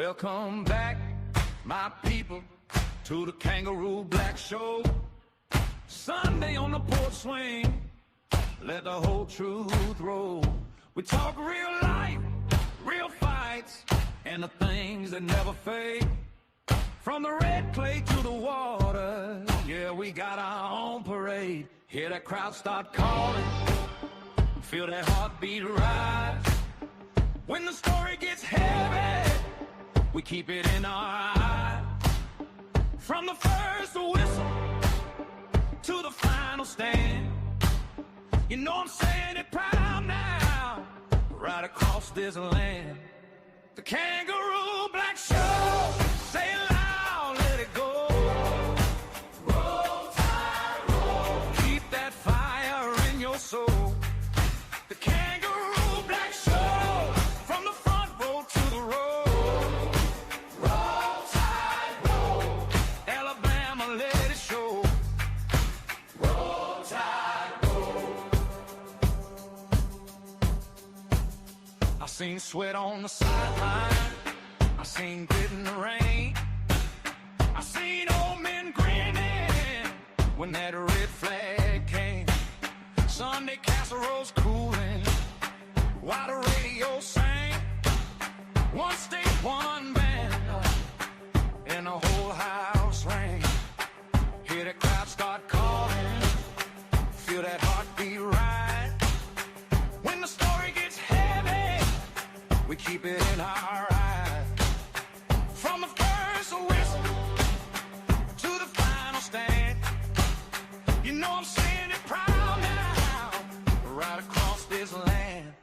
Welcome back, my people, to the Kangaroo Black Show. Sunday on the porch swing, let the whole truth roll. We talk real life, real fights, and the things that never fade. From the red clay to the water, yeah, we got our own parade. Hear that crowd start calling, feel that heartbeat rise. When the story gets heavy, we keep it in our eyes. From the first whistle to the final stand, you know I'm saying it proud now, right across this land. The Kangaroo Black Show, say it loud, let it go. Roll Tide, roll. Keep that fire in your soul. The Kangaroo Black Show, from the front row to the road. Roll Tide, roll. Alabama, let it show. Roll Tide, roll. I seen sweat on the sideline, I seen grit in the rain, I seen old men grinning when that red flag came. Sunday casseroles cooling while the radio sang. One state, one band, and the whole house rang. Hear the crowd start calling, feel that heartbeat ride. When the story gets heavy, we keep it in our eyes. From the first whistle to the final stand, you know I'm saying it proud now, right across this land.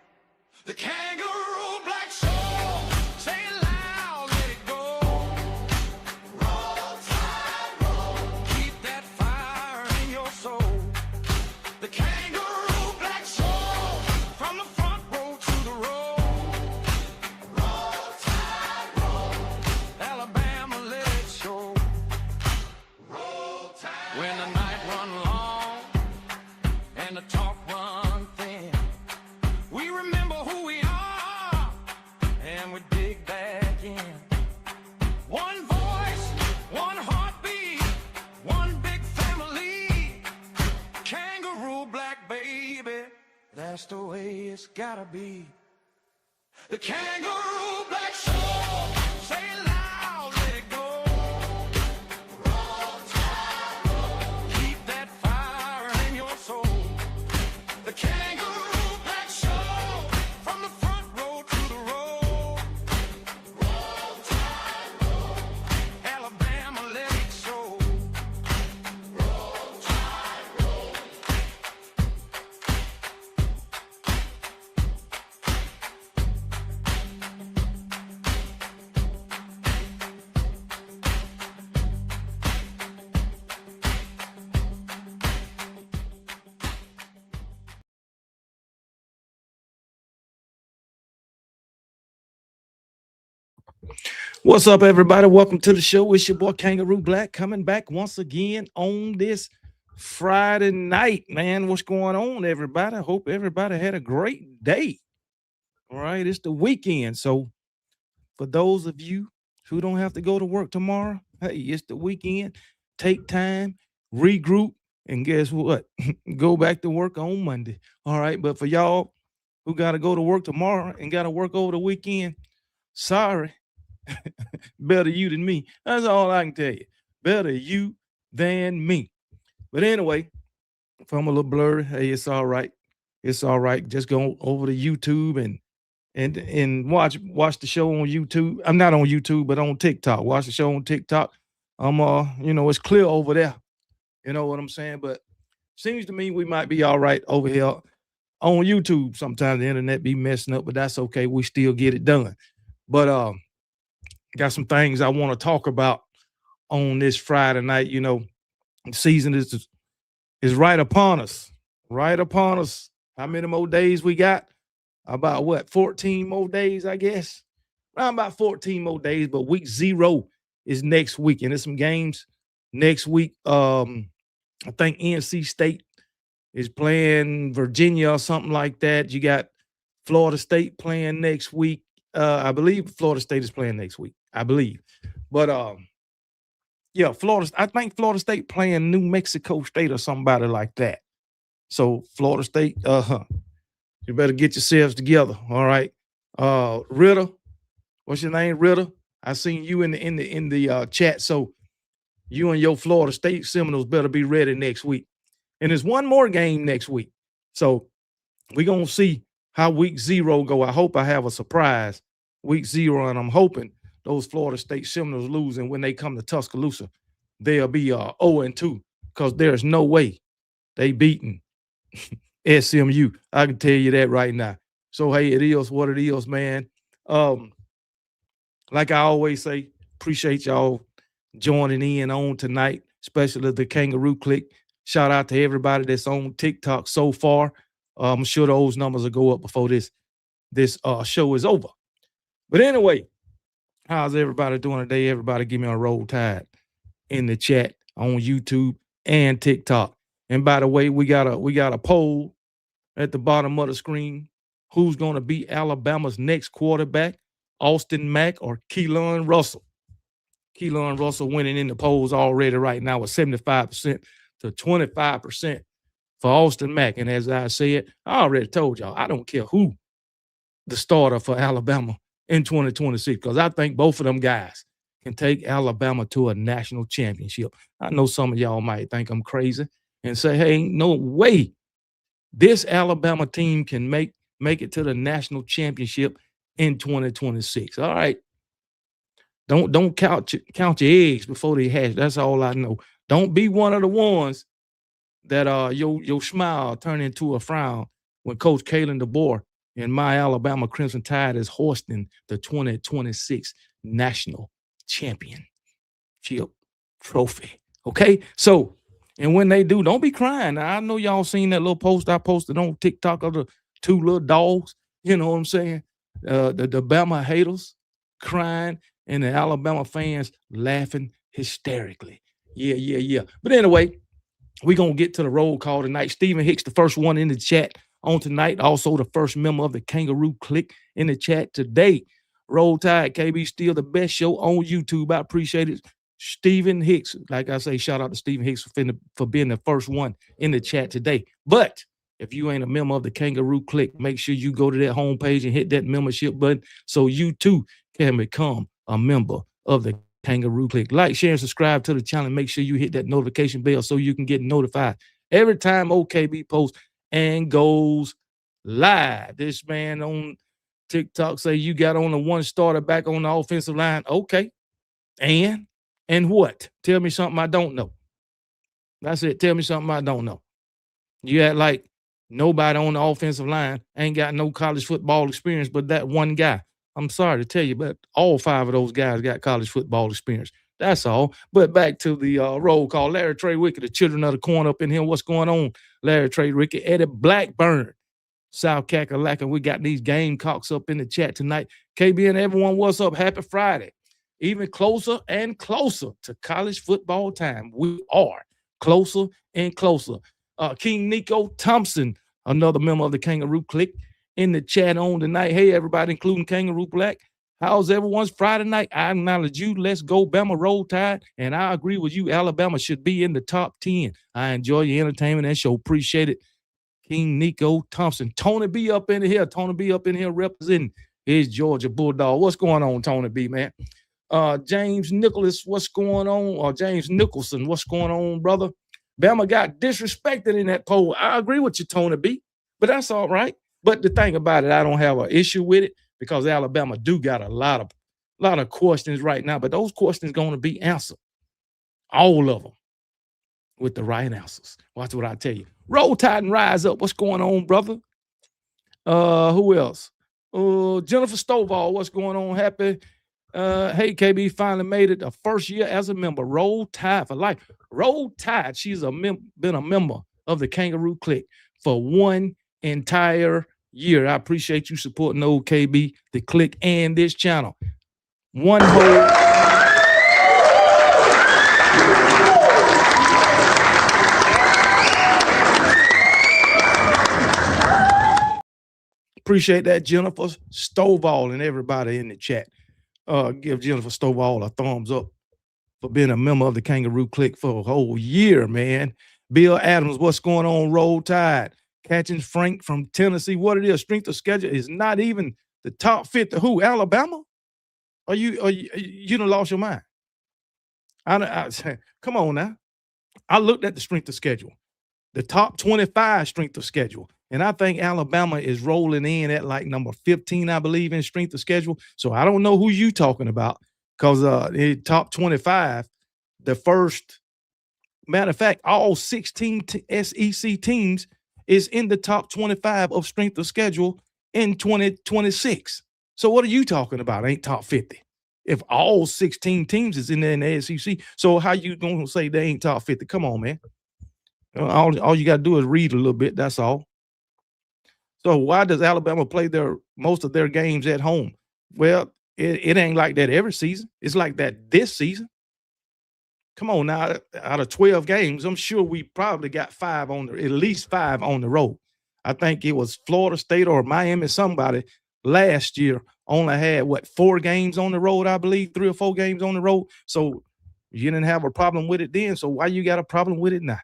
The Kangaroo Black Show, say it loud, let it go. Roll Tide, roll. Keep that fire in your soul. The Kangaroo Black Show, from the front row to the road. Roll Tide, roll. Alabama, let it show. Roll Tide. When the night run long and the talk run thin, we remember who we are and we dig back in. One voice, one heartbeat, one big family. Kangaroo Black, baby, that's the way it's gotta be. The Kangaroo Black Show, say it loud, let it go. Roll Tide, roll. Keep that fire in your soul. The Kangaroo Black Show, from the front row to the road. Roll Tide, roll. Alabama, let it show. Roll Tide, roll. What's up, everybody? Welcome to the show. It's your boy Kangaroo Black coming back once again on this Friday night, man. What's going on, everybody? I hope everybody had a great day. All right, it's the weekend. So for those of you who don't have to go to work tomorrow, hey, it's the weekend. Take time, regroup, and guess what? Go back to work on Monday. All right, but for y'all who got to go to work tomorrow and got to work over the weekend, sorry. Better you than me. That's all I can tell you. Better you than me. But anyway, if I'm a little blurry, hey, it's all right. It's all right. Just go over to YouTube and watch the show on YouTube. I'm not on YouTube, but on TikTok. Watch the show on TikTok. It's clear over there. You know what I'm saying? But seems to me we might be all right over here on YouTube. Sometimes the internet be messing up, but that's okay. We still get it done. But got some things I want to talk about on this Friday night. You know, the season is right upon us. Right upon us. How many more days we got? About what? 14 more days, I guess. Around about 14 more days, but week 0 is next week. And there's some games next week. I think NC State is playing Virginia or something like that. You got Florida State playing next week. I believe Florida State is playing next week. I believe. But yeah, I think Florida State playing New Mexico State or somebody like that. So Florida State, you better get yourselves together. All right. Ritter, what's your name? Ritter. I seen you in the chat. So you and your Florida State Seminoles better be ready next week. And there's one more game next week. So we're gonna see how week 0 go. I hope I have a surprise week 0, and I'm hoping those Florida State Seminoles lose, and when they come to Tuscaloosa, they'll be 0-2, because there's no way they beating SMU. I can tell you that right now. So hey, it is what it is, man. Like I always say, appreciate y'all joining in on tonight, especially the Kangaroo Click. Shout out to everybody that's on TikTok so far. I'm sure those numbers will go up before this show is over. But anyway, how's everybody doing today? Everybody give me a roll tide in the chat on YouTube and TikTok. And by the way, we got a poll at the bottom of the screen. Who's going to be Alabama's next quarterback, Austin Mack or Keelan Russell? Keelan Russell winning in the polls already right now with 75% to 25% for Austin Mack. And as I said, I already told y'all, I don't care who the starter for Alabama in 2026, because I think both of them guys can take Alabama to a national championship. I know some of y'all might think I'm crazy and say, hey, ain't no way this Alabama team can make it to the national championship in 2026. All right. Don't count your eggs before they hatch. That's all I know. Don't be one of the ones that your smile turn into a frown when Coach Kalen DeBoer and my Alabama Crimson Tide is hosting the 2026 national championship trophy. Okay? So, and when they do, don't be crying. Now, I know y'all seen that little post I posted on TikTok of the 2 little dogs. You know what I'm saying? The Bama haters crying and the Alabama fans laughing hysterically. Yeah. But anyway, we're going to get to the roll call tonight. Stephen Hicks, the first one in the chat on tonight. Also the first member of the Kangaroo Click in the chat today. Roll Tide, KB, still the best show on YouTube. I appreciate it. Stephen Hicks, like I say, shout out to Stephen Hicks for being the first one in the chat today. But if you ain't a member of the Kangaroo Click, make sure you go to that homepage and hit that membership button so you too can become a member of the Kangaroo Click. Like, share, and subscribe to the channel. Make sure you hit that notification bell so you can get notified every time OKB posts and goes live. This man on TikTok say you got on the one starter back on the offensive line. Okay. And what? Tell me something I don't know. That's it. Tell me something I don't know. You act like nobody on the offensive line ain't got no college football experience but that one guy. I'm sorry to tell you, but all 5 of those guys got college football experience. That's all. But back to the roll call. Larry Trey Ricky, the children of the corn up in here. What's going on? Larry Trey Ricky, Eddie Blackburn, South Kakalaka. We got these Gamecocks up in the chat tonight. KB and everyone, what's up? Happy Friday. Even closer and closer to college football time. We are closer and closer. King Nico Thompson, another member of the Kangaroo Click, in the chat on tonight. Hey, everybody, including Kangaroo Black. How's everyone's Friday night? I acknowledge you. Let's go, Bama, Roll Tide. And I agree with you. Alabama should be in the top 10. I enjoy your entertainment and show. Appreciate it. King Nico Thompson. Tony B up in here. Tony B up in here representing his Georgia Bulldog. What's going on, Tony B, man? James Nicholas, what's going on? Or James Nicholson, what's going on, brother? Bama got disrespected in that poll. I agree with you, Tony B, but that's all right. But the thing about it, I don't have an issue with it because Alabama do got a lot of questions right now, but those questions going to be answered, all of them, with the right answers. Watch what I tell you. Roll Tide and rise up. What's going on, brother? Who else? Jennifer Stovall, what's going on? Happy. Hey, KB finally made it the first year as a member. Roll Tide for life. Roll Tide. She's been a member of the Kangaroo Click for 1 entire year. I appreciate you supporting old KB, the Click, and this channel. One whole. Appreciate that, Jennifer Stovall, and everybody in the chat. Give Jennifer Stovall a thumbs up for being a member of the Kangaroo Click for a whole year, man. Bill Adams, what's going on? Roll Tide. Catching Frank from Tennessee. What it is, strength of schedule is not even the top 50. Who? Alabama? You done lost your mind? Come on now. I looked at the strength of schedule, the top 25 strength of schedule. And I think Alabama is rolling in at like number 15, I believe, in strength of schedule. So I don't know who you talking about because in top 25, the first, matter of fact, all 16 SEC teams is in the top 25 of strength of schedule in 2026. So what are you talking about? Ain't top 50. If all 16 teams is in there in the SEC, so how you gonna say they ain't top 50? Come on, man. All you got to do is read a little bit. That's all. So why does Alabama play most of their games at home? Well, it ain't like that every season. It's like that this season. Come on now, out of 12 games, I'm sure we probably got at least 5 on the road. I think it was Florida State or Miami, somebody last year only had 4 games on the road, I believe, 3 or 4 games on the road. So you didn't have a problem with it then. So why you got a problem with it now?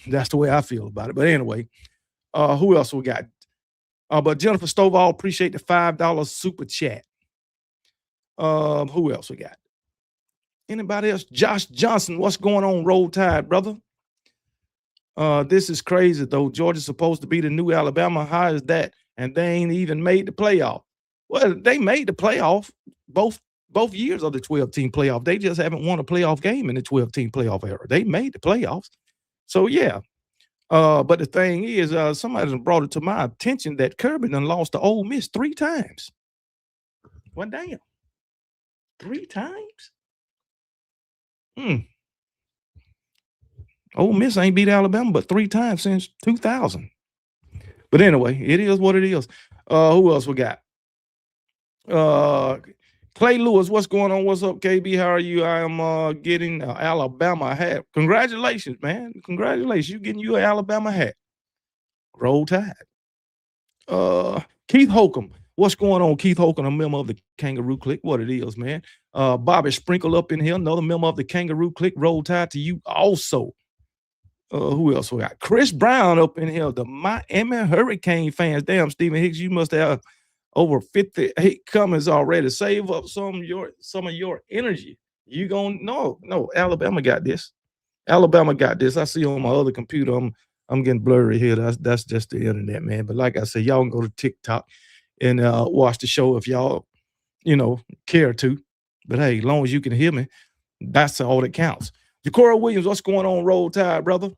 That's the way I feel about it. But anyway, who else we got? But Jennifer Stovall, appreciate the $5 super chat. Who else we got? Anybody else? Josh Johnson, what's going on? Roll Tide, brother. This is crazy though. Georgia's supposed to be the new Alabama. How is that? And they ain't even made the playoff. Well, they made the playoff both years of the 12-team playoff. They just haven't won a playoff game in the 12-team playoff era. They made the playoffs. So yeah. But the thing is, somebody brought it to my attention that Kirby done lost to Ole Miss 3 times. Well, damn. 3 times? Ole Miss ain't beat Alabama but 3 times since 2000. But anyway, it is what it is. Who else we got? Clay Lewis, what's going on? What's up, KB? How are you? I am getting an Alabama hat. Congratulations, man. Congratulations. You getting you an Alabama hat. Roll Tide. Keith Holcomb. What's going on, Keith Holcomb, a member of the Kangaroo Click? What it is, man. Bobby Sprinkle up in here, another member of the Kangaroo Click. Roll Tide to you also. Who else we got? Chris Brown up in here, the Miami Hurricane fans. Damn, Stephen Hicks, you must have over 58 comments already. Save up some of your energy. You gonna no, Alabama got this. Alabama got this. I see on my other computer, I'm getting blurry here. That's just the internet, man. But like I said, y'all can go to TikTok and watch the show if y'all, care to. But hey, as long as you can hear me, that's all that counts. Jacora Williams, what's going on? Roll Tide, brother.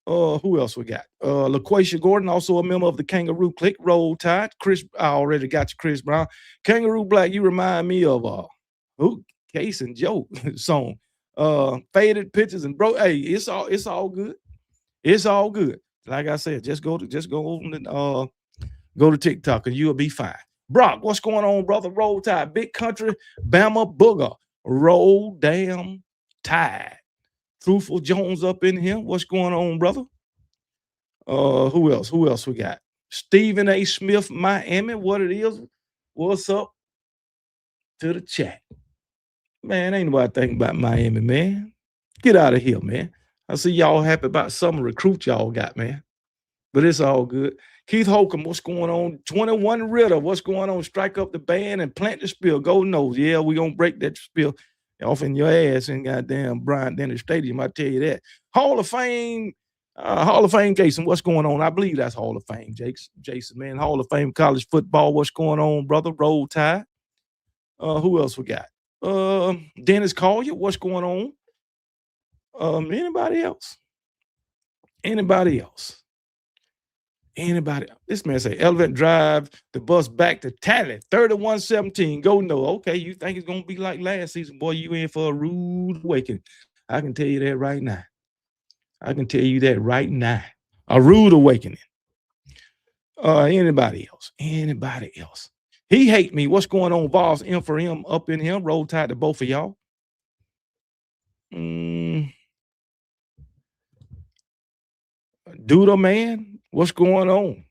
Who else we got? LaQuasia Gordon, also a member of the Kangaroo Click. Roll Tide. Chris, I already got you, Chris Brown. Kangaroo Black, you remind me of Case and Joe song. Faded pictures and bro. Hey, it's all good. It's all good. Like I said, just go on and go to TikTok and you'll be fine. Brock, what's going on, brother? Roll Tide. Big Country, Bama Booger. Roll damn Tide. Truthful Jones up in here. What's going on, brother? Who else? Who else we got? Stephen A. Smith, Miami. What it is? What's up? To the chat. Man, ain't nobody thinking about Miami, man. Get out of here, man. I see y'all happy about some recruit y'all got, man. But it's all good. Keith Holcomb, what's going on? 21 Ritter, what's going on? Strike up the band and plant the spill. Golden Nose. Yeah, we're going to break that spill off in your ass in goddamn Bryant Denny Stadium. I tell you that. Hall of Fame, Jason, what's going on? I believe that's Hall of Fame, Jason, man. Hall of Fame college football, what's going on, brother? Roll Tide. Who else we got? Dennis Collier, what's going on? Anybody else? Anybody else? Anybody? This man say Elephant Drive the bus back to Tally 31-17. Go no. Okay, you think it's gonna be like last season, boy? You in for a rude awakening. I can tell you that right now. I can tell you that right now. A rude awakening. Anybody else? Anybody else? He hate me. What's going on? Vols M for him up in him. Roll Tide to both of y'all. Doodle man, what's going on?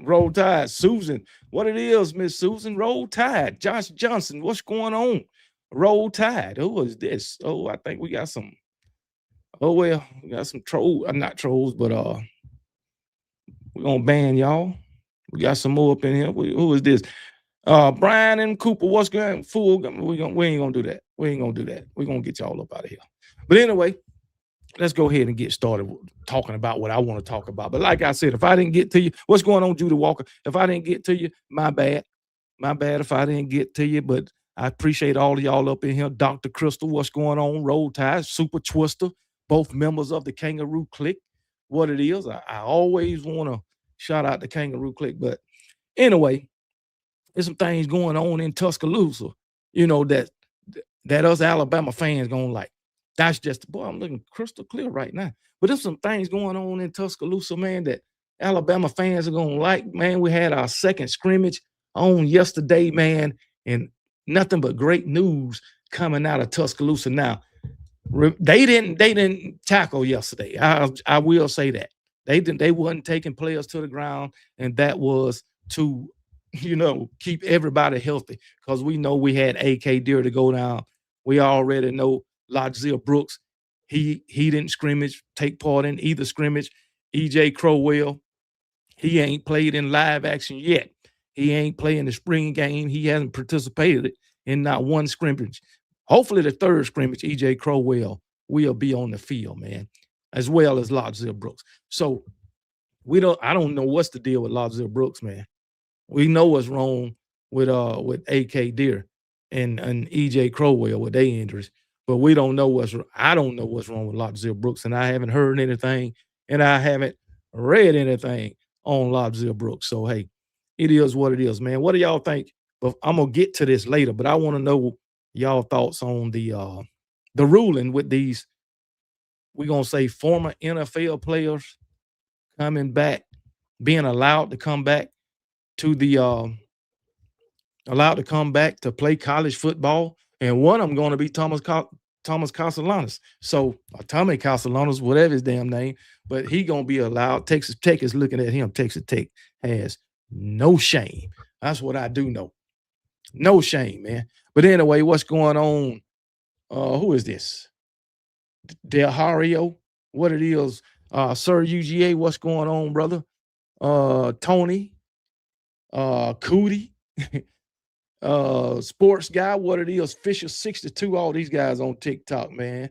Roll Tide. Susan, what it is, Miss Susan? Roll Tide. Josh Johnson, what's going on? Roll Tide. Who is this? Oh, I think we got some. Oh well, we got some trolls. Not trolls, but we're gonna ban y'all. We got some more up in here. Who is this? Brian and Cooper, what's going fool? We ain't gonna do that. We ain't gonna do that. We're gonna get y'all up out of here. But anyway, let's go ahead and get started talking about what I want to talk about. But like I said, if I didn't get to you, what's going on, Judy Walker? If I didn't get to you, my bad. My bad if I didn't get to you, but I appreciate all of y'all up in here. Dr. Crystal, what's going on? Roll Tide, Super Twister, both members of the Kangaroo Clique. What it is, I always want to shout out the Kangaroo Clique. But anyway, there's some things going on in Tuscaloosa, that us Alabama fans gonna like. That's just, boy, I'm looking crystal clear right now. But there's some things going on in Tuscaloosa, man, that Alabama fans are gonna like. Man, we had our second scrimmage on yesterday, man, and nothing but great news coming out of Tuscaloosa. Now, they didn't tackle yesterday. I will say that. They wasn't taking players to the ground, and that was to keep everybody healthy, because we know we had AK Deer to go down. We already know Lodgezil Brooks, he didn't take part in either scrimmage. EJ Crowell, he ain't played in live action yet. He ain't playing the spring game. He hasn't participated in not one scrimmage. Hopefully the third scrimmage, EJ Crowell will be on the field, man, as well as Lodgezil Brooks. So I don't know what's the deal with Lodgezil Brooks, man. We know what's wrong with AK Deer and EJ Crowell with their injuries, but I don't know what's wrong with Lodgezil Brooks, and I haven't heard anything, and I haven't read anything on Lodgezil Brooks. So hey, it is what it is, man. What do y'all think? But I'm gonna get to this later, but I want to know y'all thoughts on the ruling with these, we're gonna say, former NFL players coming back, being allowed to come back to play college football, and one of them going to be Thomas Castellanos. So Tommy Castellanos, whatever his damn name, but he gonna be allowed. Texas Tech is looking at him. Texas Tech has no shame. That's what I do know. No shame, man. But anyway, what's going on? Who is this? Del Hario. What it is? Sir UGA, what's going on, brother? Tony. Cootie. Sports guy, what it is? Fisher 62. All these guys on TikTok, man.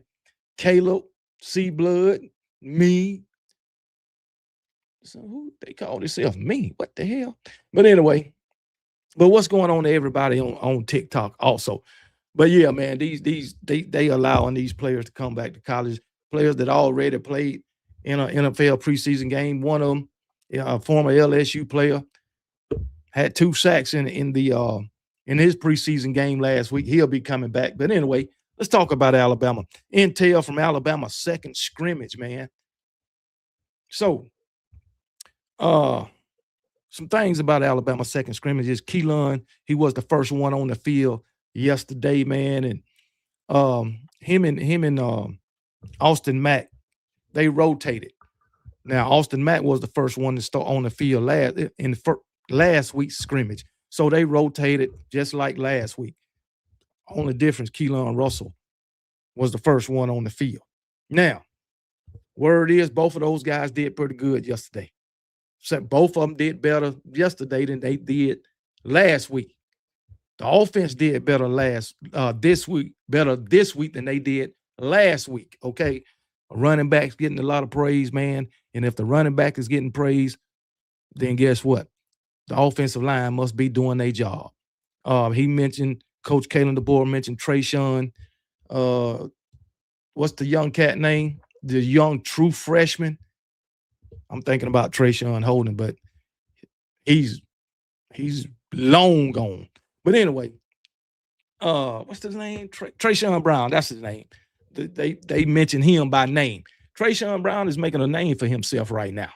Caleb, C Blood, me. So who they call themselves? Me? What the hell? But anyway, what's going on to everybody on TikTok also? But yeah, man, they allowing these players to come back to college. Players that already played in an NFL preseason game. One of them, a former LSU player, had 2 sacks in his preseason game last week. He'll be coming back. But anyway, let's talk about Alabama. Intel from Alabama's second scrimmage, man. So, some things about Alabama's second scrimmage is Keelan, he was the first one on the field yesterday, man, and him and Austin Mack, they rotated. Now, Austin Mack was the first one to start on the field last week's scrimmage. So they rotated just like last week. Only difference, Keelan Russell was the first one on the field. Now, word is both of those guys did pretty good yesterday. So both of them did better yesterday than they did last week. The offense did better this week than they did last week, okay? A running back's getting a lot of praise, man. And if the running back is getting praise, then guess what? The offensive line must be doing their job. He mentioned, Coach Kalen DeBoer mentioned Trayshawn. What's the young cat name? The young true freshman. I'm thinking about Trayshawn Holden, but he's long gone. But anyway, what's his name? Trayshawn Brown. That's his name. They mentioned him by name. Trayshawn Brown is making a name for himself right now.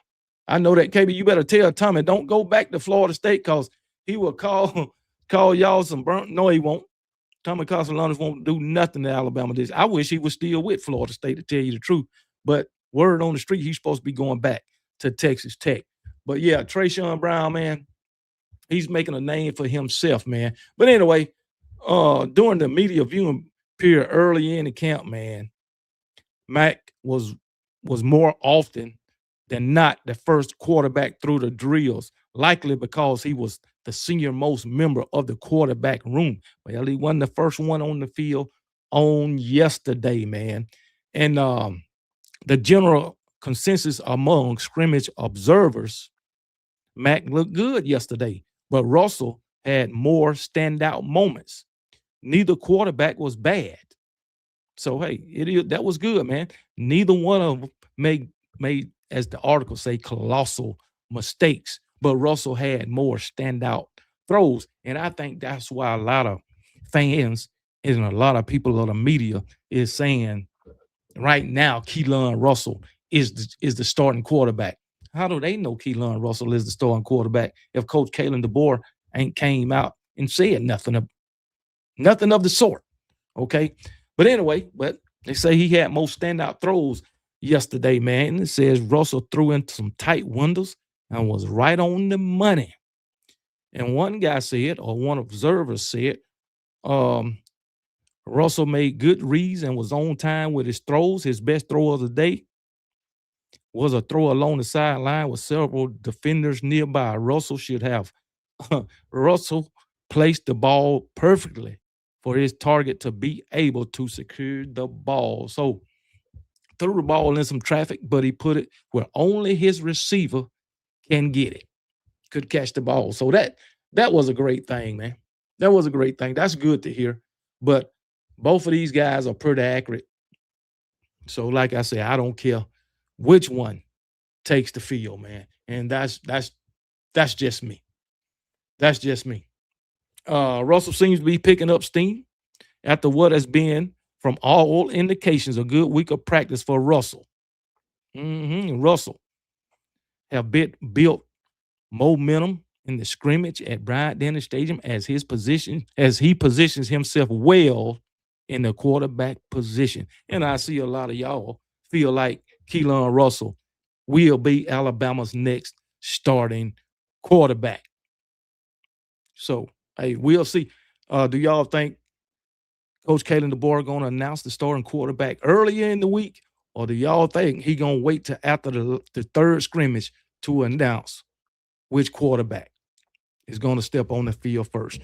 I know that, KB. You better tell Tommy, don't go back to Florida State, because he will call y'all some burnt. No, he won't. Tommy Castellanos won't do nothing to Alabama this. I wish he was still with Florida State, to tell you the truth. But word on the street, he's supposed to be going back to Texas Tech. But yeah, Trayshawn Brown, man, he's making a name for himself, man. But anyway, during the media viewing period early in the camp, man, Mac was more often than not the first quarterback through the drills, likely because he was the senior most member of the quarterback room. Well, he wasn't the first one on the field on yesterday, man. And the general consensus among scrimmage observers, Mac looked good yesterday, but Russell had more standout moments. Neither quarterback was bad. So hey, that was good, man. Neither one of them made, as the article say, colossal mistakes, but Russell had more standout throws, and I think that's why a lot of fans and a lot of people of the media is saying right now Keelan Russell is the starting quarterback. How do they know Keelan Russell is the starting quarterback if Coach Kalen DeBoer ain't came out and said nothing of the sort? Okay. But anyway, but they say he had most standout throws yesterday, man. And it says Russell threw into some tight windows and was right on the money. And one guy said, or one observer said, um, Russell made good reads and was on time with his throws. His best throw of the day was a throw along the sideline with several defenders nearby. Russell placed the ball perfectly for his target to be able to secure the ball. So threw the ball in some traffic, but he put it where only his receiver can get it. Could catch the ball. So that was a great thing, man. That was a great thing. That's good to hear. But both of these guys are pretty accurate. So, like I said, I don't care which one takes the field, man. And that's just me. That's just me. Russell seems to be picking up steam after what has been, from all indications, a good week of practice for Russell. Russell have built momentum in the scrimmage at Bryant Denny Stadium as he positions himself well in the quarterback position. And I see a lot of y'all feel like Keelan Russell will be Alabama's next starting quarterback. So, hey, we'll see. Do y'all think Coach Kalen DeBoer going to announce the starting quarterback earlier in the week, or do y'all think he going to wait till after the third scrimmage to announce which quarterback is going to step on the field first?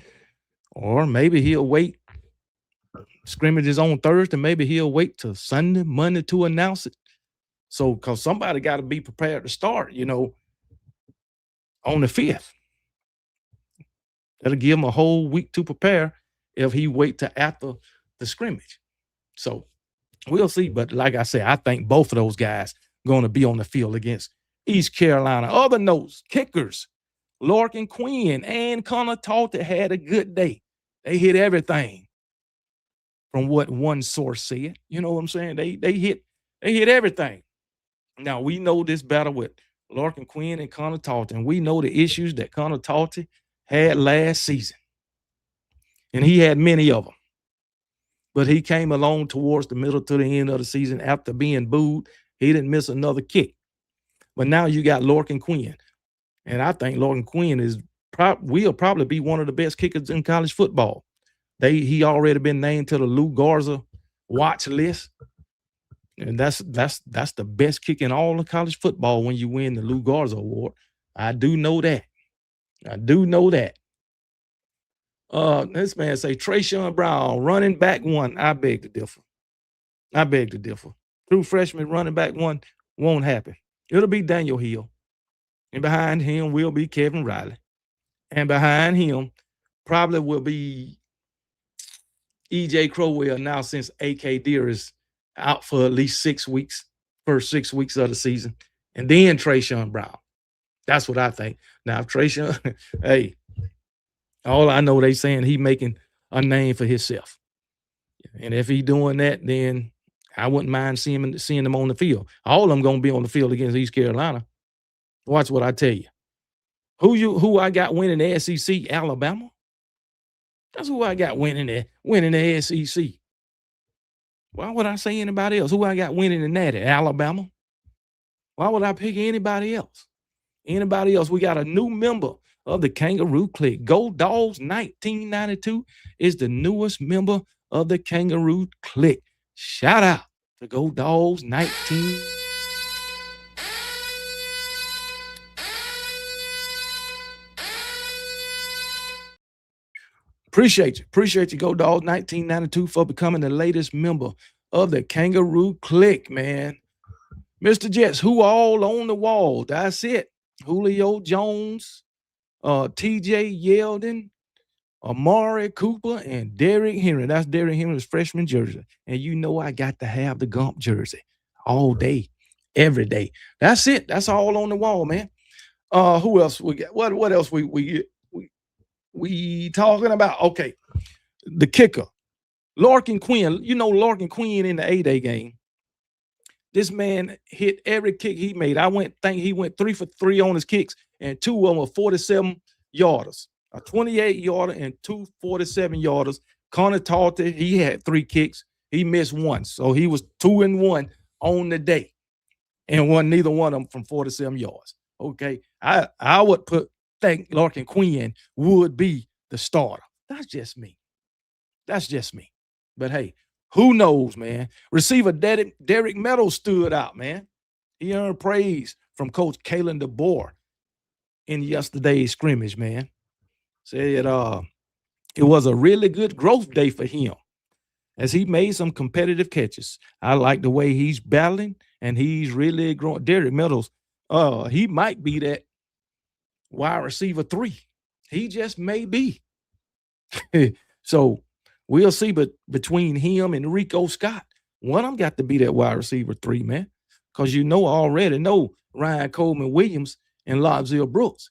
Or maybe he'll wait. Scrimmage is on Thursday. Maybe he'll wait till Sunday, Monday to announce it. So, because somebody got to be prepared to start, on the 5th. That'll give him a whole week to prepare if he wait till after the scrimmage. So we'll see. But like I said, I think both of those guys going to be on the field against East Carolina. Other notes, kickers, Larkin Quinn and Connor Talton had a good day. They hit everything from what one source said. You know what I'm saying? They hit everything. Now, we know this battle with Larkin Quinn and Connor Talton. We know the issues that Connor Talton had last season. And he had many of them. But he came along towards the middle to the end of the season after being booed. He didn't miss another kick. But now you got Larkin Quinn. And I think Larkin Quinn will probably be one of the best kickers in college football. He already been named to the Lou Garza watch list. And that's the best kick in all of college football when you win the Lou Garza Award. I do know that. This man say Trayshawn Brown, running back one. I beg to differ. True freshman running back one won't happen. It'll be Daniel Hill. And behind him will be Kevin Riley. And behind him probably will be E.J. Crowell now, since A.K. Deer is out for at least 6 weeks, first 6 weeks of the season. And then Trayshawn Brown. That's what I think. Now, if Trayshawn, hey, all I know, they saying he making a name for himself. And if he doing that, then I wouldn't mind seeing him on the field. All of them going to be on the field against East Carolina. Watch what I tell you. Who I got winning the SEC? Alabama. That's who I got winning the SEC. Why would I say anybody else? Who I got winning in that? Alabama. Why would I pick anybody else? Anybody else? We got a new member of the Kangaroo Clique. Go Dogs 1992 is the newest member of the Kangaroo Clique. Shout out to Go Dogs 19. Appreciate you, Go Dogs 1992 for becoming the latest member of the Kangaroo Clique, man. Mr. Jets, who all on the wall? That's it. Julio Jones, TJ Yeldon, Amari Cooper, and Derrick Henry. That's Derrick Henry's freshman jersey. And you know I got to have the Gump jersey all day, every day. That's it. That's all on the wall, man. Who else we got? What else we talking about? Okay, the kicker, Larkin Quinn. You know Larkin Quinn in the A-Day game. This man hit every kick he made. Think he went 3 for 3 on his kicks, and 2 of them were 47 yarders, a 28-yarder and 2 47-yarders. Connor Talty, he had 3 kicks. He missed 1. So he was 2-1 on the day. And neither one of them from 47 yards. Okay. I would think Larkin Quinn would be the starter. That's just me. But hey, who knows, man? Receiver Derek Meadows stood out, man. He earned praise from Coach Kalen DeBoer in yesterday's scrimmage, man. Said it was a really good growth day for him as he made some competitive catches. I like the way he's battling, and he's really growing. Derek Meadows, he might be that wide receiver 3. He just may be. So we'll see, but between him and Rico Scott, one of them got to be that wide receiver 3, man. Because already know Ryan Coleman Williams and Lobzell Brooks.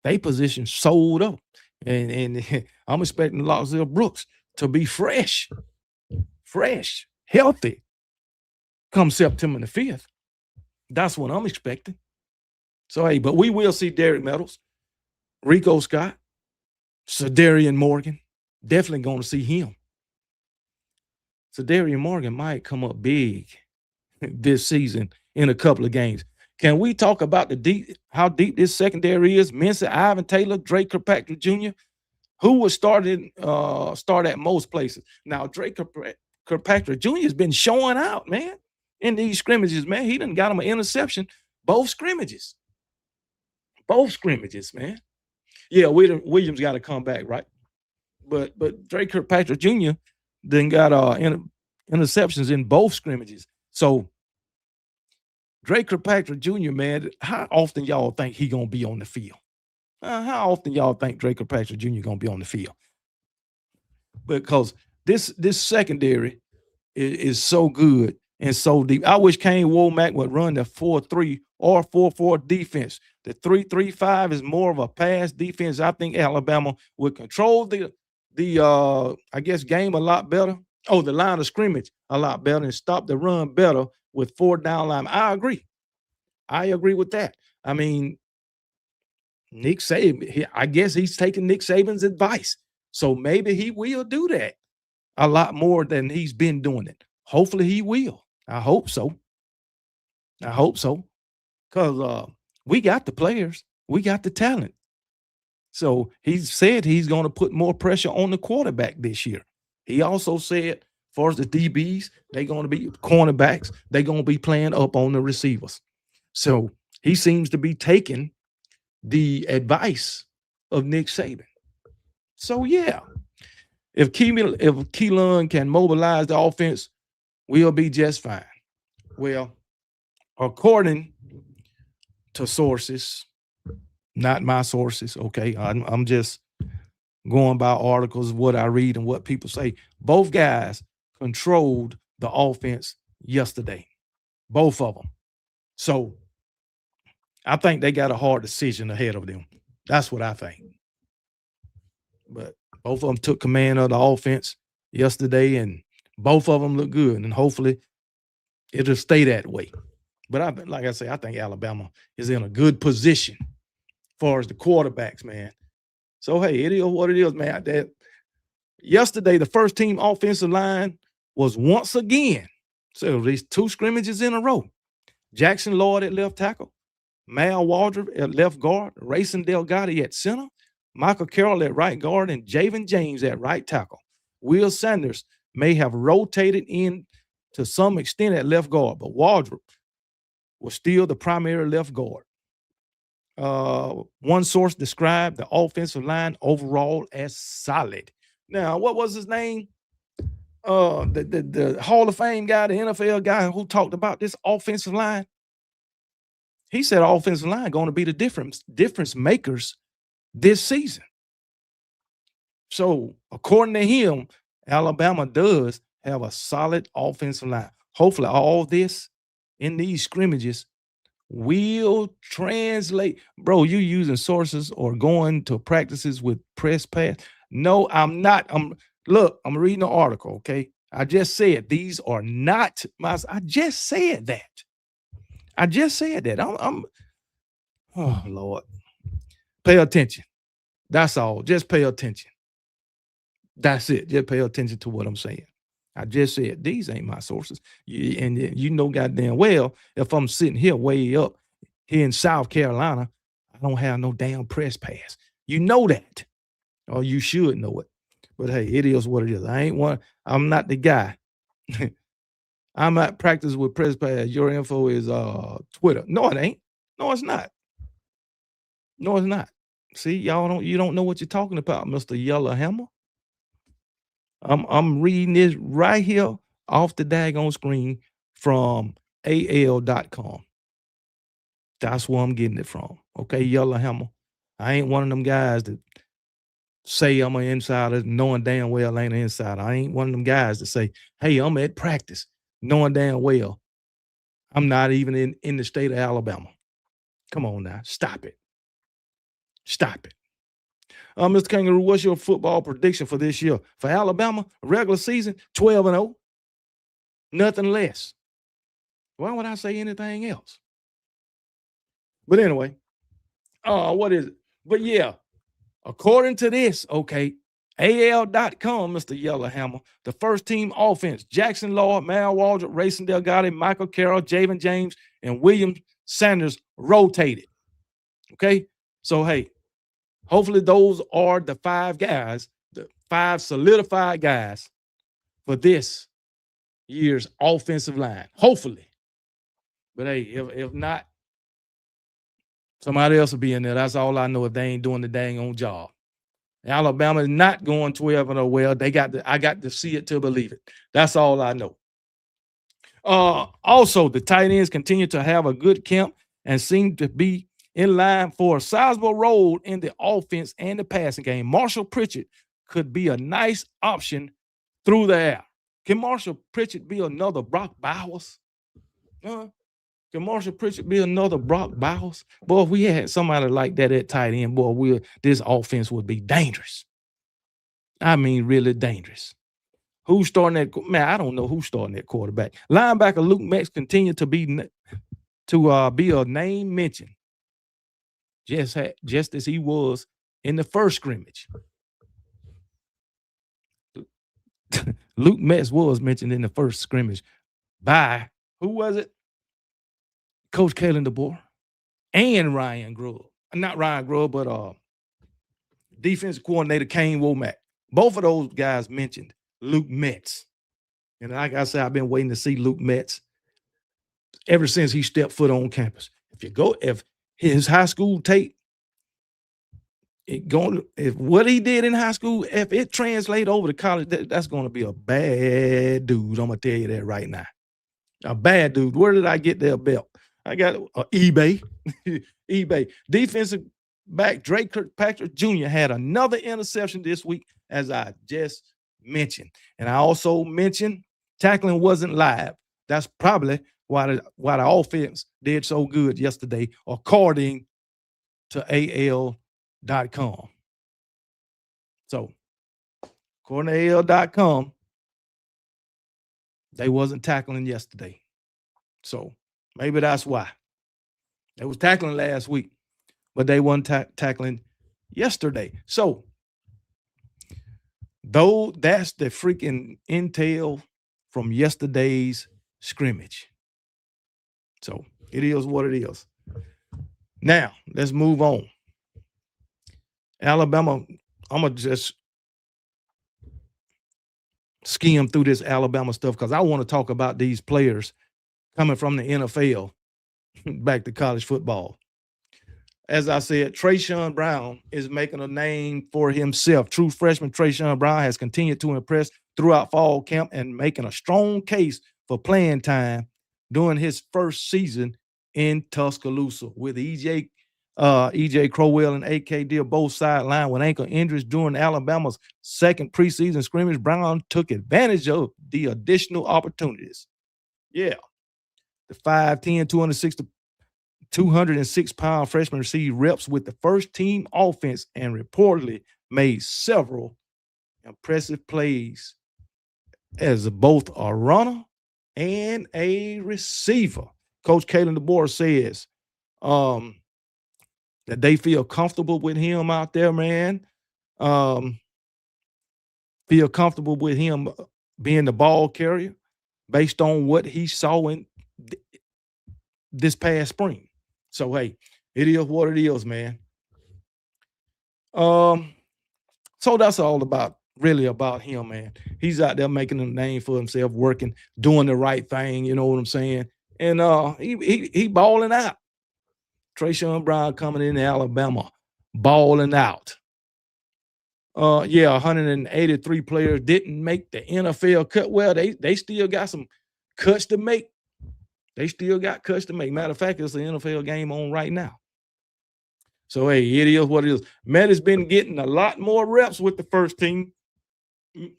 They position sold up. And I'm expecting Lobzell Brooks to be fresh, healthy come September the 5th. That's what I'm expecting. So, hey, but we will see Derek Meadows, Rico Scott, Sadarian Morgan. Definitely going to see him. Sadarian Morgan might come up big this season in a couple of games. Can we talk about how deep this secondary is? Mincy, Ivan Taylor, Drake Kirkpatrick Jr., who was start at most places. Now, Drake Kirkpatrick Jr. has been showing out, man, in these scrimmages, man. He done got him an interception, both scrimmages, man. Yeah, Williams got to come back, right? But Drake Kirkpatrick Jr. then got interceptions in both scrimmages. So Drake Kirkpatrick Jr., man, how often y'all think he gonna be on the field? How often y'all think Drake Kirkpatrick Jr. gonna be on the field? Because this secondary is so good and so deep. I wish Kane Womack would run the 4-3 or 4-4 defense. The 3-3-5 is more of a pass defense. I think Alabama would control the game a lot better. Oh, the line of scrimmage a lot better and stop the run better with 4 down line. I agree with that. I mean, Nick Saban, I guess he's taking Nick Saban's advice. So maybe he will do that a lot more than he's been doing it. Hopefully he will. I hope so. Because we got the players. We got the talent. So he said he's going to put more pressure on the quarterback this year. He also said, as far as the DBs, they're going to be cornerbacks. They're going to be playing up on the receivers. So he seems to be taking the advice of Nick Saban. So, yeah, if Keelan can mobilize the offense, we'll be just fine. Well, according to sources, not my sources, okay, I'm just going by articles, what I read and what people say. Both guys controlled the offense yesterday, both of them. So I think they got a hard decision ahead of them. That's what I think. But both of them took command of the offense yesterday, and both of them look good, and hopefully it'll stay that way. But like I say, I think Alabama is in a good position as far as the quarterbacks, man. So, hey, it is what it is, man. Yesterday, the first team offensive line was once again, so these 2 scrimmages in a row. Jackson Lloyd at left tackle, Mal Waldrop at left guard, Racing Delgado at center, Michael Carroll at right guard, and Javen James at right tackle. Will Sanders may have rotated in to some extent at left guard, but Waldrop was still the primary left guard. One source described the offensive line overall as solid. Now, what was his name? The Hall of Fame guy, the NFL guy who talked about this offensive line. He said offensive line going to be the difference makers this season. So, according to him, Alabama does have a solid offensive line. Hopefully, all this in these scrimmages will translate. Bro, you using sources or going to practices with press pass? No, I'm not. I'm reading the article, okay? I just said these are not my. I just said that. Oh Lord. Pay attention. That's all. Just pay attention. That's it. Just pay attention to what I'm saying. I just said these ain't my sources. And you know goddamn well, if I'm sitting here way up here in South Carolina, I don't have no damn press pass. You know that. Or you should know it. But hey, it is what it is. I'm not the guy. I'm at practice with press pass. Your info is Twitter. No, it ain't. No, it's not. No, it's not. See, you don't know what you're talking about, Mr. Yellow Hammer. I'm reading this right here off the daggone screen from AL.com. That's where I'm getting it from. Okay, Yellow Hammer. I ain't one of them guys that say I'm an insider knowing damn well I ain't an insider. I ain't one of them guys that say, hey, I'm at practice knowing damn well I'm not even in the state of Alabama. Come on now. Stop it. Stop it. Mr. Kangaroo, what's your football prediction for this year? For Alabama, regular season, 12-0. Nothing less. Why would I say anything else? But anyway, what is it? But yeah, according to this, okay, AL.com, Mr. Yellowhammer, the first team offense, Jackson Lord, Mal Waldrop, Racing Delgado, Michael Carroll, Javen James, and William Sanders rotated. Okay, so hey, hopefully those are the five guys, the five solidified guys for this year's offensive line. Hopefully. But hey, if not, somebody else will be in there. That's all I know if they ain't doing the dang on job. Alabama is not going 12-0. Well, I got to see it to believe it. That's all I know. Also, the tight ends continue to have a good camp and seem to be in line for a sizable role in the offense and the passing game. Marshall Pritchett could be a nice option through the air. Can Marshall Pritchett be another Brock Bowers? Can Marshall Pritchett be another Brock Bowers? Boy, if we had somebody like that at tight end, boy, this offense would be dangerous. I mean, really dangerous. Who's starting that? Man, I don't know who's starting that quarterback. Linebacker Luke Metz continued to be a name mention, just as he was in the first scrimmage. Luke Metz was mentioned in the first scrimmage by, who was it? Coach Kalen DeBoer and Ryan Grubb. Not Ryan Grubb, but defensive coordinator Kane Womack. Both of those guys mentioned Luke Metz. And like I said, I've been waiting to see Luke Metz ever since he stepped foot on campus. If his high school tape, if what he did in high school, if it translates over to college, that's going to be a bad dude. I'm going to tell you that right now. A bad dude. Where did I get that belt? I got eBay. eBay. Defensive back Drake Kirkpatrick Jr. had another interception this week, as I just mentioned. And I also mentioned tackling wasn't live. That's probably why the offense did so good yesterday, according to AL.com. So, according to AL.com, they wasn't tackling yesterday. So, maybe that's why. They was tackling last week, but they weren't tackling yesterday. So, though that's the freaking intel from yesterday's scrimmage. So, it is what it is. Now, let's move on. Alabama, I'm going to just skim through this Alabama stuff because I want to talk about these players coming from the NFL back to college football. As I said, Trayshawn Brown is making a name for himself. True freshman Trayshawn Brown has continued to impress throughout fall camp and making a strong case for playing time during his first season in Tuscaloosa. With EJ Crowell and AK Deal both sidelined with ankle injuries during Alabama's second preseason scrimmage, Brown took advantage of the additional opportunities. Yeah. The 5'10", 206-pound freshman received reps with the first team offense and reportedly made several impressive plays as both a runner and a receiver. Coach Kalen DeBoer says that they feel comfortable with him out there, man. Feel comfortable with him being the ball carrier based on what he saw in this past spring. So, hey, it is what it is, man. So that's all really about him, man. He's out there making a name for himself, working, doing the right thing, you know what I'm saying? And he balling out. Trayshawn Brown coming in Alabama, balling out. 183 players didn't make the NFL cut. Well, they still got some cuts to make. They still got cuts to make. Matter of fact, it's an NFL game on right now. So, hey, it is what it is. Matt has been getting a lot more reps with the first team.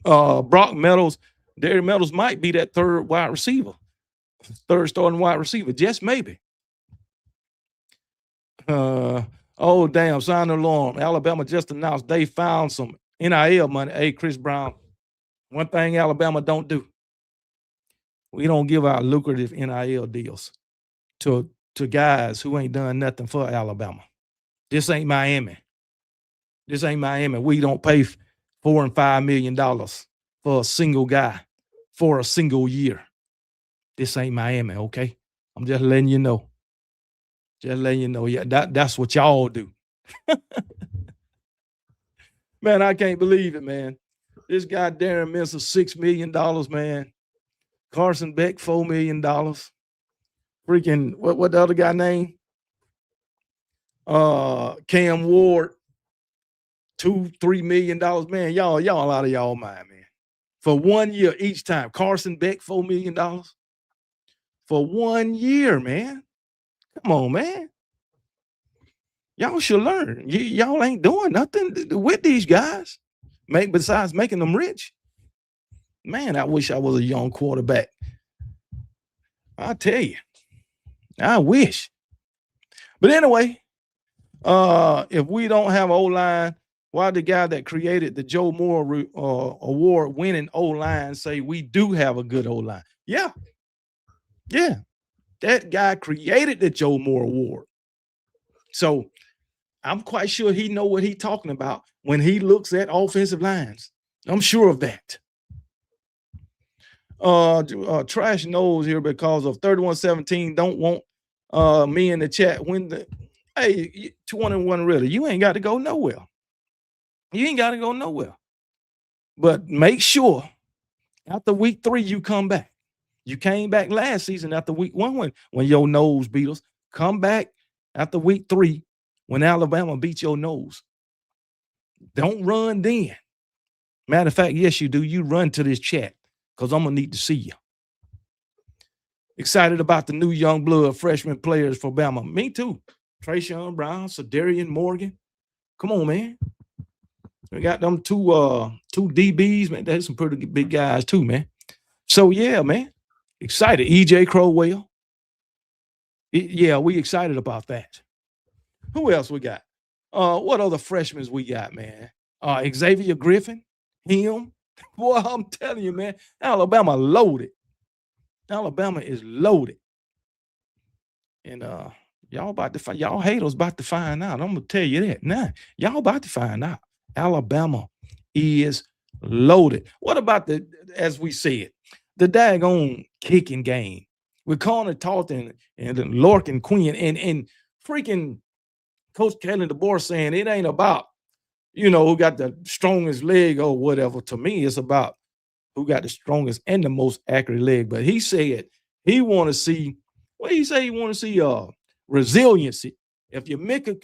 Brock Meadows, Derry Meadows might be that third starting wide receiver, just maybe. Oh, damn, sound alarm. Alabama just announced they found some NIL money. Hey, Chris Brown, one thing Alabama don't do. We don't give out lucrative NIL deals to guys who ain't done nothing for Alabama. This ain't Miami. We don't pay $4 and $5 million for a single guy for a single year. This ain't Miami, okay? I'm just letting you know. Yeah, that's what y'all do. Man, I can't believe it, man. This guy Darren Minster, $6 million, man. Carson Beck, $4 million. Freaking what the other guy name? Cam Ward, $2-3 million. Man, y'all out of y'all mind, man. For 1 year each time. Carson Beck, $4 million. For 1 year, man. Come on, man. Y'all should learn. Y'all ain't doing nothing with these guys, besides making them rich. Man, I wish I was a young quarterback. I tell you, I wish. But anyway, if we don't have O-line, why the guy that created the Joe Moore award-winning O-line say we do have a good O-line? Yeah. That guy created the Joe Moore Award. So I'm quite sure he know what he's talking about when he looks at offensive lines. I'm sure of that. Trash knows here because of 3117 don't want me in the chat when the 21 really, you ain't got to go nowhere. But make sure after week 3 you come back. You came back last season after week 1 when your nose beat us. Come back after week 3 when Alabama beat your nose. Don't run then. Matter of fact, yes, you do. You run to this chat because I'm going to need to see you. Excited about the new young blood freshman players for Bama. Me too. Trayshawn Brown, Sadarian Morgan. Come on, man. We got them two DBs, man. There's some pretty big guys too, man. So, yeah, man. Excited. EJ Crowell. Yeah, we excited about that. Who else we got? What other freshmen we got, man? Xavier Griffin, him. Boy, I'm telling you, man, Alabama loaded. Alabama is loaded. And y'all haters about to find out. I'm gonna tell you that. Nah, y'all about to find out. Alabama is loaded. What about as we said, the daggone kicking game with Connor Talton and Lorcan Quinn and freaking Coach Kalen DeBoer saying it ain't about, who got the strongest leg or whatever. To me, it's about who got the strongest and the most accurate leg. But he said he want to see, what he say? He want to see resiliency. If you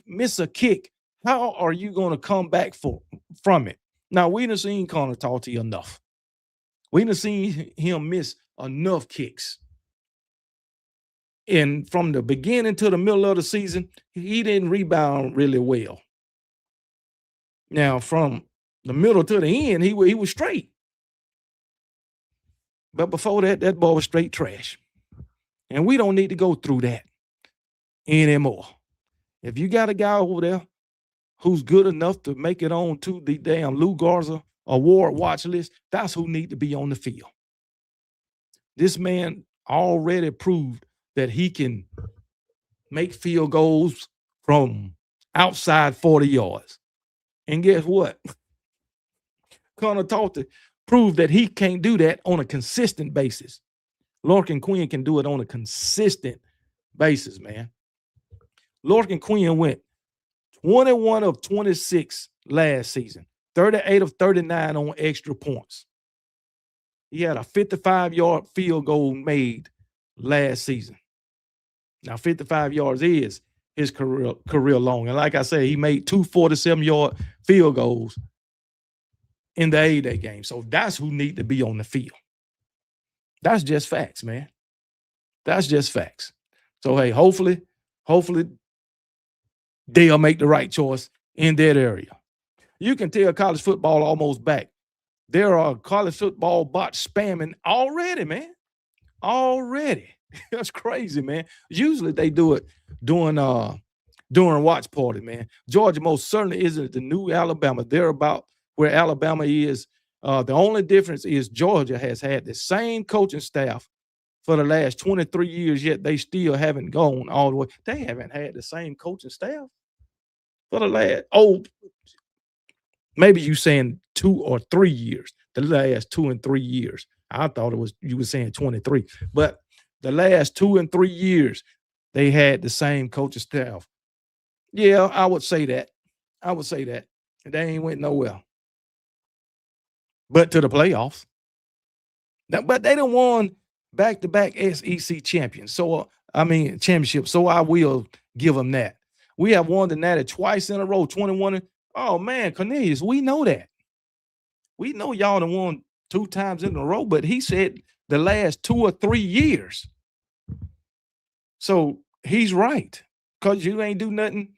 miss a kick, how are you going to come back from it? Now, we done seen Connor Talty enough. We done seen him miss enough kicks. And from the beginning to the middle of the season, he didn't rebound really well. Now, from the middle to the end, he was straight. But before that, that ball was straight trash. And we don't need to go through that anymore. If you got a guy over there who's good enough to make it on to the damn Lou Garza award watch list, that's who need to be on the field. This man already proved that he can make field goals from outside 40 yards. And guess what? Connor Talty proved that he can't do that on a consistent basis. Lorcan Quinn can do it on a consistent basis, man. Lorcan Quinn went 21 of 26 last season, 38 of 39 on extra points. He had a 55-yard field goal made last season. Now, 55 yards is his career long. And like I said, he made 2 47-yard field goals in the A-Day game. So that's who need to be on the field. That's just facts, man. That's just facts. So, hey, hopefully they'll make the right choice in that area. You can tell college football almost back. There are college football bots spamming already, man. Already. That's crazy, man. Usually they do it during watch party, man. Georgia most certainly isn't the new Alabama. They're about where Alabama is. The only difference is Georgia has had the same coaching staff for the last 23 years, yet they still haven't gone all the way. They haven't had the same coaching staff for the last, maybe you saying 2 or 3 years, the last 2 and 3 years. I thought you were saying 23, but the last 2 and 3 years, they had the same coaching staff. Yeah, I would say that. They ain't went nowhere. But to the playoffs. But they done won back-to-back SEC champions. Championship. So I will give them that. We have won the Natty twice in a row, 21. Oh, man, Cornelius, we know that. We know y'all done won 2 times in a row, but he said the last 2 or 3 years. So he's right, because you ain't do nothing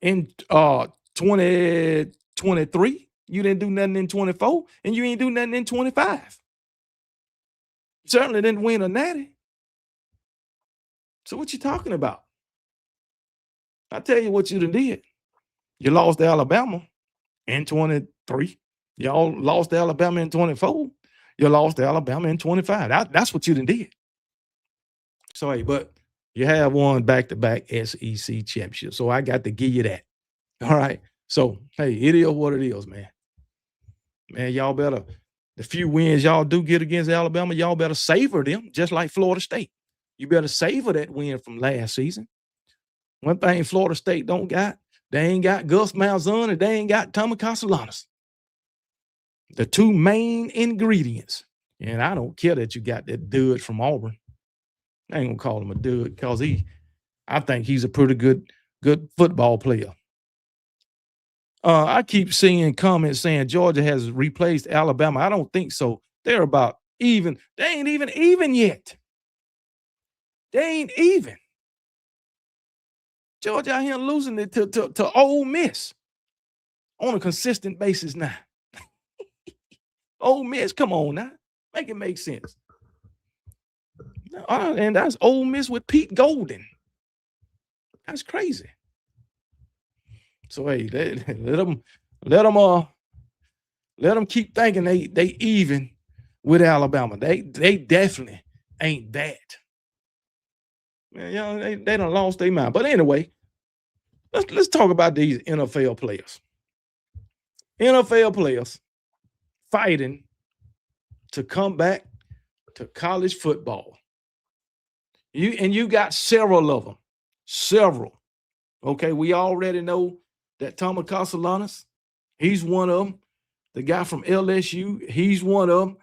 in 2023. You didn't do nothing in 24, and you ain't do nothing in 25. Certainly didn't win a Natty. So what you talking about? I tell you what you done did. You lost to Alabama in 23. Y'all lost to Alabama in 24. You lost to Alabama in 25. That's what you done did. So, hey, but you have won back-to-back SEC championships. So I got to give you that. All right. So, hey, it is what it is, man. Man, y'all better, the few wins y'all do get against Alabama, y'all better savor them, just like Florida State. You better savor that win from last season. One thing Florida State don't got, they ain't got Gus Malzahn and they ain't got Tommy Castellanos. The 2 main ingredients. And I don't care that you got that dude from Auburn. I ain't gonna call him a dude because I think he's a pretty good football player. I keep seeing comments saying Georgia has replaced Alabama. I don't think so. They're about even. They ain't even yet. They ain't even. Georgia out here losing it to Ole Miss on a consistent basis now. Ole Miss, come on now. Make it make sense. And that's Ole Miss with Pete Golden. That's crazy. So hey, let them keep thinking they even with Alabama. They definitely ain't that. Man, they done lost their mind. But anyway, let's talk about these NFL players. NFL players fighting to come back to college football. You got several of them. Several. Okay, we already know that Thomas Castellanos, he's one of them. The guy from LSU, he's one of them.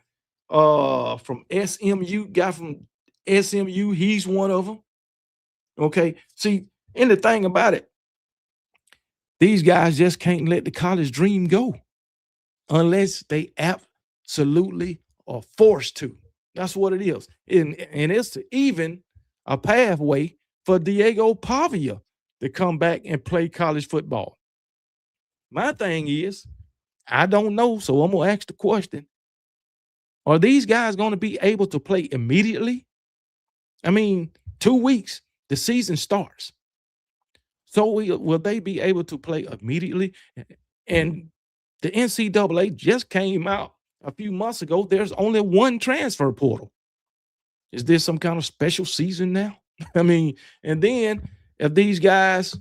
From SMU, guy from SMU, he's one of them. Okay, see, and the thing about it, these guys just can't let the college dream go unless they absolutely are forced to. That's what it is. And it's even a pathway for Diego Pavia to come back and play college football. My thing is, I don't know, so I'm going to ask the question. Are these guys going to be able to play immediately? I mean, 2 weeks, the season starts. So will they be able to play immediately? And the NCAA just came out a few months ago. There's only one transfer portal. Is this some kind of special season now? I mean, and then if these guys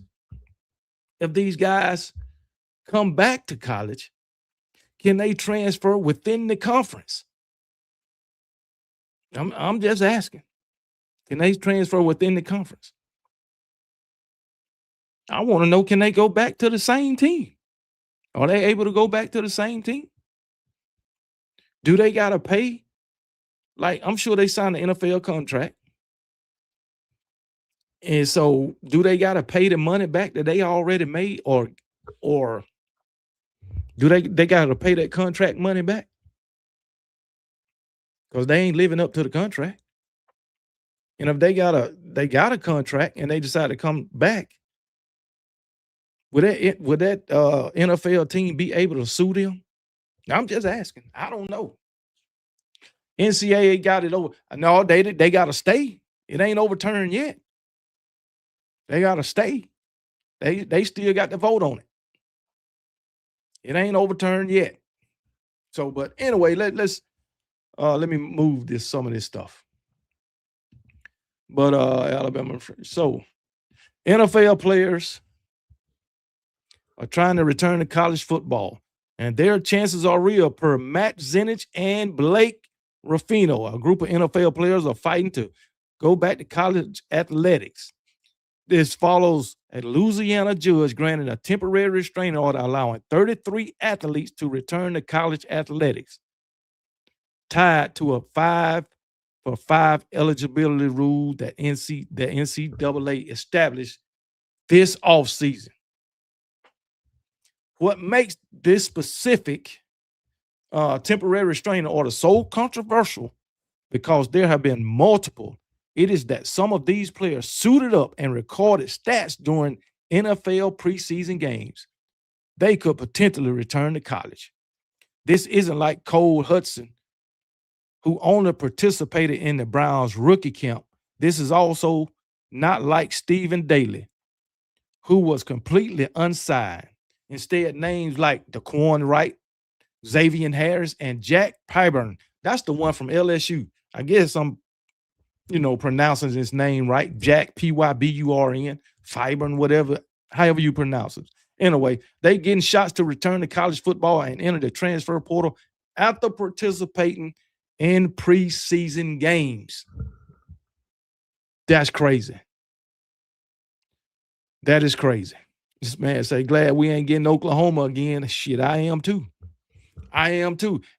come back to college, can they transfer within the conference? I'm just asking. Can they transfer within the conference? I want to know, can they go back to the same team? Are they able to go back to the same team? Do they got to pay? Like, I'm sure they signed an NFL contract. And so do they got to pay the money back that they already made, or do they got to pay that contract money back? Because they ain't living up to the contract. And if they got a contract and they decide to come back, would that NFL team be able to sue them? I'm just asking. I don't know. NCAA got it over. No, they got to stay. It ain't overturned yet. They got to stay. They still got to vote on it. It ain't overturned yet. So, but anyway, let me move some of this stuff. But Alabama. So, NFL players are trying to return to college football, and their chances are real. Per Matt Zenich and Blake Ruffino, a group of NFL players are fighting to go back to college athletics. This follows a Louisiana judge granted a temporary restraining order allowing 33 athletes to return to college athletics, tied to a 5-for-5 eligibility rule that the NCAA established this offseason. What makes this specific temporary restraining order so controversial, because there have been multiple, it is that some of these players suited up and recorded stats during NFL preseason games. They could potentially return to college. This isn't like Cole Hudson, who only participated in the Browns rookie camp. This is also not like Stephen Daly, who was completely unsigned. Instead, names like Daquan Wright, Xavier Harris, and Jack Pyburn. That's the one from LSU. I guess I'm, pronouncing his name right. Jack, Pyburn, Pyburn, whatever, however you pronounce it. Anyway, they getting shots to return to college football and enter the transfer portal after participating in preseason games. That's crazy. That is crazy. This man say, glad we ain't getting Oklahoma again. Shit, I am too.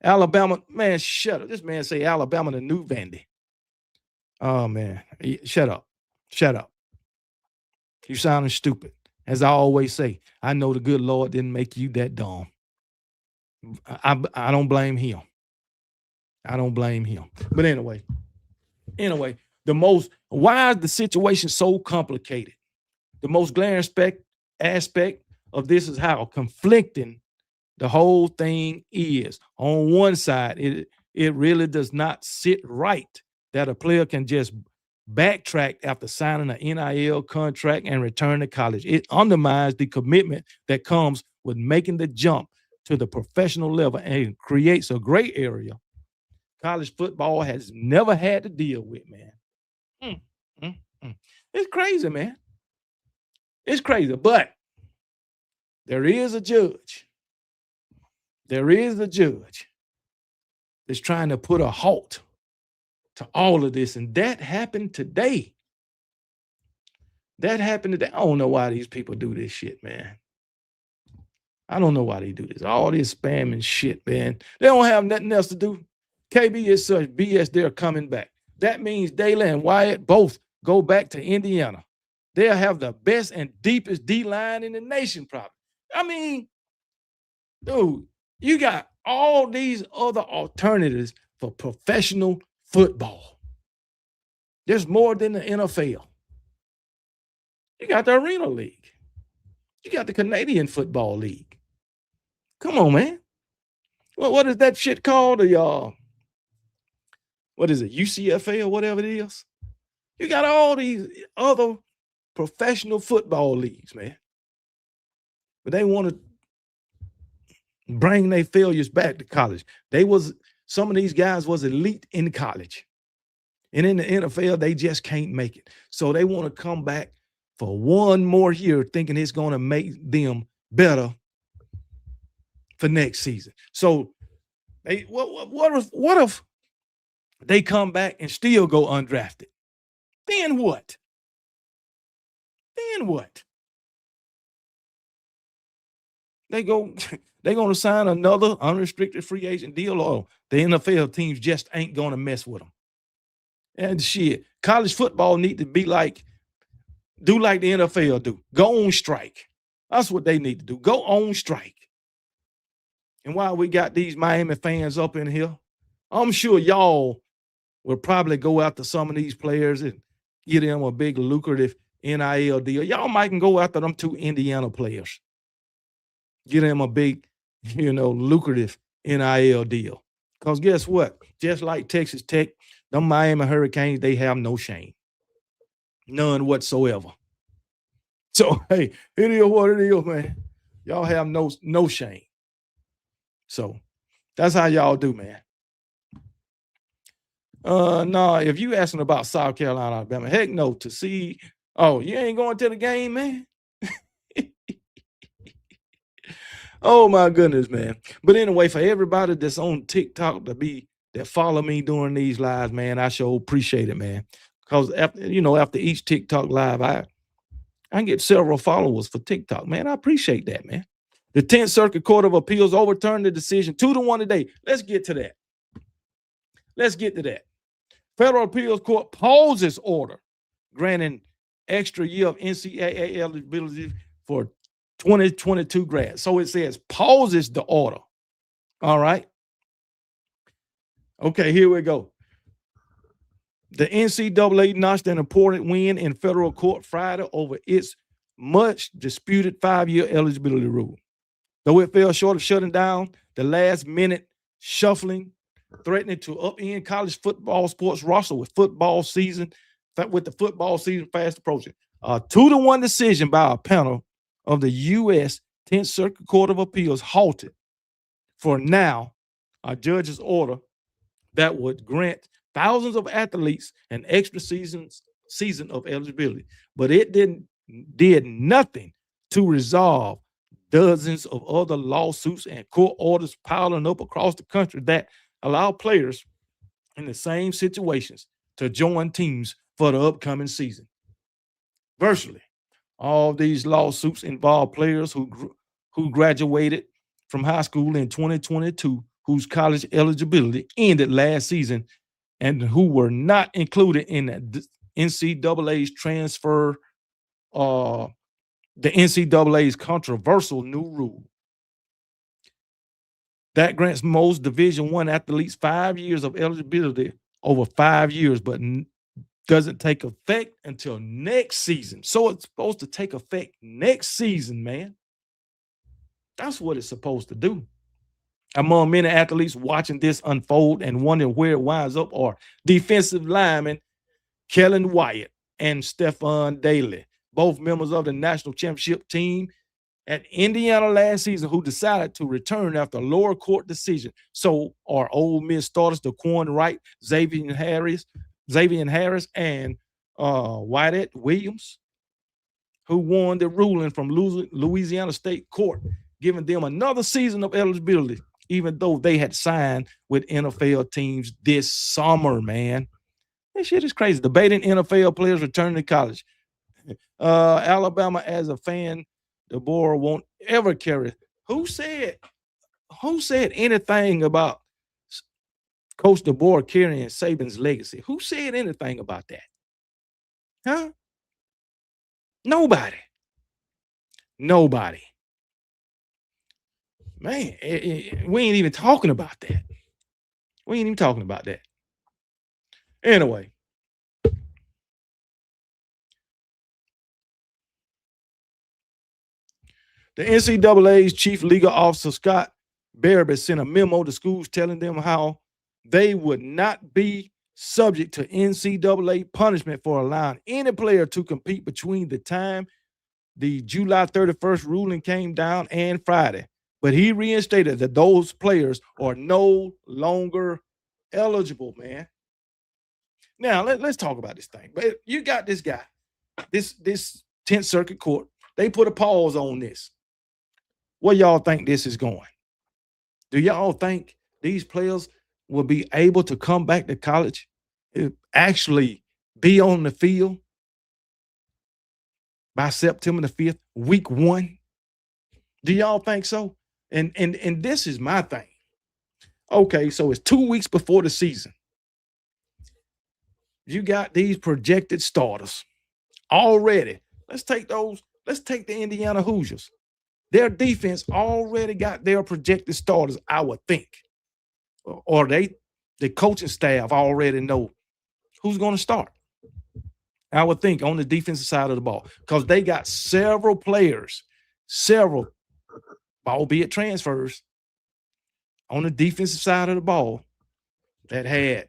Alabama, man, shut up. This man say Alabama the new Vandy. Oh, man. Shut up. You sounding stupid. As I always say, I know the good Lord didn't make you that dumb. I don't blame him. But anyway, why is the situation so complicated? The most glaring aspect of this is how conflicting the whole thing is. On one side, it really does not sit right that a player can just backtrack after signing an NIL contract and return to college. It undermines the commitment that comes with making the jump to the professional level and creates a gray area college football has never had to deal with, man. It's crazy, man. It's crazy, but there is a judge. That's trying to put a halt to all of this, and that happened today. That happened today. I don't know why these people do this shit, man. I don't know why they do this. All this spam and shit, man. They don't have nothing else to do. KB is such BS. They're coming back. That means Dayla and Wyatt both go back to Indiana. They'll have the best and deepest D line in the nation, probably. I mean, dude, you got all these other alternatives for professional football. There's more than the NFL. You got the Arena League. You got the Canadian Football League. Come on, man. What is that shit called? What is it? UCFA or whatever it is. You got all these other professional football leagues, man. But they want to bring their failures back to college. Some of these guys was elite in college. And in the NFL, they just can't make it. So they want to come back for one more year thinking it's going to make them better for next season. So what if they come back and still go undrafted? Then what? Then what? They're going to sign another unrestricted free agent deal, or the NFL teams just ain't going to mess with them. And shit, college football need to be do like the NFL do. Go on strike. That's what they need to do. Go on strike. And while we got these Miami fans up in here, I'm sure y'all will probably go after some of these players and get them a big lucrative NIL deal. Y'all might can go after them 2 Indiana players. Get them a big, lucrative NIL deal. Because guess what? Just like Texas Tech, them Miami Hurricanes, they have no shame. None whatsoever. So, hey, it is what it is, man. Y'all have no shame. So, that's how y'all do, man. No, if you asking about South Carolina, Alabama, heck no. To see, you ain't going to the game, man? Oh, my goodness, man. But anyway, for everybody that's on TikTok that follow me during these lives, man, I sure appreciate it, man. Because after each TikTok live, I get several followers for TikTok, man. I appreciate that, man. The 10th Circuit Court of Appeals overturned the decision 2-1 today. Let's get to that. Federal Appeals Court pauses order granting extra year of NCAA eligibility for 2022 grads. So it says pauses the order. All right. Okay, here we go. The NCAA notched an important win in federal court Friday over its much disputed 5-year eligibility rule. Though it fell short of shutting down the last-minute shuffling, threatening to upend college football sports roster with the football season fast approaching. A 2-1 decision by a panel of the U.S. 10th Circuit Court of Appeals halted for now a judge's order that would grant thousands of athletes an extra season of eligibility, but it did nothing to resolve dozens of other lawsuits and court orders piling up across the country that allow players in the same situations to join teams for the upcoming season. Virtually all these lawsuits involve players who graduated from high school in 2022, whose college eligibility ended last season, and who were not included in the NCAA's the NCAA's controversial new rule that grants most Division I athletes 5 years of eligibility over 5 years, but doesn't take effect until next season. So it's supposed to take effect next season, man. That's what it's supposed to do. Among many athletes watching this unfold and wondering where it winds up are defensive linemen Kellen Wyatt and Stephon Daly, both members of the national championship team at Indiana last season, who decided to return after a lower court decision. So are Ole Miss starters DeQuan Wright, Xavier Harris, and Wyatt Williams, who won the ruling from Louisiana State Court, giving them another season of eligibility, even though they had signed with NFL teams this summer, man. That shit is crazy. Debating NFL players returning to college. Alabama as a fan, DeBoer won't ever carry. Who said anything about Coach DeBoer carrying Saban's legacy? Who said anything about that? Huh? Nobody. Nobody. Man, we ain't even talking about that. We ain't even talking about that. Anyway. The NCAA's chief legal officer, Scott Barrett, sent a memo to schools telling them how they would not be subject to NCAA punishment for allowing any player to compete between the time the July 31st ruling came down and Friday. But he reinstated that those players are no longer eligible, man. Now, let's talk about this thing. But you got this guy, this 10th Circuit Court. They put a pause on this. Where y'all think this is going? Do y'all think these players will be able to come back to college, actually be on the field by September the 5th, week 1? Do y'all think so? And this is my thing. Okay, so it's 2 weeks before the season. You got these projected starters already. Let's take the Indiana Hoosiers. Their defense already got their projected starters, I would think. Or the coaching staff already know who's going to start. I would think on the defensive side of the ball, because they got several players, albeit transfers, on the defensive side of the ball that had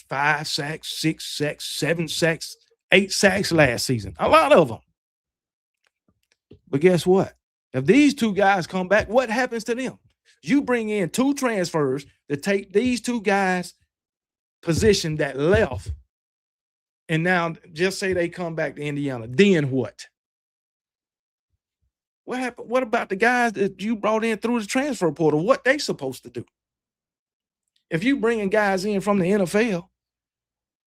5 sacks, 6 sacks, 7 sacks, 8 sacks last season. A lot of them. But guess what? If these two guys come back, what happens to them? You bring in 2 transfers to take these 2 guys' position that left, and now just say they come back to Indiana. Then what? What happened? What about the guys that you brought in through the transfer portal? What they supposed to do? If you bringing guys in from the NFL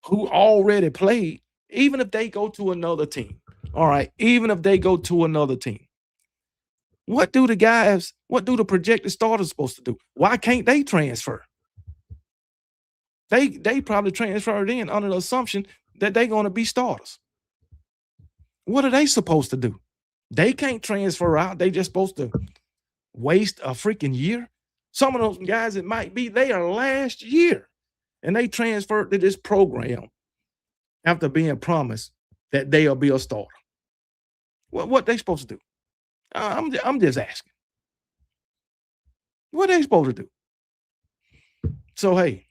who already played, even if they go to another team, all right, even if they go to another team, what do the projected starters supposed to do? Why can't they transfer? They probably transferred in under the assumption that they're going to be starters. What are they supposed to do? They can't transfer out. They just supposed to waste a freaking year. Some of those guys, it might be there last year, and they transferred to this program after being promised that they'll be a starter. What they supposed to do? I'm just asking. What are they supposed to do? So, hey,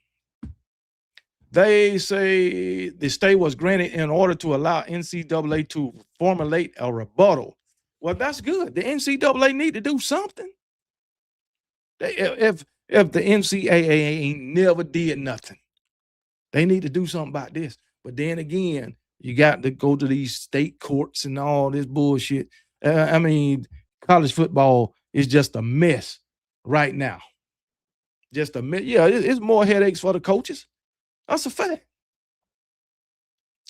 they say the stay was granted in order to allow NCAA to formulate a rebuttal. Well, that's good. The NCAA need to do something. If the NCAA ain't never did nothing, they need to do something about this. But then again, you got to go to these state courts and all this bullshit. I mean, college football is just a mess right now. Just a mess. Yeah, it's more headaches for the coaches. That's a fact.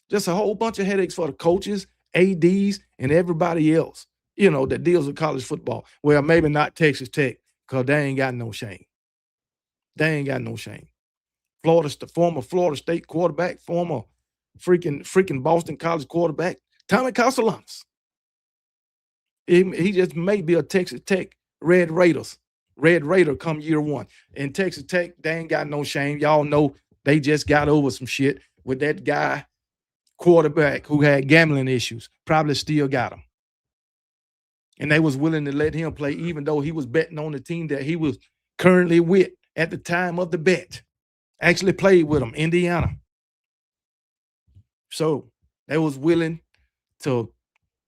Just a whole bunch of headaches for the coaches, ADs, and everybody else, that deals with college football. Well, maybe not Texas Tech, because they ain't got no shame. They ain't got no shame. Former Florida State quarterback, former freaking Boston College quarterback, Tommy Castellanos. He just may be a Texas Tech Red Raider come year 1. And Texas Tech, they ain't got no shame. Y'all know they just got over some shit with that guy quarterback who had gambling issues. Probably still got him. And they was willing to let him play even though he was betting on the team that he was currently with at the time of the bet. Actually played with him, Indiana. So they was willing to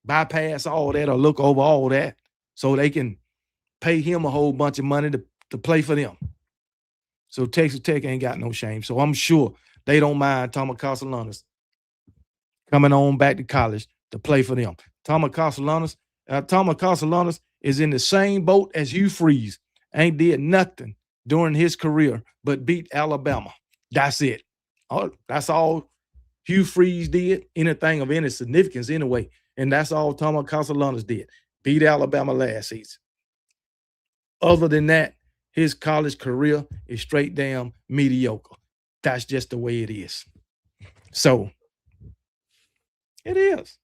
bypass all that or look over all that so they can pay him a whole bunch of money to play for them. So Texas Tech ain't got no shame. So I'm sure they don't mind Tommy Castellanos coming on back to college to play for them. Tommy Castellanos is in the same boat as Hugh Freeze. Ain't did nothing during his career but beat Alabama. That's it. That's all Hugh Freeze did anything of any significance anyway. And that's all Thomas Castellanos did. Beat Alabama last season. Other than that, his college career is straight damn mediocre. That's just the way it is. So it is.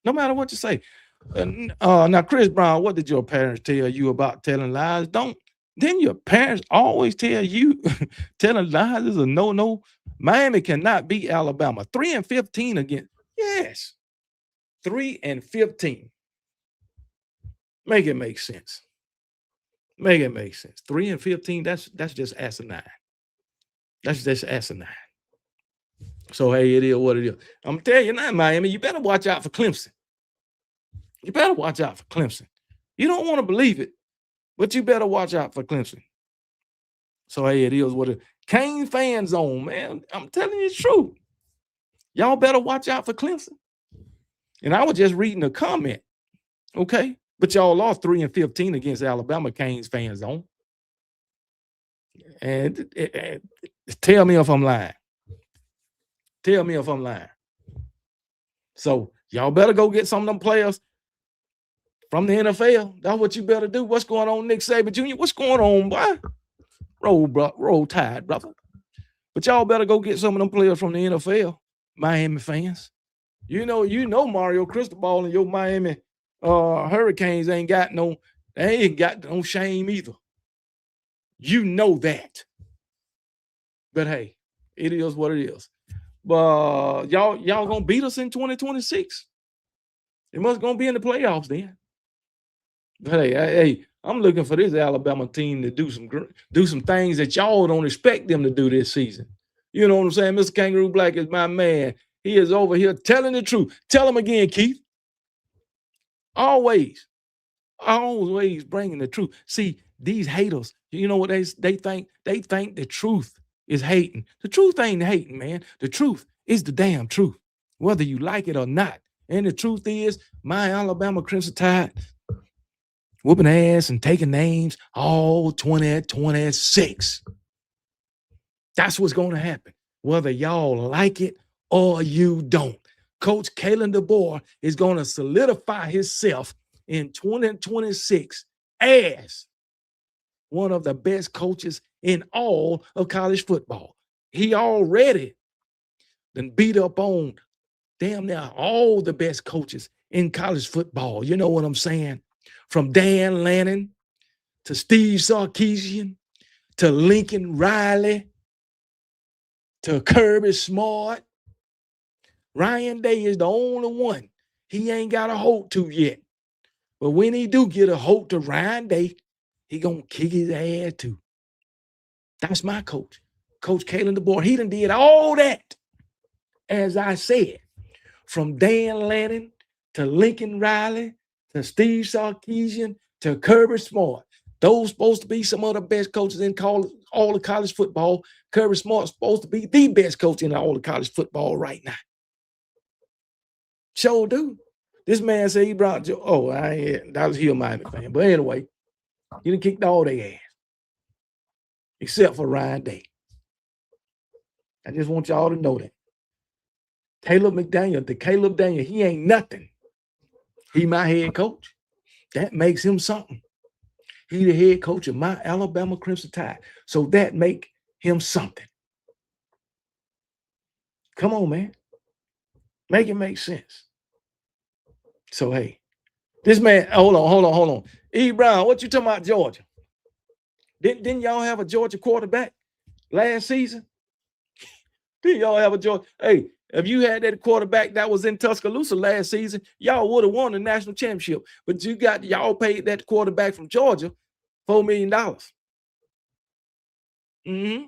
No matter what you say. Now, Chris Brown, what did your parents tell you about telling lies? Didn't your parents always tell you telling lies is a no-no? Miami cannot beat Alabama. 3-15 against. Yes. 3-15. Make it make sense. Make it make sense. 3-15, that's just asinine. That's just asinine. So, hey, it is what it is. I'm telling you now, Miami, you better watch out for Clemson. You better watch out for Clemson. You don't want to believe it, but you better watch out for Clemson. So, hey, it is what it is. Cane fan zone, man. I'm telling you the truth. Y'all better watch out for Clemson. And I was just reading a comment, okay? But y'all lost 3-15 against Alabama, Canes fan zone. And tell me if I'm lying. Tell me if I'm lying. So y'all better go get some of them players from the NFL. That's what you better do. What's going on, Nick Saban Jr.? What's going on, boy? Roll Tide, brother. But y'all better go get some of them players from the NFL, Miami fans. You know Mario Cristobal and your Miami Hurricanes ain't got no shame either. You know that. But hey, it is what it is. But y'all gonna beat us in 2026. It must gonna be in the playoffs then. But hey, I'm looking for this Alabama team to do some things that y'all don't expect them to do this season. You know what I'm saying? Mr. Kangaroo Black is my man. He is over here telling the truth. Tell him again, Keith. Always bringing the truth. See, these haters, you know what they think? They think the truth is hating. The truth ain't hating, man. The truth is the damn truth, whether you like it or not. And the truth is, my Alabama Crimson Tide whooping ass and taking names all 2026. That's what's going to happen, whether y'all like it or you don't. Coach Kalen DeBoer is going to solidify himself in 2026 as one of the best coaches in all of college football. He already done beat up on damn near all the best coaches in college football. You know what I'm saying? From Dan Lanning to Steve Sarkisian to Lincoln Riley to Kirby Smart. Ryan Day is the only one he ain't got a hold to yet. But when he do get a hold to Ryan Day, he gonna kick his ass too. That's my coach. Coach Kalen DeBoer. He done did all that, as I said, from Dan Lanning to Lincoln Riley to Steve Sarkisian to Kirby Smart. Those supposed to be some of the best coaches in all of college football. Kirby Smart's supposed to be the best coach in all of college football right now. Sure do. This man said he brought Joe. Oh, that was he a Miami fan. But anyway, he done kicked all their ass. Except for Ryan Day. I just want y'all to know that. Caleb Daniel, he ain't nothing. He my head coach. That makes him something. He the head coach of my Alabama Crimson Tide. So that make him something. Come on, man. Make it make sense. So, hey, this man, hold on. E. Brown, what you talking about Georgia? Didn't y'all have a Georgia quarterback last season? Didn't y'all have a Georgia? Hey, if you had that quarterback that was in Tuscaloosa last season, y'all would have won the national championship. But y'all paid that quarterback from Georgia $4 million. Mm-hmm.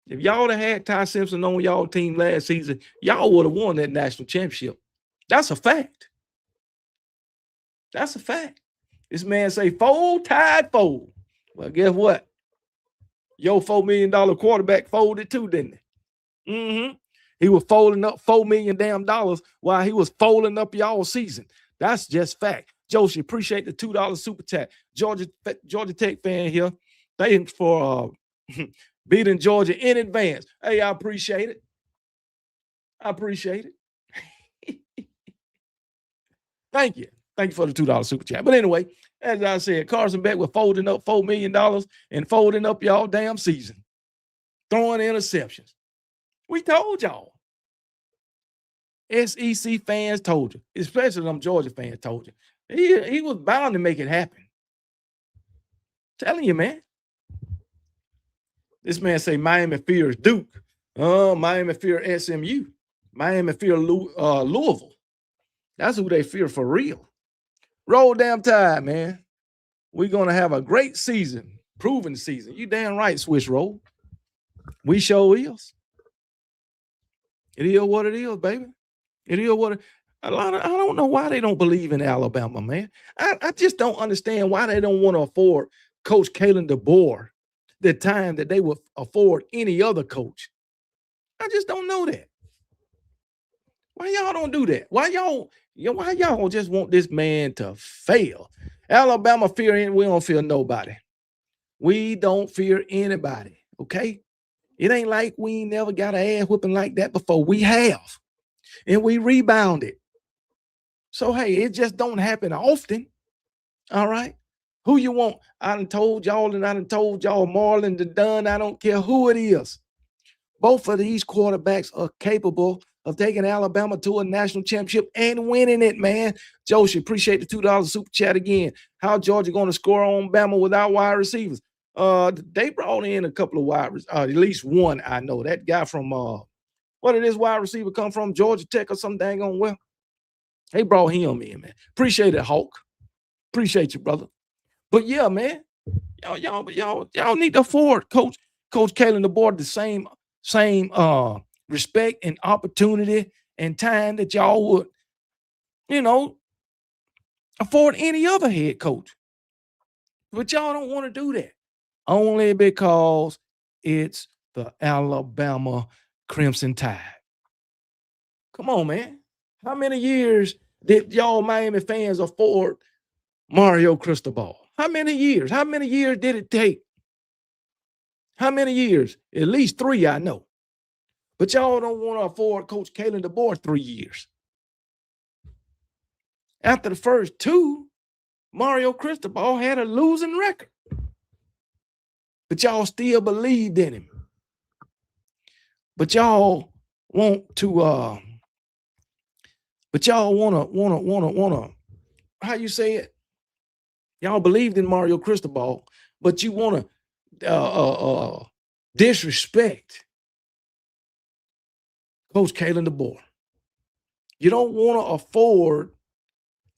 If y'all had Ty Simpson on y'all team last season, y'all would have won that national championship. That's a fact. That's a fact. This man say, fold, Tide, fold. Well, guess what? Your $4 million quarterback folded too, didn't he? Mm-hmm. He was folding up $4 million while he was folding up y'all season. That's just fact. Joshi, appreciate the $2 super chat. Georgia Tech fan here. Thanks for beating Georgia in advance. Hey, I appreciate it. I appreciate it. Thank you. Thank you for the $2 super chat. But anyway, as I said, Carson Beck was folding up $4 million and folding up y'all damn season, throwing interceptions. We told y'all. SEC fans told you, especially them Georgia fans told you. He was bound to make it happen. Telling you, man. This man say Miami fears Duke. Miami fear SMU. Miami fear Louisville. That's who they fear for real. Roll damn tide, man. We're going to have a great season, proven season. You damn right, Swiss Roll. We sure is. It is what it is, baby. It is what I don't know why they don't believe in Alabama, man. I just don't understand why they don't want to afford Coach Kalen DeBoer the time that they would afford any other coach. I just don't know that. Why y'all don't do that? Why y'all just want this man to fail? Alabama fear, we don't fear nobody. We don't fear anybody, okay? It ain't like we ain't never got an ass whooping like that before. We have. And we rebounded. So, hey, it just don't happen often, all right? Who you want? I done told y'all Marlon the Dunn, I don't care who it is. Both of these quarterbacks are capable of taking Alabama to a national championship and winning it, man. Joshi, appreciate the $2 super chat again. How Georgia going to score on Bama without wide receivers? They brought in a couple of wide receivers, at least one I know. That guy from, where did this wide receiver come from? Georgia Tech or some dang on well? They brought him in, man. Appreciate it, Hawk. Appreciate you, brother. But yeah, man, y'all need to afford Coach Kalen DeBoer the same respect and opportunity and time that y'all would, afford any other head coach. But y'all don't want to do that. Only because it's the Alabama Crimson Tide. Come on, man. How many years did y'all Miami fans afford Mario Cristobal? How many years? How many years did it take? How many years? At least 3, I know. But y'all don't want to afford Coach Kalen DeBoer 3 years. After the first 2, Mario Cristobal had a losing record. But y'all still believed in him. But y'all want to how you say it? Y'all believed in Mario Cristobal, but you want to disrespect Coach Kalen DeBoer. You don't want to afford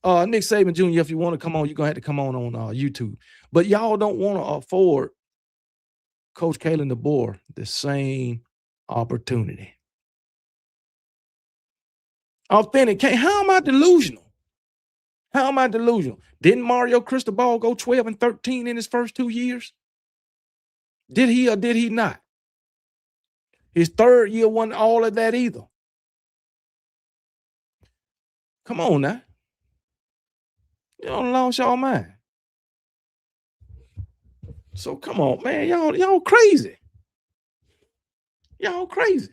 Nick Saban Jr., if you want to come on, you're going to have to come on YouTube. But y'all don't want to afford Coach Kalen DeBoer the same opportunity. Authentic. How am I delusional? How am I delusional? Didn't Mario Cristobal go 12-13 in his first 2 years? Did he or did he not? His third year wasn't all of that either. Come on now. You don't lost y'all mind. So come on, man. Y'all crazy. Y'all crazy.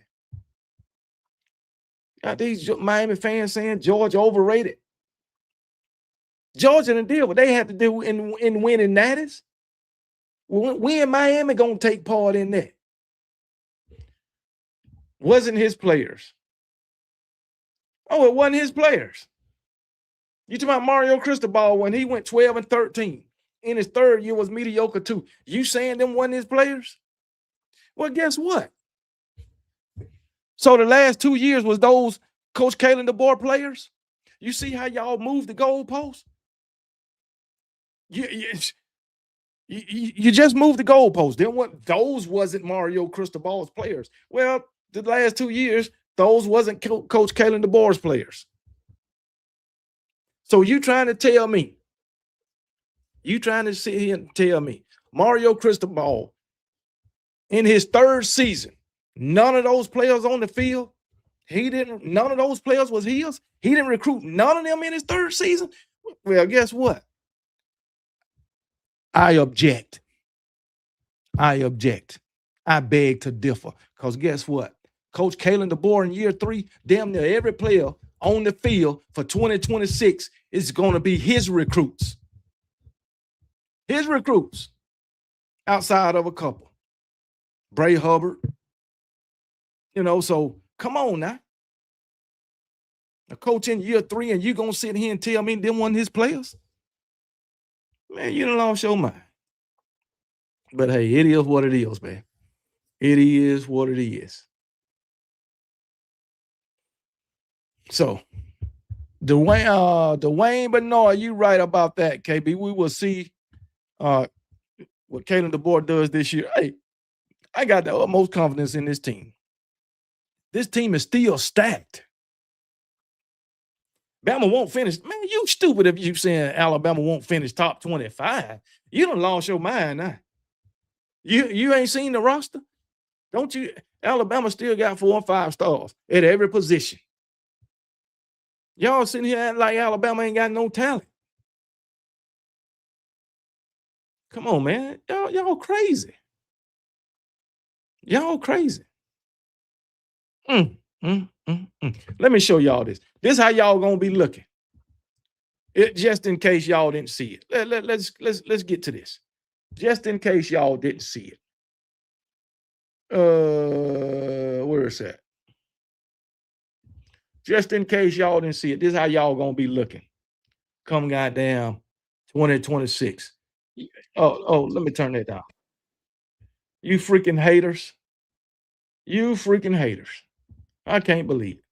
Got these Miami fans saying Georgia overrated. Georgia didn't deal what they had to do in winning natties. When Miami gonna take part in that? Wasn't his players. Oh, it wasn't his players. You talking about Mario Cristobal when he went 12-13. In his third year was mediocre too. You saying them wasn't his players? Well, guess what? So the last 2 years was those Coach Kalen DeBoer players? You see how y'all moved the goalpost? You just moved the goalpost. Then what? Those wasn't Mario Cristobal's players. Well, the last 2 years, those wasn't Coach Kalen DeBoer's players. So you trying to tell me? You trying to sit here and tell me Mario Cristobal in his third season, none of those players on the field, none of those players was his? He didn't recruit none of them in his third season? Well, guess what? I object. I beg to differ. Because guess what? Coach Kalen DeBoer in year 3, damn near every player on the field for 2026 is going to be his recruits. His recruits, outside of a couple. Bray Hubbard. So come on now. A coach in year 3 and you going to sit here and tell me them one of his players? Man, you done lost your mind. But hey, it is what it is, man. It is what it is. So, Dwayne Bernard, you right about that, KB. We will see what Kalen DeBoer does this year. Hey, I got the utmost confidence in this team. This team is still stacked. Bama won't finish. Man, you stupid if you saying Alabama won't finish top 25. You done lost your mind now. You ain't seen the roster? Don't you? Alabama still got 4 and 5 stars at every position. Y'all sitting here acting like Alabama ain't got no talent. Come on, man. Y'all crazy. Y'all crazy. Let me show y'all this. This is how y'all gonna be looking. Just in case y'all didn't see it. Let's get to this. Just in case y'all didn't see it. Where is that? Just in case y'all didn't see it. This is how y'all gonna be looking. Come goddamn 2026. Oh, let me turn that down. You freaking haters. You freaking haters. I can't believe it.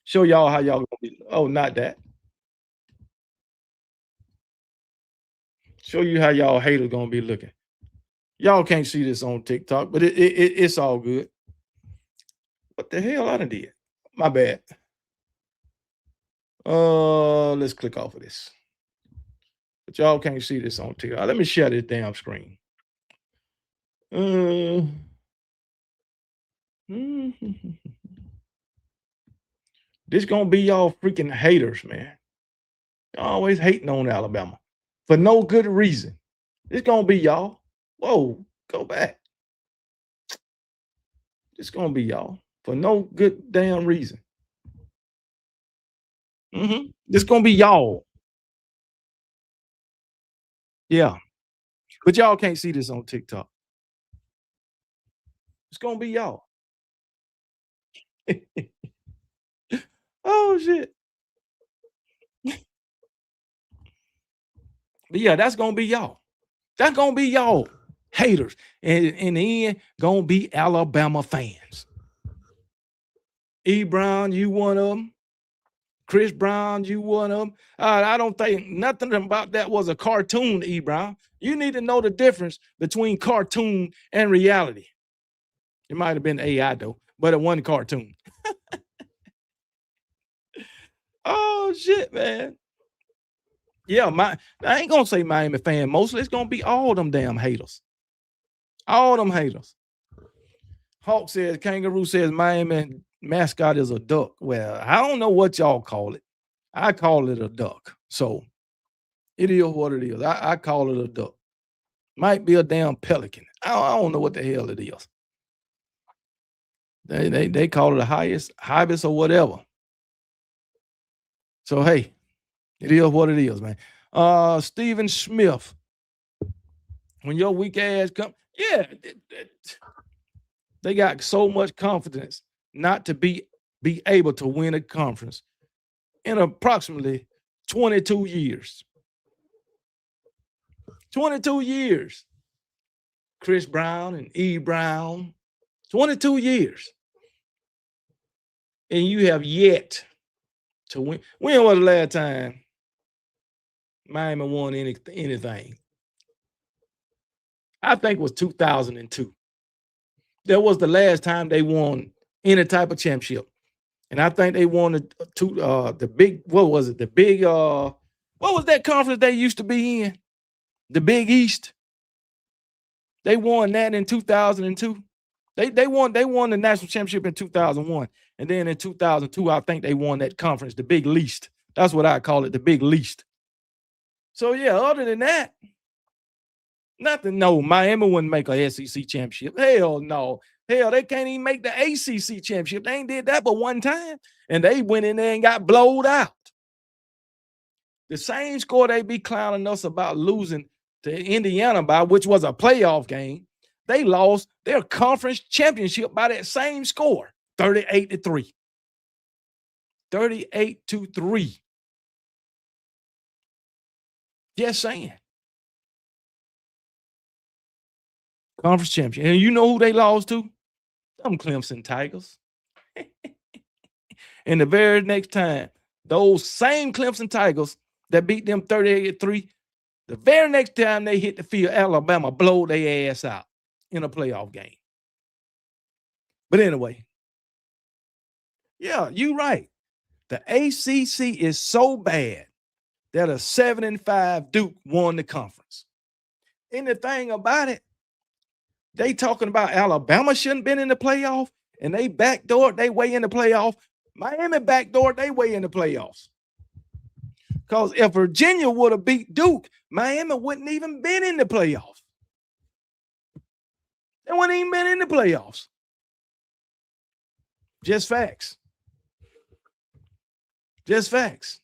Show y'all how y'all gonna be. Oh, not that. Show you how y'all haters gonna be looking. Y'all can't see this on TikTok, but it's all good. What the hell I done did? My bad. Let's click off of this. But y'all can't see this on TikTok. Let me share this damn screen. This gonna be y'all freaking haters, man. Y'all always hating on Alabama for no good reason. It's gonna be y'all. Whoa, go back. It's gonna be y'all for no good damn reason. It's gonna be y'all. Yeah, but y'all can't see this on TikTok. It's gonna be y'all. Oh shit. But yeah, that's gonna be y'all. That's gonna be y'all haters. And in the end, gonna be Alabama fans. E. Brown, you one of them. Chris Brown, you one of them. I don't think nothing about that was a cartoon, E. Brown. You need to know the difference between cartoon and reality. It might have been AI though, but it wasn't cartoon. Oh shit, man. Yeah, I ain't gonna say Miami fan mostly. It's gonna be all them damn haters. All them haters. Hawk says, Kangaroo says Miami mascot is a duck. Well, I don't know what y'all call it. I call it a duck. So it is what it is. I call it a duck. Might be a damn pelican. I don't know what the hell it is. They call it a hibis or whatever. So hey, it is what it is, man. Stephen Smith. When your weak ass come, yeah, they got so much confidence not to be able to win a conference in approximately 22 years. 22 years. Chris Brown and E. Brown, 22 years. And you have yet to win. When was the last time Miami won anything? I think it was 2002. That was the last time they won any type of championship. And I think they won the big, what was it? The big, what was that conference they used to be in? The Big East. They won that in 2002. They won the national championship in 2001. And then in 2002, I think they won that conference, the Big Least. That's what I call it, the Big Least. So yeah, other than that, Nothing. No, Miami wouldn't make a SEC championship. Hell no. Hell, they can't even make the ACC championship. They ain't did that but one time, and they went in there and got blowed out. The same score they be clowning us about losing to Indiana by, which was a playoff game, they lost their conference championship by that same score, 38-3. 38-3. Just saying. Conference champion. And you know who they lost to? Them Clemson Tigers. And the very next time, those same Clemson Tigers that beat them 38-3, the very next time they hit the field, Alabama blowed their ass out in a playoff game. But anyway, yeah, you're right. The ACC is so bad that a 7-5 Duke won the conference. And the thing about it, they talking about Alabama shouldn't have been in the playoff, and they backdoored their way in the playoff. Miami backdoored their way in the playoffs. Because if Virginia would have beat Duke, Miami wouldn't even been in the playoffs. They wouldn't even been in the playoffs. Just facts. Just facts.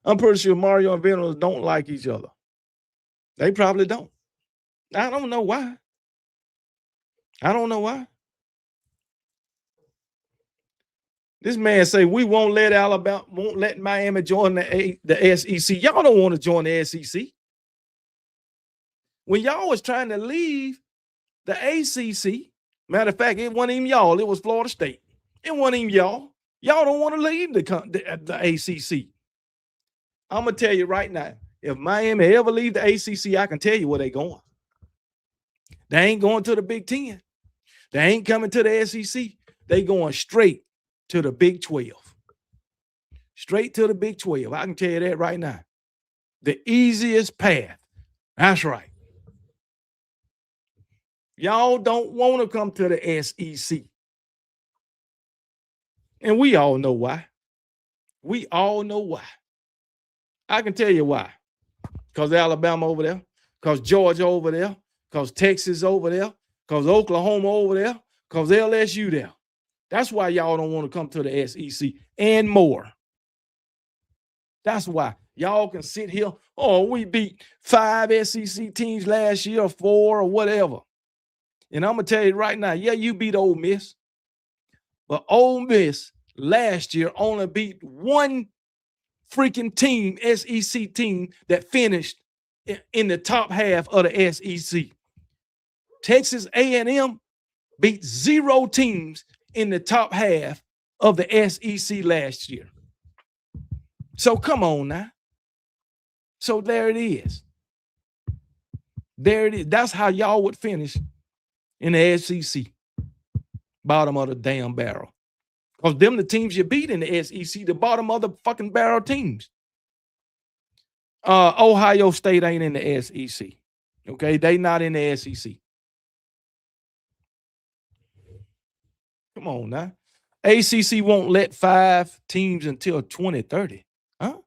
I'm pretty sure Mario and Venables don't like each other. They probably don't. I don't know why. I don't know why. This man say we won't let Miami join the SEC. Y'all don't want to join the SEC. When y'all was trying to leave the ACC, matter of fact, it wasn't even y'all. It was Florida State. It wasn't even y'all. Y'all don't want to leave the ACC. I'm going to tell you right now, if Miami ever leave the ACC, I can tell you where they're going. They ain't going to the Big Ten. They ain't coming to the SEC. They going straight to the Big 12. Straight to the Big 12. I can tell you that right now. The easiest path. That's right. Y'all don't want to come to the SEC. And we all know why. We all know why. I can tell you why. Because Alabama over there, because Georgia over there, because Texas over there, because Oklahoma over there, because LSU there. That's why y'all don't want to come to the SEC and more. That's why. Y'all can sit here, oh, we beat 5 SEC teams last year, 4 or whatever. And I'm going to tell you right now, yeah, you beat Ole Miss. But Ole Miss last year only beat one freaking team, SEC team, that finished in the top half of the SEC. Texas A&M beat 0 teams in the top half of the SEC last year. So come on now. So there it is. There it is. That's how y'all would finish in the SEC. Bottom of the damn barrel. Because them the teams you beat in the SEC, the bottom of the fucking barrel teams. Ohio State ain't in the SEC. Okay, they not in the SEC. Come on now. ACC won't let 5 teams until 2030. Huh?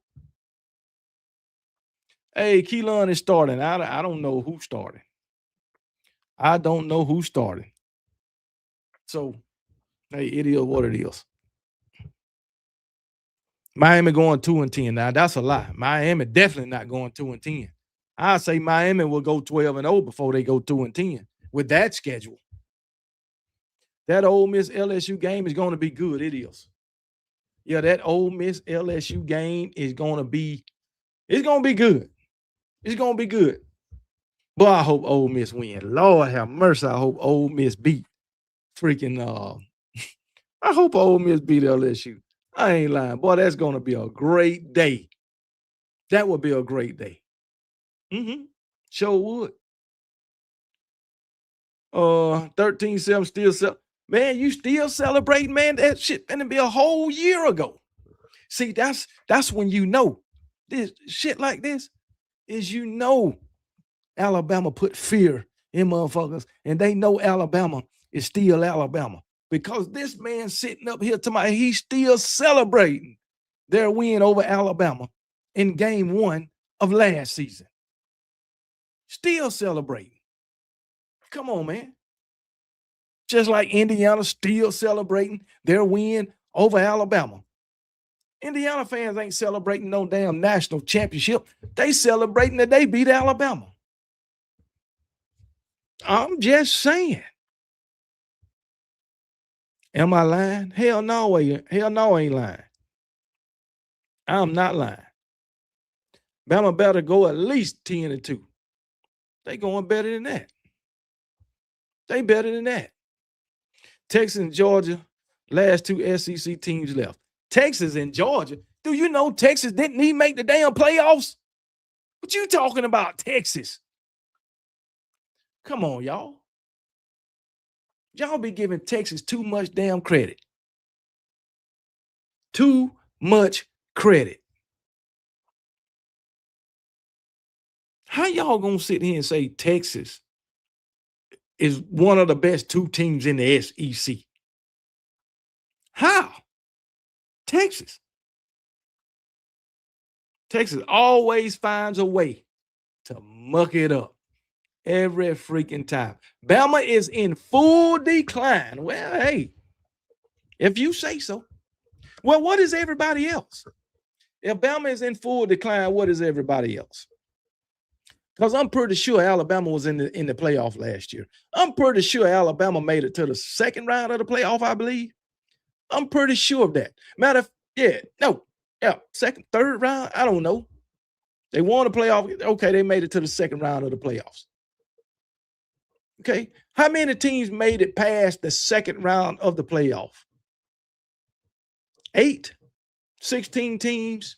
Hey, Keelan is starting. I don't know who started. I don't know who started. So, hey, it is what it is. Miami going 2-10. Now, that's a lie. Miami definitely not going 2-10. I say Miami will go 12-0 before they go 2-10 with that schedule. That Ole Miss LSU game is going to be good. It is. Yeah, that Ole Miss LSU game is going to be, it's going to be good. It's going to be good. But I hope Ole Miss win. Lord have mercy. I hope Ole Miss beat freaking, I hope Ole Miss beat LSU. I ain't lying. Boy, that's going to be a great day. That would be a great day. Sure would. 13-7 still man, you still celebrating, man? That shit gonna be a whole year ago. See, that's when you know this shit like this is, you know, Alabama put fear in motherfuckers, and they know Alabama is still Alabama. Because this man sitting up here tonight, he's still celebrating their win over Alabama in game 1 of last season. Still celebrating. Come on, man. Just like Indiana still celebrating their win over Alabama. Indiana fans ain't celebrating no damn national championship. They celebrating that they beat Alabama. I'm just saying. Am I lying? Hell no, I ain't lying. I'm not lying. Bama better go at least 10-2. They going better than that. They better than that. Texas and Georgia, last two SEC teams left. Texas and Georgia. Do you know Texas didn't even make the damn playoffs? What you talking about, Texas? Come on, y'all. Y'all be giving Texas too much damn credit. Too much credit. How y'all gonna sit here and say Texas is one of the best two teams in the SEC? How? Texas. Texas always finds a way to muck it up every freaking time. Bama is in full decline. Well, hey, if you say so. Well, what is everybody else? If Bama is in full decline, what is everybody else? Because I'm pretty sure Alabama was in the playoff last year. I'm pretty sure Alabama made it to the second round of the playoff, I believe. I'm pretty sure of that. Second, third round, I don't know. They won the playoff. Okay, they made it to the second round of the playoffs. Okay, how many teams made it past the second round of the playoff? 8, 16 teams.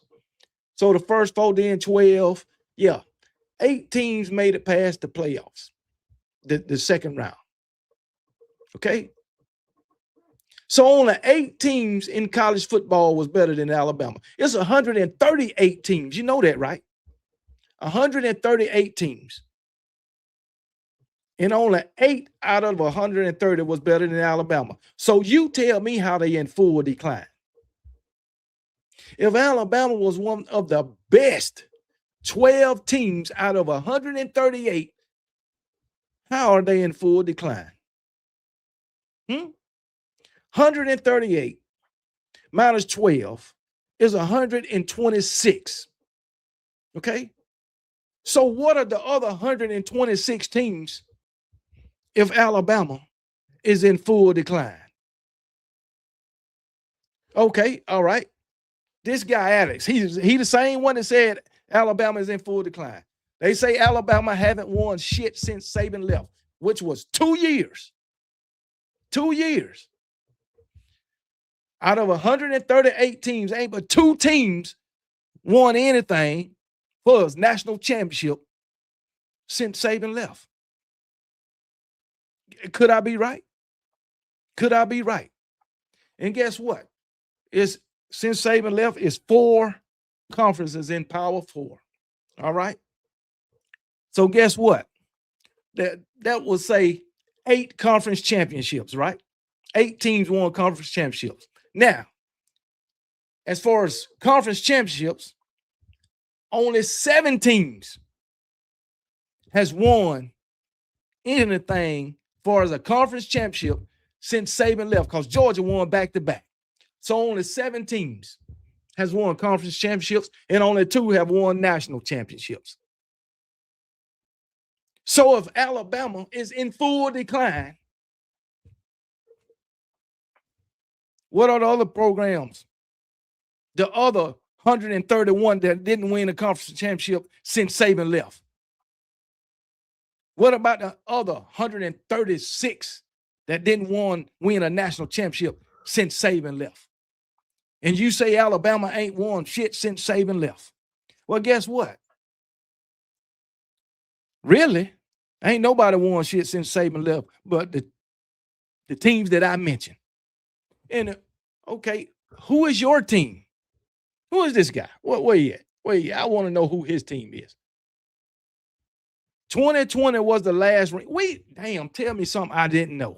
So the first 4, then 12. Yeah, 8 teams made it past the playoffs, the second round. Okay. So only 8 teams in college football was better than Alabama. It's 138 teams. You know that, right? 138 teams. And only 8 out of 130 was better than Alabama. So you tell me how they in full decline. If Alabama was one of the best 12 teams out of 138, how are they in full decline? 138 minus 12 is 126. Okay? So what are the other 126 teams if Alabama is in full decline? Okay, all right. This guy, Alex, he the same one that said Alabama is in full decline. They say Alabama haven't won shit since Saban left, which was 2 years. 2 years. Out of 138 teams, ain't but 2 teams won anything for us national championship since Saban left. Could I be right? Could I be right? And guess what? Since Saban left, it's 4 conferences in Power 4. All right. So guess what? That will say 8 conference championships, right? 8 teams won conference championships. Now, as far as conference championships, only 7 teams has won anything far as a conference championship since Saban left, because Georgia won back-to-back. So only 7 teams has won conference championships, and only 2 have won national championships. So if Alabama is in full decline, what are the other programs? The other 131 that didn't win a conference championship since Saban left? What about the other 136 that didn't win a national championship since Saban left? And you say Alabama ain't won shit since Saban left. Well, guess what? Really? Ain't nobody won shit since Saban left but the teams that I mentioned. And okay, who is your team? Who is this guy? Where he at? Where he at? I want to know who his team is. 2020 was the last ring. Tell me something I didn't know.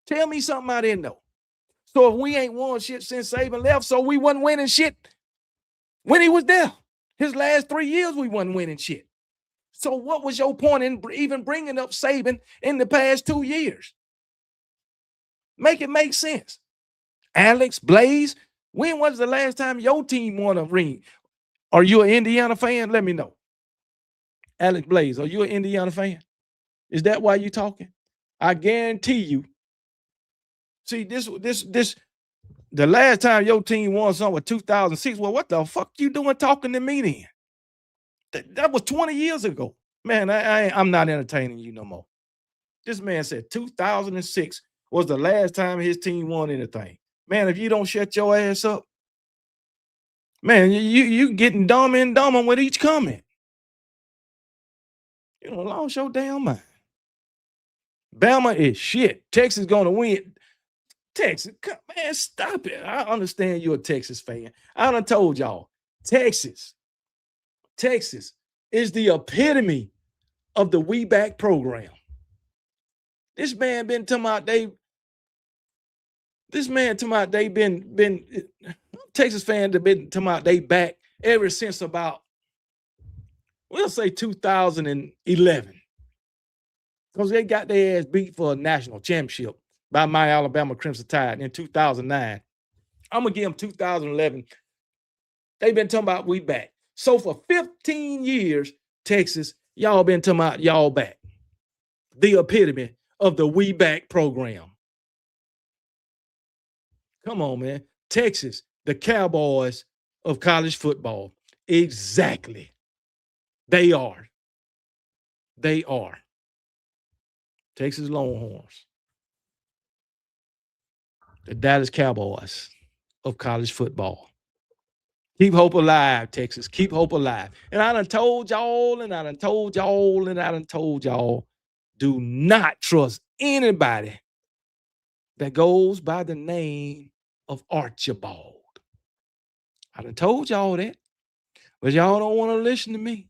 Tell me something I didn't know. So if we ain't won shit since Saban left, so we wasn't winning shit when he was there. His last 3 years, we wasn't winning shit. So what was your point in even bringing up Saban in the past 2 years? Make it make sense. Alex, Blaze, when was the last time your team won a ring? Are you an Indiana fan? Let me know. Alex Blaze, are you an Indiana fan? Is that why you talking? I guarantee you. See, this, the last time your team won something was 2006. Well, what the fuck you doing talking to me then? That was 20 years ago. Man, I'm not entertaining you no more. This man said 2006 was the last time his team won anything. Man, if you don't shut your ass up, man, you getting dumber and dumber with each comment. You know, lost your damn mind. Bama is shit. Texas gonna win. Texas, man, stop it. I understand you're a Texas fan. I done told y'all, Texas is the epitome of the We Back program. This man been talking about they been Texas fans have been talking about they back ever since about, we'll say 2011. Because they got their ass beat for a national championship by my Alabama Crimson Tide in 2009. I'm going to give them 2011. They've been talking about we back. So for 15 years, Texas, y'all been talking about y'all back. The epitome of the We Back program. Come on, man. Texas, the Cowboys of college football. Exactly. They are. They are. Texas Longhorns. The Dallas Cowboys of college football. Keep hope alive, Texas. Keep hope alive. And I done told y'all, do not trust anybody that goes by the name of Archibald. I done told y'all that, but y'all don't want to listen to me.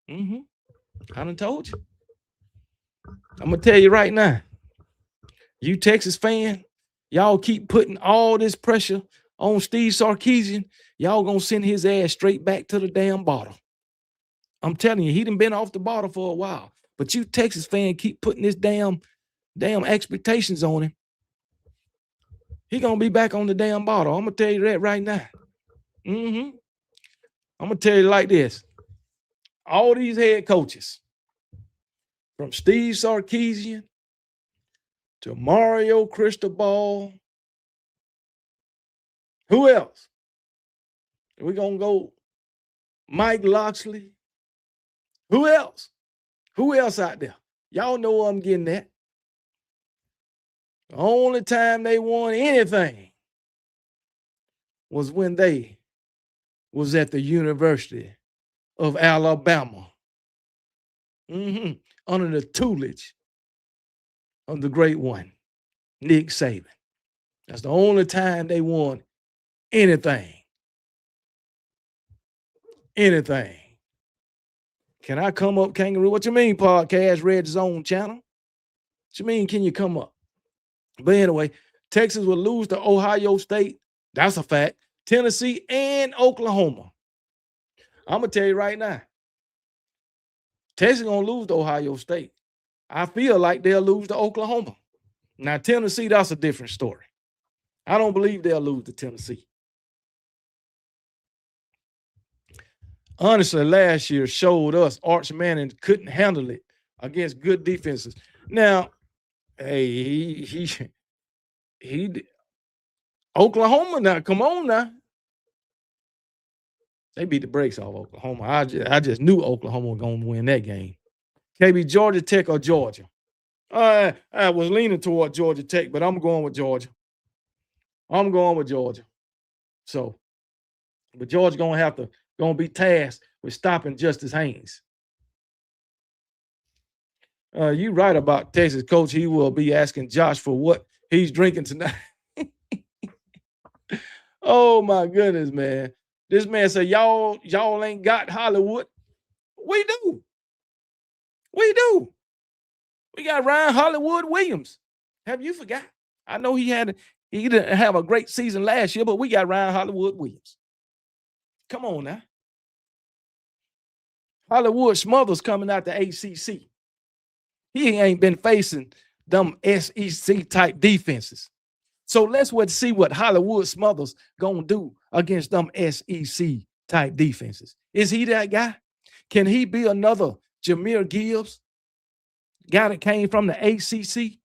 I done told you. I'm going to tell you right now, you Texas fan, y'all keep putting all this pressure on Steve Sarkisian, y'all going to send his ass straight back to the damn bottom. I'm telling you, he done been off the bottom for a while. But you Texas fan keep putting this damn expectations on him. He going to be back on the damn bottom. I'm going to tell you that right now. I'm going to tell you like this. All these head coaches, from Steve Sarkisian to Mario Cristobal, who else? We're going to go Mike Loxley. Who else? Who else out there? Y'all know what I'm getting at. The only time they won anything was when they was at the University of Alabama. Under the tutelage of the great one, Nick Saban. That's the only time they won anything. Anything. Can I come up, Kangaroo? What you mean, podcast, Red Zone channel? What you mean, can you come up? But anyway, Texas will lose to Ohio State. That's a fact. Tennessee and Oklahoma. I'm going to tell you right now, Texas is going to lose to Ohio State. I feel like they'll lose to Oklahoma. Now, Tennessee, that's a different story. I don't believe they'll lose to Tennessee. Honestly, last year showed us Arch Manning couldn't handle it against good defenses. Now, hey, he Oklahoma now, come on now. They beat the brakes off Oklahoma. I just knew Oklahoma was going to win that game. KB, Georgia Tech or Georgia? I was leaning toward Georgia Tech, but I'm going with Georgia. So, but Georgia going to be tasked with stopping Justice Haynes. You right about Texas coach. He will be asking Josh for what he's drinking tonight. Oh my goodness, man. This man said, y'all ain't got Hollywood. We do. We got Ryan Hollywood Williams. Have you forgot? I know he didn't have a great season last year, but we got Ryan Hollywood Williams. Come on now. Hollywood Smothers coming out the ACC. He ain't been facing them SEC type defenses. So let's see what Hollywood Smothers gonna do against them SEC type defenses. Is he that guy? Can he be another Jahmyr Gibbs, guy that came from the ACC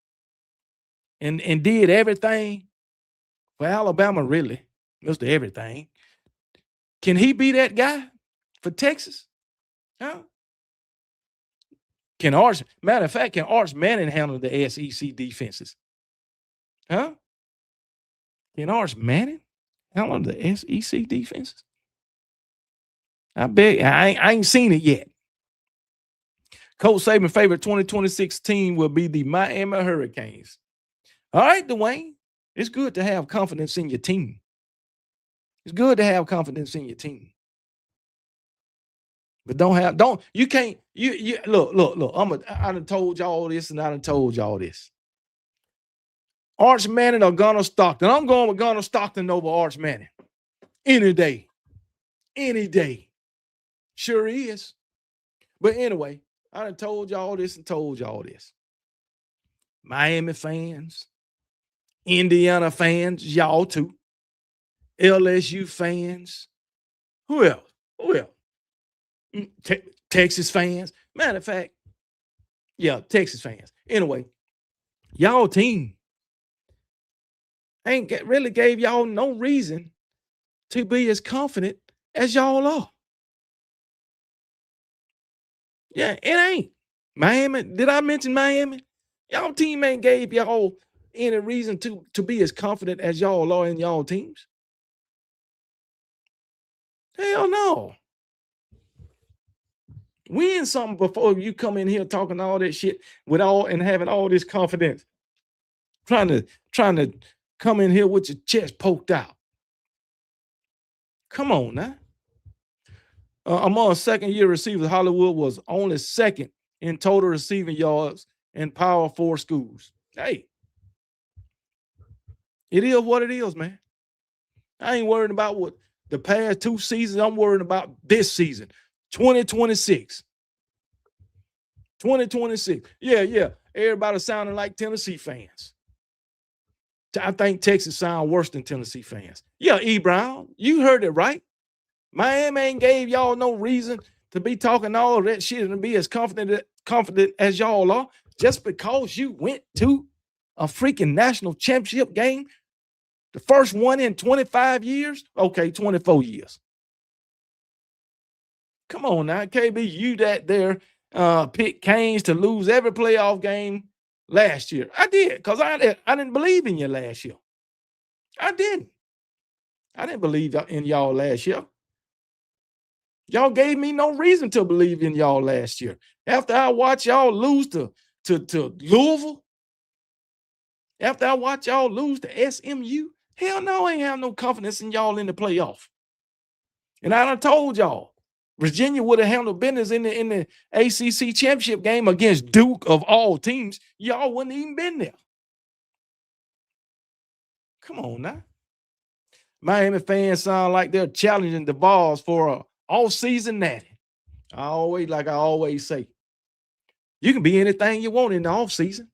and did everything for Alabama, really, Mr. Everything? Can he be that guy for Texas? Huh? Matter of fact, can Arch Manning handle the SEC defenses? Huh? Can Arch Manning handle the SEC defenses? I bet I ain't seen it yet. Coach Saban's favorite 2026 team will be the Miami Hurricanes. All right, Dwayne. It's good to have confidence in your team. It's good to have confidence in your team. But you can't look. I done told y'all this and I done told y'all this. Arch Manning or Gunnar Stockton. I'm going with Gunnar Stockton over Arch Manning. Any day. Any day. Sure is. But anyway, I done told y'all this and told y'all this. Miami fans, Indiana fans, y'all too. LSU fans. Who else? Texas fans. Matter of fact, yeah, Texas fans. Anyway, y'all team ain't really gave y'all no reason to be as confident as y'all are. Yeah, it ain't. Miami, did I mention Miami? Y'all team ain't gave y'all any reason to be as confident as y'all are in y'all teams. Hell no. Win something before you come in here talking all that shit and having all this confidence. Trying to come in here with your chest poked out. Come on now. Among second-year receivers, Hollywood was only second in total receiving yards in Power 4 schools. Hey, it is what it is, man. I ain't worried about what the past 2 seasons. I'm worried about this season, 2026. 2026. Yeah. Everybody sounding like Tennessee fans. I think Texas sound worse than Tennessee fans. Yeah, E. Brown, you heard it right. Miami ain't gave y'all no reason to be talking all of that shit and to be as confident as y'all are just because you went to a freaking national championship game, the first one in 25 years. Okay, 24 years. Come on now, KB, you that there picked Canes to lose every playoff game last year. I did, because I didn't believe in you last year. I didn't believe in y'all last year. Y'all gave me no reason to believe in y'all last year. After I watched y'all lose to Louisville, after I watched y'all lose to SMU, hell no, I ain't have no confidence in y'all in the playoff. And I done told y'all, Virginia would have handled business in the ACC championship game against Duke of all teams. Y'all wouldn't even been there. Come on now. Miami fans sound like they're challenging the Vols for a off-season natty. I always say, you can be anything you want in the off-season.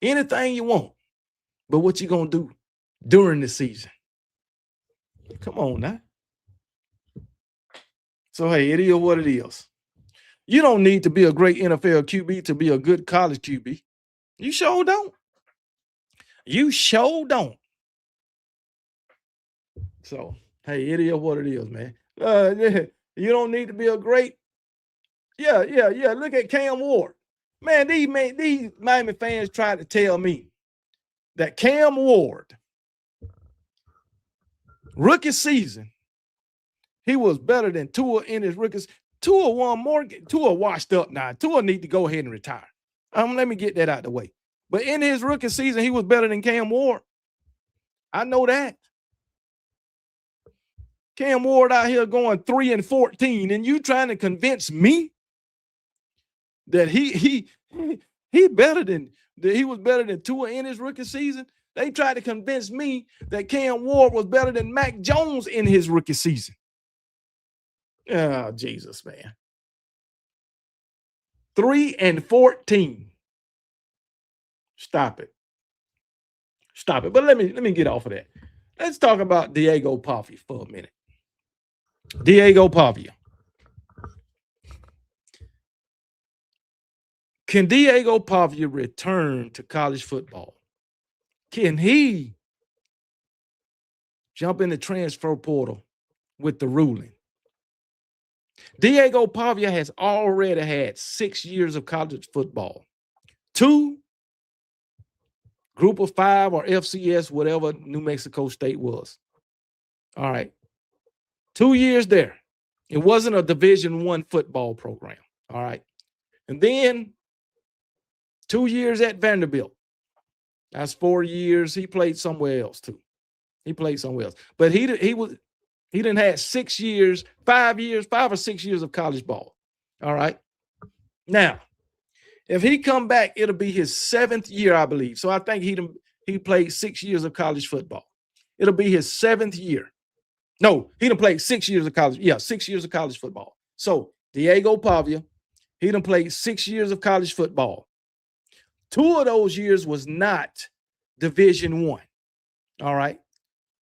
Anything you want. But what you gonna do during the season? Come on now. So, hey, it is what it is. You don't need to be a great NFL QB to be a good college QB. You sure don't. You sure don't. So, hey, it is what it is, man. You don't need to be a great. Yeah. Look at Cam Ward. Man, these Miami fans tried to tell me that Cam Ward, rookie season, he was better than Tua in his rookies. Tua won more. Tua washed up now. Tua need to go ahead and retire. Let me get that out of the way. But in his rookie season, he was better than Cam Ward. I know that. Cam Ward out here going 3-14, and you trying to convince me that he was better than Tua in his rookie season? They tried to convince me that Cam Ward was better than Mac Jones in his rookie season. Oh, Jesus, man. 3-14. Stop it. Stop it. But let me get off of that. Let's talk about Diego Pavia for a minute. Diego Pavia. Can Diego Pavia return to college football? Can he jump in the transfer portal with the ruling? Diego Pavia has already had 6 years of college football. 2 Group of 5 or FCS, whatever New Mexico State was. All right. 2 years there. It wasn't a Division I football program. All right. And then 2 years at Vanderbilt. That's 4 years. He played somewhere else too. He played somewhere else. But he didn't have 6 years, 5 or 6 years of college ball. All right. Now, if he come back, it'll be his 7th year, I believe. So I think he played 6 years of college football. It'll be his 7th year. No, he done played 6 years of college. Yeah, 6 years of college football. So Diego Pavia, he done played 6 years of college football. 2 of those years was not Division I. All right.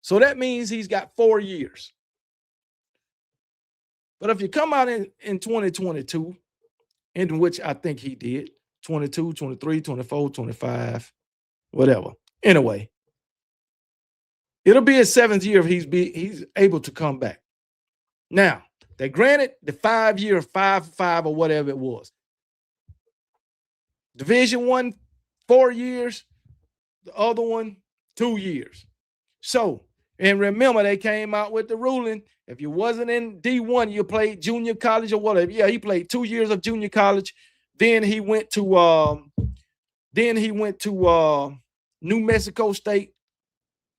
So that means he's got 4 years. But if you come out in 2022, in which I think he did, 22, 23, 24, 25, whatever. Anyway, it'll be his 7th year if he's able to come back. Now, they granted the 5 year, 5 or whatever it was. Division I, 4 years. The other one, 2 years. So, and remember, they came out with the ruling. If you wasn't in D1, you played junior college or whatever. Yeah, he played 2 years of junior college. Then he went to New Mexico State,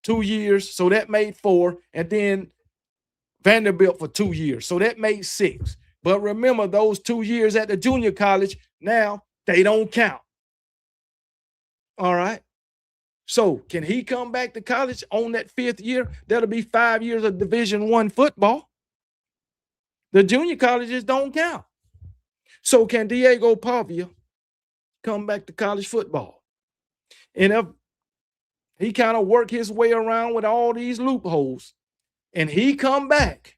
2 years. So that made 4. And then Vanderbilt for 2 years. So that made 6. But remember, those 2 years at the junior college, now they don't count. All right. So can he come back to college on that 5th year? That'll be 5 years of Division I football. The junior colleges don't count. So can Diego Pavia come back to college football? And if he kind of work his way around with all these loopholes and he come back,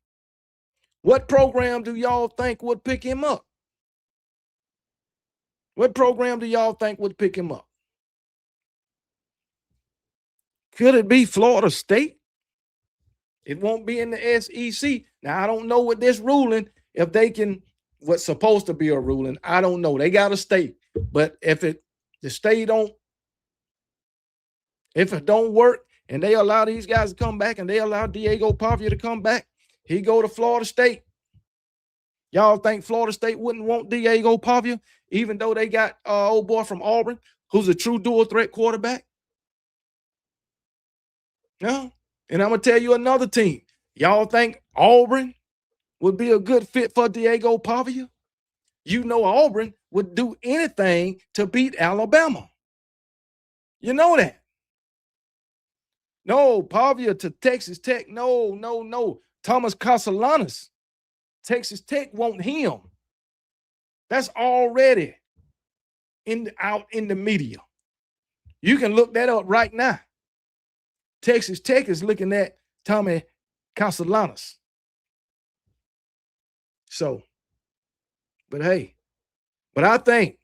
what program do y'all think would pick him up? What program do y'all think would pick him up? Could it be Florida State? It won't be in the SEC. Now, I don't know what this ruling, if they can, what's supposed to be a ruling, I don't know. They got a state. But if it don't work and they allow these guys to come back and they allow Diego Pavia to come back, he go to Florida State. Y'all think Florida State wouldn't want Diego Pavia, even though they got old boy from Auburn, who's a true dual threat quarterback? No. And I'm going to tell you another team. Y'all think Auburn would be a good fit for Diego Pavia? You know Auburn would do anything to beat Alabama. You know that. No, Pavia to Texas Tech. No. Thomas Castellanos. Texas Tech want him. That's already out in the media. You can look that up right now. Texas Tech is looking at Tommy Castellanos. So, but I think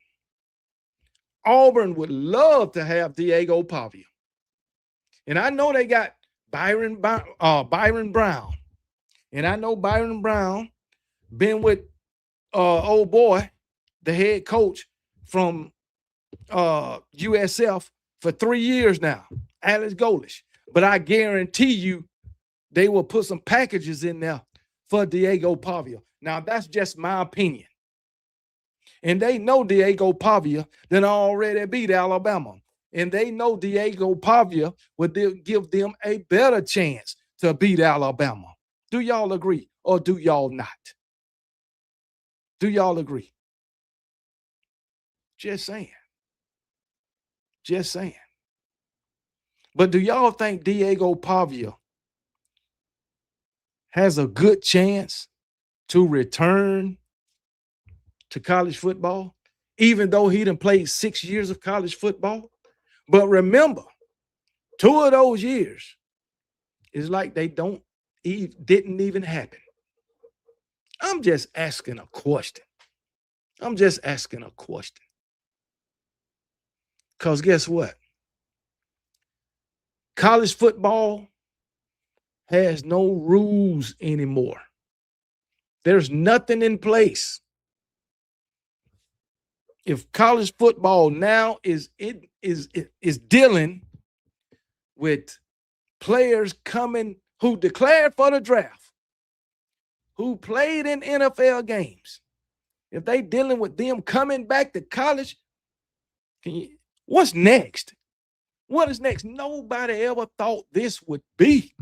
Auburn would love to have Diego Pavia. And I know they got Byron Brown. And I know Byron Brown been with old boy, the head coach from USF for 3 years now, Alex Golish. But I guarantee you they will put some packages in there for Diego Pavia. Now, that's just my opinion. And they know Diego Pavia then already beat Alabama. And they know Diego Pavia would give them a better chance to beat Alabama. Do y'all agree or do y'all not? Do y'all agree? Just saying. Just saying. But do y'all think Diego Pavia has a good chance to return to college football? even though he done played 6 years of college football. But remember, 2 of those years is like they didn't even happen. I'm just asking a question. I'm just asking a question. Because guess what? College football has no rules anymore. There's nothing in place. If college football now is dealing with players coming who declared for the draft, who played in NFL games, if they dealing with them coming back to college, what's next? What is next? Nobody ever thought this would be.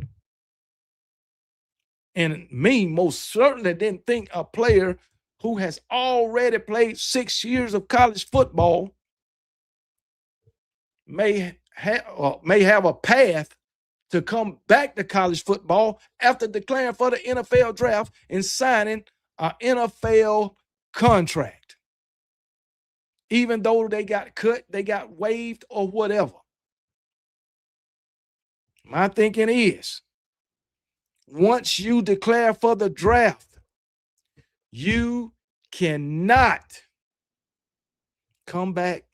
And me most certainly didn't think a player who has already played 6 years of college football may have a path to come back to college football after declaring for the NFL draft and signing an NFL contract. Even though they got cut, they got waived, or whatever. My thinking is, once you declare for the draft, you cannot come back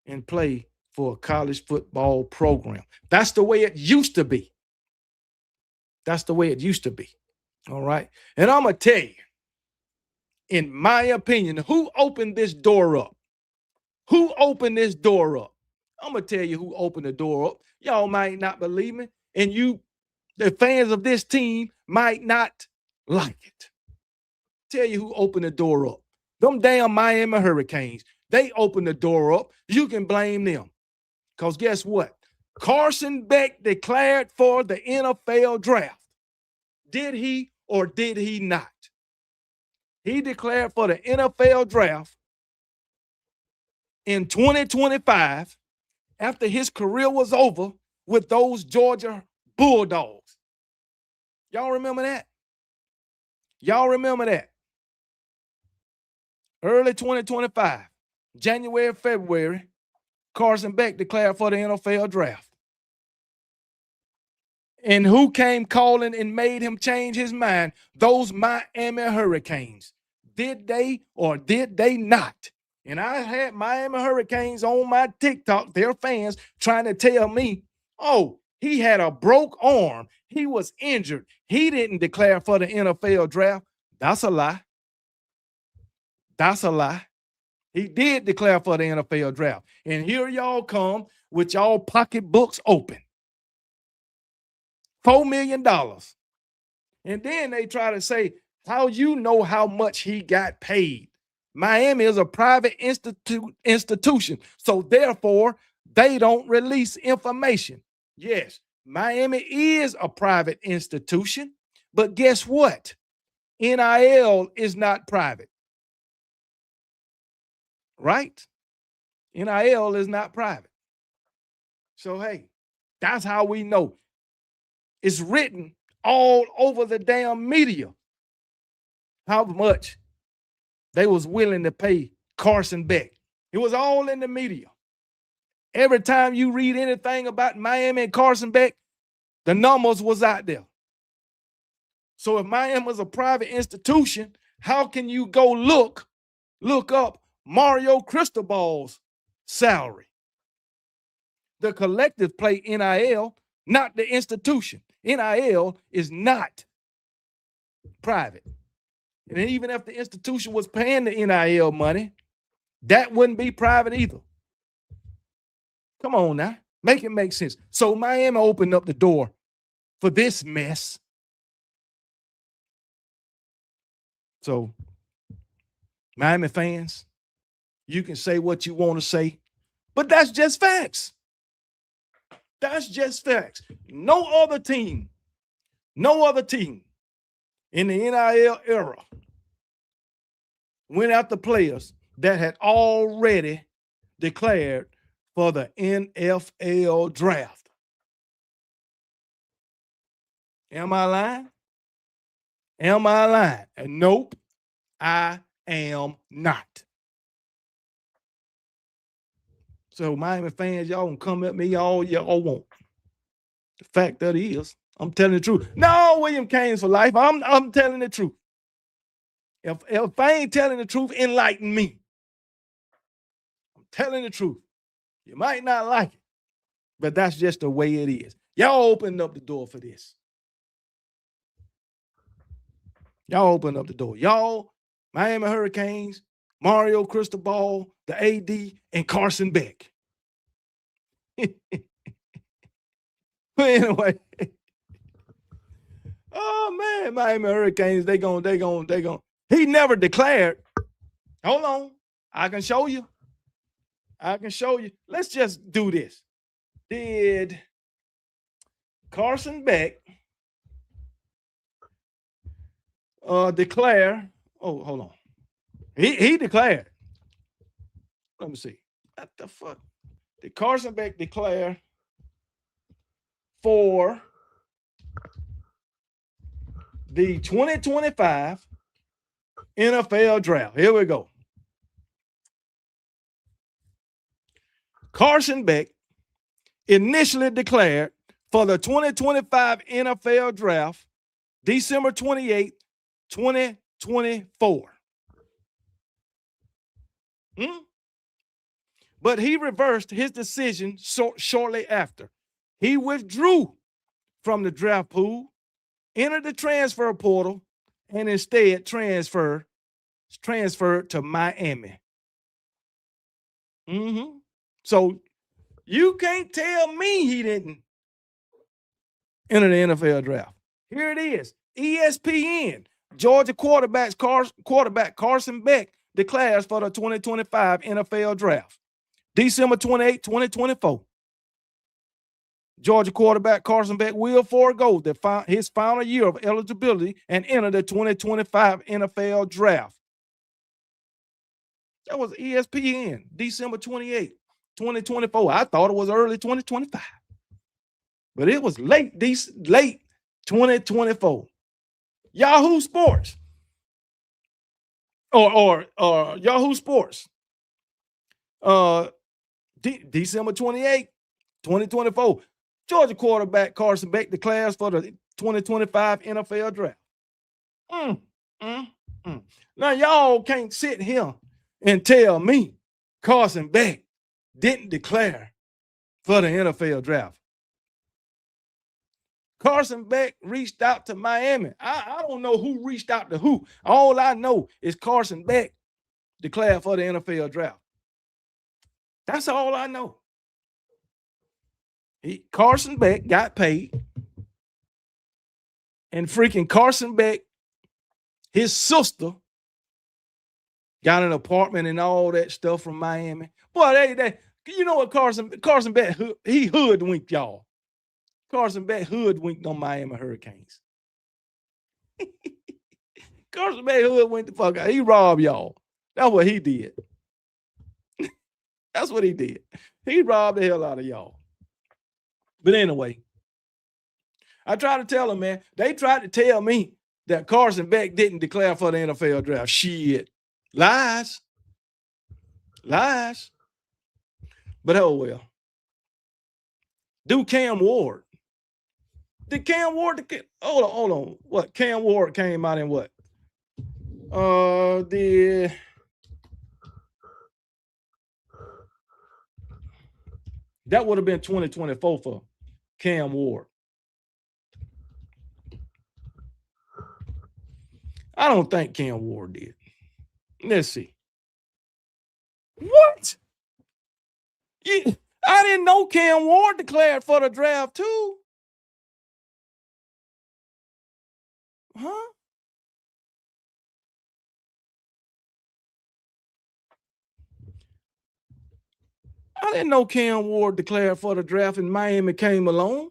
and play for a college football program. That's the way it used to be. That's the way it used to be. All right. And I'm going to tell you, in my opinion, who opened this door up? Who opened this door up? I'm going to tell you who opened the door up. Y'all might not believe me. And you, the fans of this team, might not like it. Tell you who opened the door up. Them damn Miami Hurricanes. They opened the door up. You can blame them. Because guess what? Carson Beck declared for the NFL draft. Did he or did he not? He declared for the NFL draft in 2025 after his career was over with those Georgia Bulldogs. Y'all remember that? Y'all remember that? Early 2025, January, February, Carson Beck declared for the NFL draft. And who came calling and made him change his mind? Those Miami Hurricanes. Did they or did they not? And I had Miami Hurricanes on my TikTok, their fans, trying to tell me, oh, he had a broke arm. He was injured. He didn't declare for the NFL draft. That's a lie. That's a lie. He did declare for the NFL draft. And here y'all come with y'all pocketbooks open. $4 million. And then they try to say, how you know how much he got paid? Miami is a private institution. So therefore, they don't release information. Yes, Miami is a private institution. But guess what? NIL is not private. Right? NIL is not private. So, hey, that's how we know. It's written all over the damn media how much they was willing to pay Carson Beck. It was all in the media. Every time you read anything about Miami and Carson Beck, the numbers was out there. So if Miami was a private institution, how can you go look up Mario Cristobal's salary? The collective play NIL, not the institution. NIL is not private. And even if the institution was paying the NIL money, that wouldn't be private either. Come on now. Make it make sense. So Miami opened up the door for this mess. So, Miami fans, you can say what you want to say, but that's just facts. That's just facts. No other team in the NIL era went after players that had already declared for the NFL draft. Am I lying? Am I lying? And nope, I am not. So Miami fans, y'all can come at me all y'all want. The fact that it is, I'm telling the truth. No, William Canes for life. I'm telling the truth. If I ain't telling the truth, enlighten me. I'm telling the truth. You might not like it, but that's just the way it is. Y'all opened up the door for this. Y'all opened up the door. Y'all, Miami Hurricanes, Mario Cristobal, the AD, and Carson Beck. But anyway, oh man, Miami Hurricanes, they going. He never declared. Hold on, I can show you. Let's just do this. Did Carson Beck declare? Oh, hold on. He declared. Let me see. What the fuck? Did Carson Beck declare for the 2025 NFL draft? Here we go. Carson Beck initially declared for the 2025 NFL draft December 28, 2024. But he reversed his decision shortly after. He withdrew from the draft pool, entered the transfer portal, and instead transferred to Miami. So you can't tell me he didn't enter the NFL draft. Here it is. ESPN, Georgia quarterback Carson Beck declares for the 2025 NFL draft. December 28, 2024. Georgia quarterback Carson Beck will forego his final year of eligibility and enter the 2025 NFL draft. That was ESPN, December 28, 2024. I thought it was early 2025. But it was late 2024. Yahoo Sports. Or Yahoo Sports. December 28, 2024. Georgia quarterback Carson Beck declares for the 2025 NFL draft. Now, y'all can't sit here and tell me Carson Beck didn't declare for the NFL draft. Carson Beck reached out to Miami. I don't know who reached out to who. All I know is Carson Beck declared for the NFL draft. That's all I know. Carson Beck got paid, and freaking Carson Beck, his sister, got an apartment and all that stuff from Miami. Boy, you know what Carson Beck, he hoodwinked y'all. Carson Beck hoodwinked on Miami Hurricanes. Carson Beck hoodwinked the fuck out. He robbed y'all. That's what he did. That's what he did. He robbed the hell out of y'all. But anyway, I tried to tell him, man, they tried to tell me that Carson Beck didn't declare for the NFL draft. Shit. Lies. But oh well. Do Cam Ward. Did Cam Ward, hold on. What? Cam Ward came out in what? That would have been 2024 for Cam Ward. I don't think Cam Ward did. Let's see. What? I didn't know Cam Ward declared for the draft too. Huh? I didn't know Cam Ward declared for the draft and Miami came along.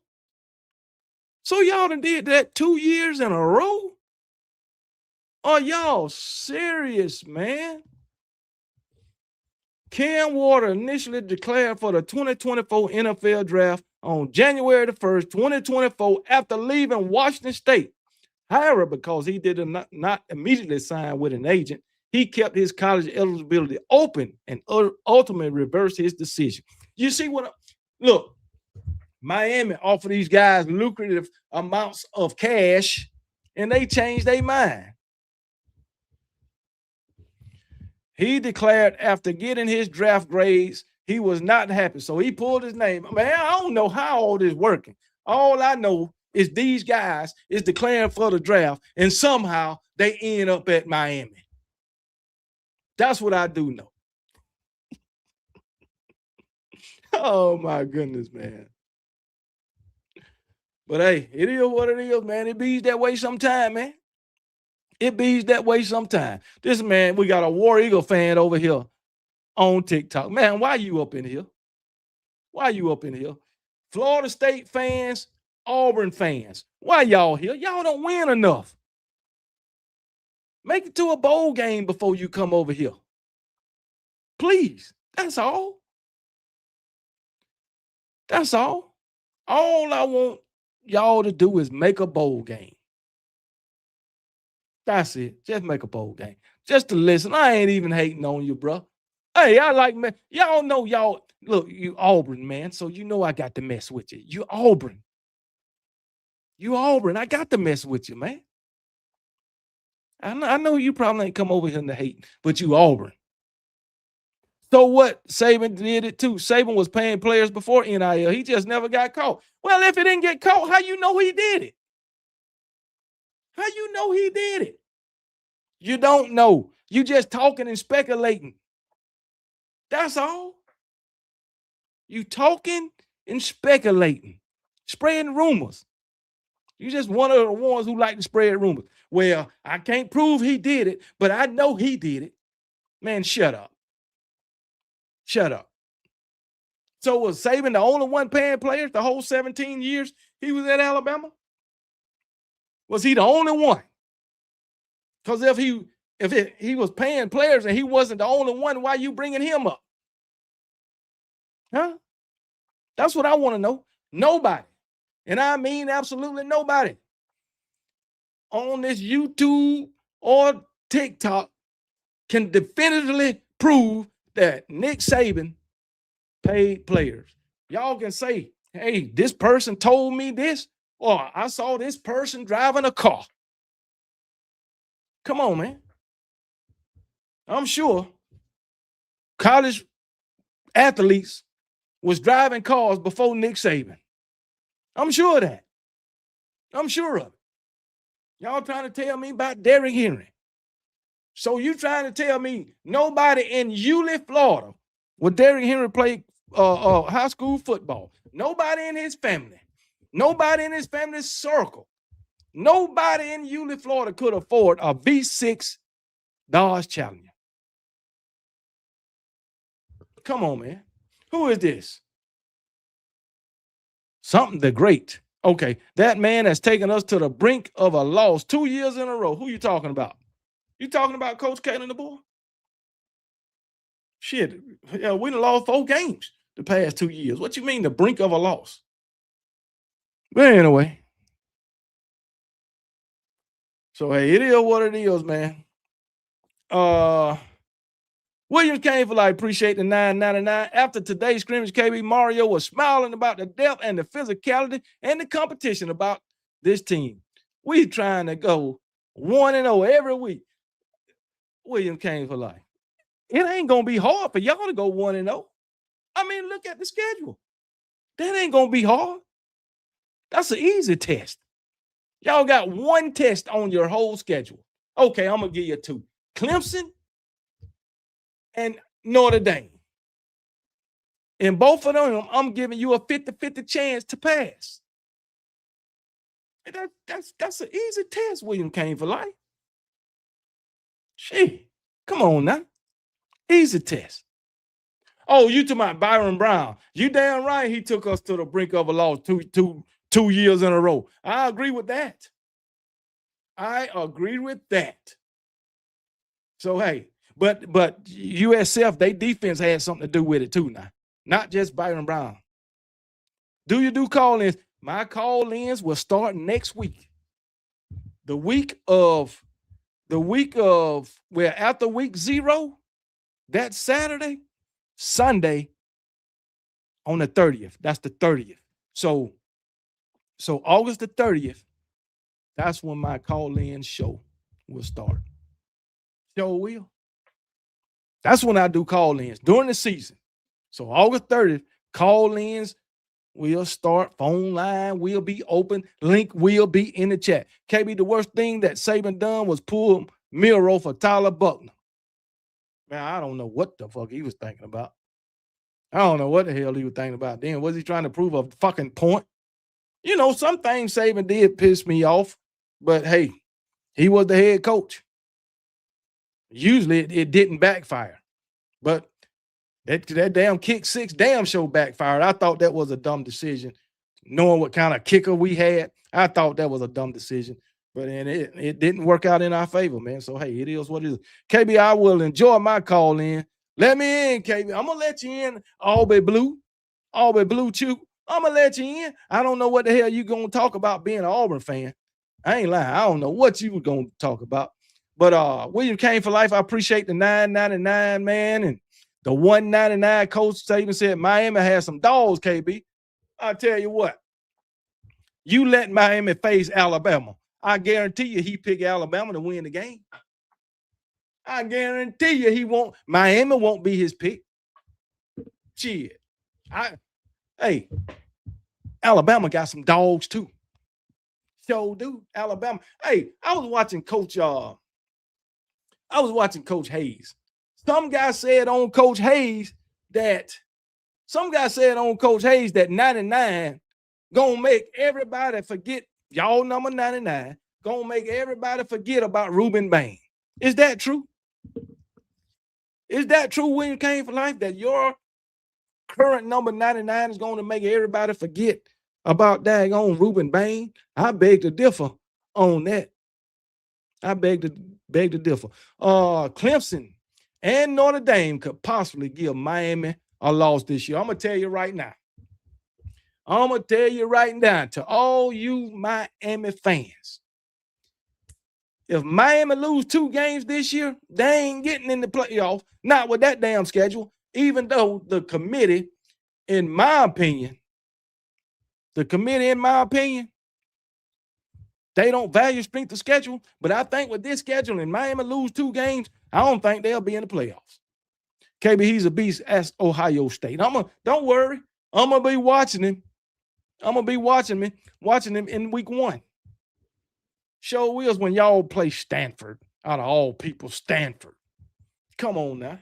So y'all done did that 2 years in a row? Are y'all serious, man? Cam Ward initially declared for the 2024 NFL draft on January the 1st, 2024, after leaving Washington State. However, because he did not immediately sign with an agent, he kept his college eligibility open and ultimately reversed his decision. You see what? Look, Miami offered these guys lucrative amounts of cash, and they changed their mind. He declared after getting his draft grades, he was not happy. So he pulled his name. Man, I don't know how all this working. All I know is these guys is declaring for the draft, and somehow they end up at Miami. That's what I do know. Oh my goodness, man. But hey, it is what it is, man. It be that way sometime, man. It be that way sometime. This man, we got a War Eagle fan over here on TikTok. Man, why you up in here? Why you up in here? Florida State fans, Auburn fans. Why y'all here? Y'all don't win enough. Make it to a bowl game before you come over here. Please. That's all. That's all. All I want y'all to do is make a bowl game. That's it. Just make a bowl game. Just to listen. I ain't even hating on you, bro. Hey, I like, man. Y'all know y'all. Look, you Auburn, man. So you know I got to mess with you. You Auburn. You Auburn. I got to mess with you, man. I know you probably ain't come over here to hate, but you Auburn. So what? Saban did it too. Saban was paying players before NIL. He just never got caught. Well, if he didn't get caught, how you know he did it? How you know he did it? You don't know. You just talking and speculating. That's all. You talking and speculating, spreading rumors. You just one of the ones who like to spread rumors. Well, I can't prove he did it, but I know he did it. Man, shut up. Shut up. So was Saban the only one paying players the whole 17 years he was at Alabama? Was he the only one? Because if he was paying players and he wasn't the only one, why you bringing him up? Huh? That's what I want to know. Nobody, and I mean absolutely nobody, on this YouTube or TikTok can definitively prove that Nick Saban paid players. Y'all can say, hey, this person told me this, or I saw this person driving a car. Come on, man. I'm sure college athletes was driving cars before Nick Saban. I'm sure of that. I'm sure of it. Y'all trying to tell me about Derrick Henry. So you trying to tell me nobody in Yulee, Florida, where Derrick Henry played high school football, nobody in his family, nobody in his family's circle, nobody in Yulee, Florida could afford a V6 Dodge Challenger. Come on, man. Who is this? Something the great. Okay, that man has taken us to the brink of a loss 2 years in a row. Who you talking about? You talking about Coach Kalen DeBoer? Shit, yeah, we done lost 4 games the past 2 years. What you mean the brink of a loss? But anyway, so hey, it is what it is, man. Williams came for like appreciate the $9.99. After today's scrimmage, KB Mario was smiling about the depth and the physicality and the competition about this team. We trying to go 1-0 every week. Williams came for life. It ain't gonna be hard for y'all to go 1-0. I mean, look at the schedule. That ain't gonna be hard. That's an easy test. Y'all got 1 test on your whole schedule. Okay, I'm gonna give you 2. Clemson and Notre Dame. In both of them, I'm giving you a 50-50 chance to pass. And that's an easy test, William came for life. Gee, come on now. Easy test. Oh, you talking about Byron Brown. You damn right he took us to the brink of a loss 2 years in a row. I agree with that. I agree with that. So, hey, but USF, they defense had something to do with it too now. Not just Byron Brown. Do you do call-ins? My call-ins will start next week. The week of after week 0, that Saturday, Sunday on the 30th. That's the 30th. So August the 30th, that's when my call-in show will start. Show will. That's when I do call-ins during the season. So August 30th, call-ins will start. Phone line will be open. Link will be in the chat. KB, the worst thing that Saban done was pull Miro for Tyler Buckner. Man, I don't know what the fuck he was thinking about. I don't know what the hell he was thinking about then. Was he trying to prove a fucking point? You know, some things Saban did piss me off, but hey, he was the head coach. Usually it didn't backfire, but that damn kick 6 damn show backfired. I thought that was a dumb decision. Knowing what kind of kicker we had, I thought that was a dumb decision. But then it didn't work out in our favor, man. So, hey, it is what it is. KB, I will enjoy my call in. Let me in, KB. I'm going to let you in, Aubrey Blue Chew. I'm going to let you in. I don't know what the hell you going to talk about being an Auburn fan. I ain't lying. I don't know what you were going to talk about. But William Kane for life, I appreciate the $9.99, man. And the $1.99 Coach Saban said Miami has some dogs, KB. I'll tell you what. You let Miami face Alabama. I guarantee you he pick Alabama to win the game. I guarantee you Miami won't be his pick. Shit. Hey, Alabama got some dogs too. So do Alabama. Hey, I was watching Coach Hayes. Some guy said on Coach Hayes that 99 gonna make everybody forget, y'all number 99, gonna make everybody forget about Ruben Bain. Is that true? Is that true, William Kane for life, that your current number 99 is going to make everybody forget about daggone Ruben Bain? I beg to differ on that. I beg to differ. Clemson and Notre Dame could possibly give Miami a loss this year. I'm going to tell you right now. To all you Miami fans, if Miami lose 2 games this year, they ain't getting in the playoffs. Not with that damn schedule, even though the committee, in my opinion, they don't value strength of schedule. But I think with this schedule and Miami lose 2 games, I don't think they'll be in the playoffs. KB, he's a beast. Ask Ohio State. Don't worry. I'm going to be watching him. Watching him in week 1. Show wheels when y'all play Stanford. Out of all people, Stanford. Come on now.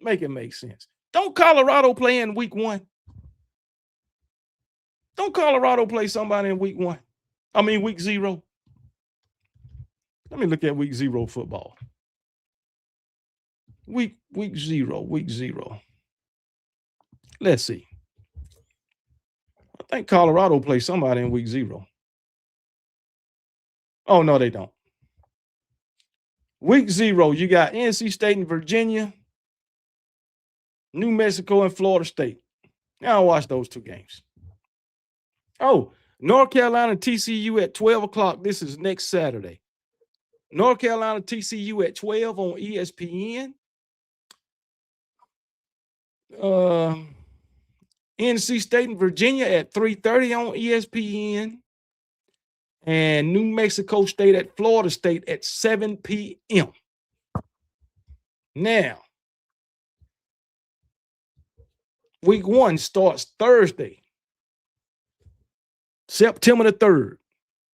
Make it make sense. Don't Colorado play in week 1? Don't Colorado play somebody in week 1? I mean week 0. Let me look at week 0 football. Week 0. Let's see. I think Colorado plays somebody in week 0. Oh, no, they don't. Week 0, you got NC State and Virginia, New Mexico and Florida State. Now I'll watch those 2 games. Oh, North Carolina TCU at 12 o'clock. This is next Saturday. North Carolina TCU at 12 on ESPN. NC State and Virginia at 3:30 on ESPN. And New Mexico State at Florida State at 7 p.m. Now, week 1 starts Thursday, September the 3rd.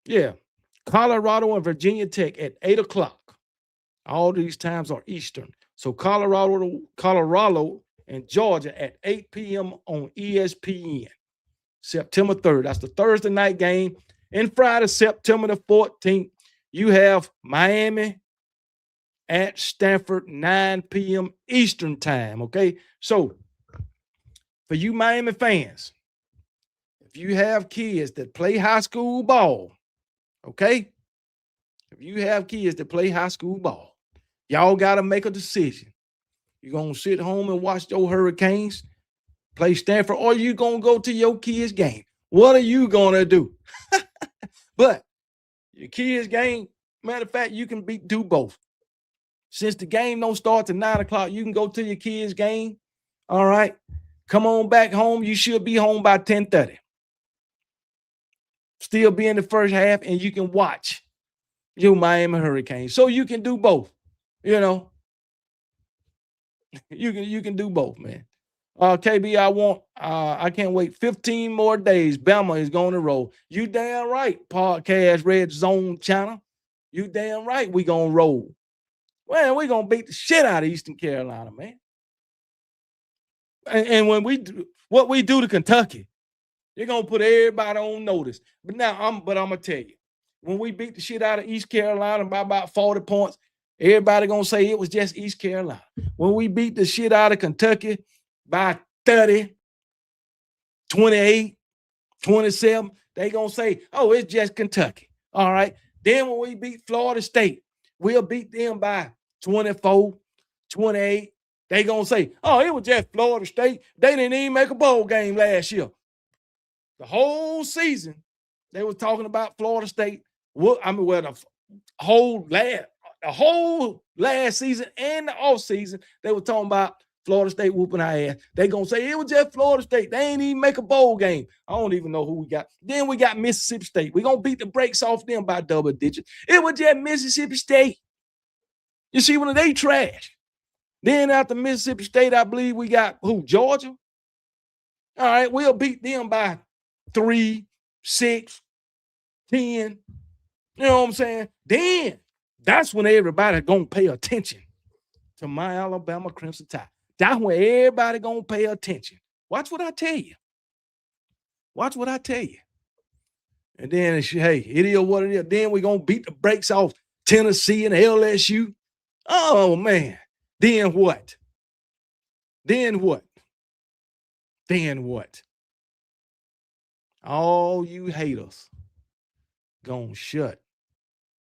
Yeah. Colorado and Virginia Tech at 8 o'clock. All these times are Eastern. So Colorado and Georgia at 8 p.m. on ESPN. September 3rd. That's the Thursday night game. And Friday, September the 14th, you have Miami at Stanford, 9 p.m. Eastern time, okay? So, for you Miami fans, if you have kids that play high school ball, okay? If you have kids that play high school ball, y'all got to make a decision. You going to sit home and watch your Hurricanes play Stanford, or you going to go to your kids' game? What are you going to do? But your kids' game, Matter of fact, you can do both. Since the game don't start till 9 o'clock, you can go to your kids' game. All right. Come on back home. You should be home by 10:30. Still be in the first half, and you can watch your Miami Hurricanes. So you can do both. You know, you can do both, man. KB, I can't wait 15 more days. Bama is going to roll. You damn right, podcast Red Zone channel. You damn right we gonna roll. Man, we gonna beat the shit out of Eastern Carolina, man. And when we do what we do to Kentucky, they're gonna put everybody on notice. But I'm gonna tell you, when we beat the shit out of East Carolina by about 40 points, everybody gonna say it was just East Carolina. When we beat the shit out of Kentucky by 30, 28, 27, they gonna say, oh, it's just Kentucky. All right. Then when we beat Florida State, we'll beat them by 24, 28. They gonna say, oh, it was just Florida State. They didn't even make a bowl game last year. The whole season, they were talking about Florida State. The whole last season and the off season, they were talking about Florida State whooping our ass. They gonna say it was just Florida State. They ain't even make a bowl game. I don't even know who we got. Then we got Mississippi State. We gonna beat the brakes off them by double digits. It was just Mississippi State. You see, when they trash. Then after Mississippi State, I believe we got who? Georgia. All right, we'll beat them by 3, 6, 10. You know what I'm saying? Then that's when everybody gonna pay attention to my Alabama Crimson Tide. That's when everybody gonna pay attention. Watch what I tell you. Watch what I tell you. And then hey, it is what it is. Then we're gonna beat the brakes off Tennessee and LSU. Oh man. Then what? Then what? Then what? All you haters gonna shut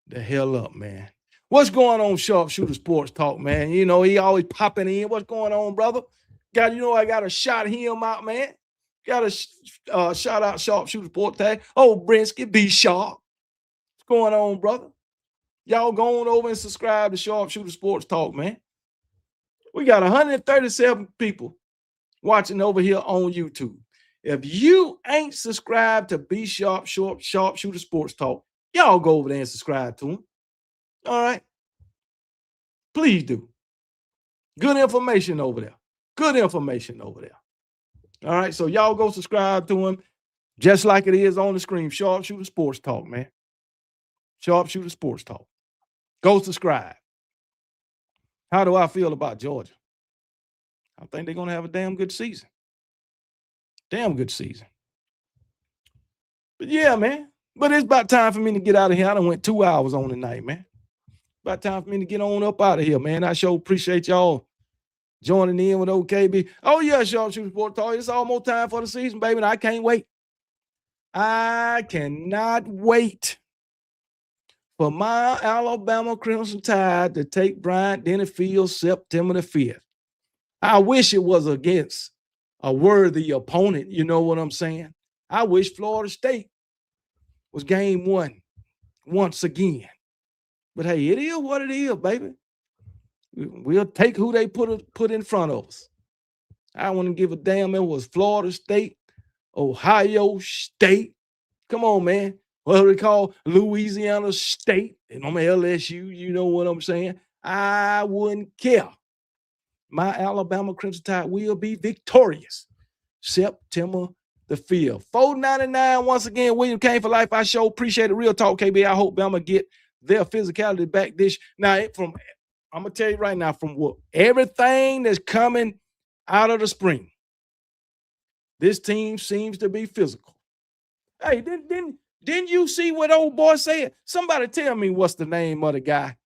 the hell up, man. What's going on, Sharpshooter Sports Talk, man? You know, he always popping in. What's going on, brother? I got to shout him out, man. Got to shout out Sharpshooter Sports Tag. Oh, Brinsky, be sharp. What's going on, brother? Y'all go on over and subscribe to Sharpshooter Sports Talk, man. We got 137 people watching over here on YouTube. If you ain't subscribed to Be Sharp, Sharpshooter Sports Talk, y'all go over there and subscribe to him. All right. Please do. Good information over there. Good information over there. All right. So y'all go subscribe to him just like it is on the screen. Sharpshooter Sports Talk, man. Sharpshooter Sports Talk. Go subscribe. How do I feel about Georgia? I think they're going to have a damn good season. Damn good season. But yeah, man. But it's about time for me to get out of here. I done went 2 hours on the night, man. About time for me to get on up out of here, man. I sure appreciate y'all joining in with OKB. Oh, yeah, Sharpshooter Sports Talk. It's almost time for the season, baby, and I can't wait. I cannot wait for my Alabama Crimson Tide to take Bryant-Denny Field September the 5th. I wish it was against a worthy opponent, you know what I'm saying? I wish Florida State was game 1 once again. But hey, it is what it is, baby. We'll take who they put in front of us. I wouldn't give a damn if it was Florida State, Ohio State. Come on, man. What do they call Louisiana State? And I'm LSU, you know what I'm saying? I wouldn't care. My Alabama Crimson Tide will be victorious September the 5th. $4.99 once again. William Kane for life. I sure appreciate it. Real talk, KB. I hope Bama get their physicality back this. Now, I'm gonna tell you right now, from what everything that's coming out of the spring, this team seems to be physical. Hey, didn't you see what old boy said? Somebody tell me what's the name of the guy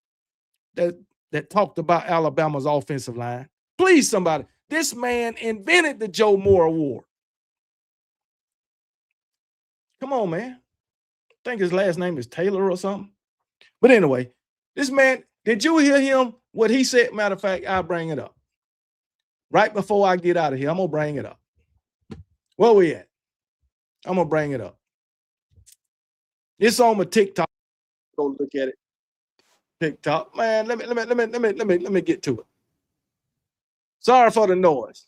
that talked about Alabama's offensive line. Please, somebody. This man invented the Joe Moore Award. Come on, man. I think his last name is Taylor or something. But anyway, this man, did you hear him? What he said? Matter of fact, I'll bring it up. Right before I get out of here, I'm going to bring it up. Where we at? I'm going to bring it up. It's on my TikTok. Go look at it. TikTok, man. Let me get to it. Sorry for the noise.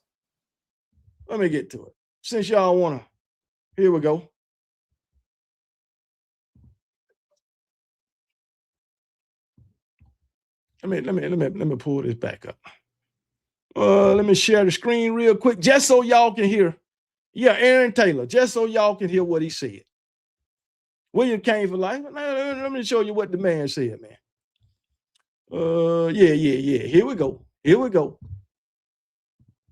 Let me get to it. Since y'all wanna, here we go. Let me pull this back up. Let me share the screen real quick, just so y'all can hear. Yeah, Aaron Taylor, just so y'all can hear what he said. William came for life. Let me show you what the man said, man. Yeah. Here we go.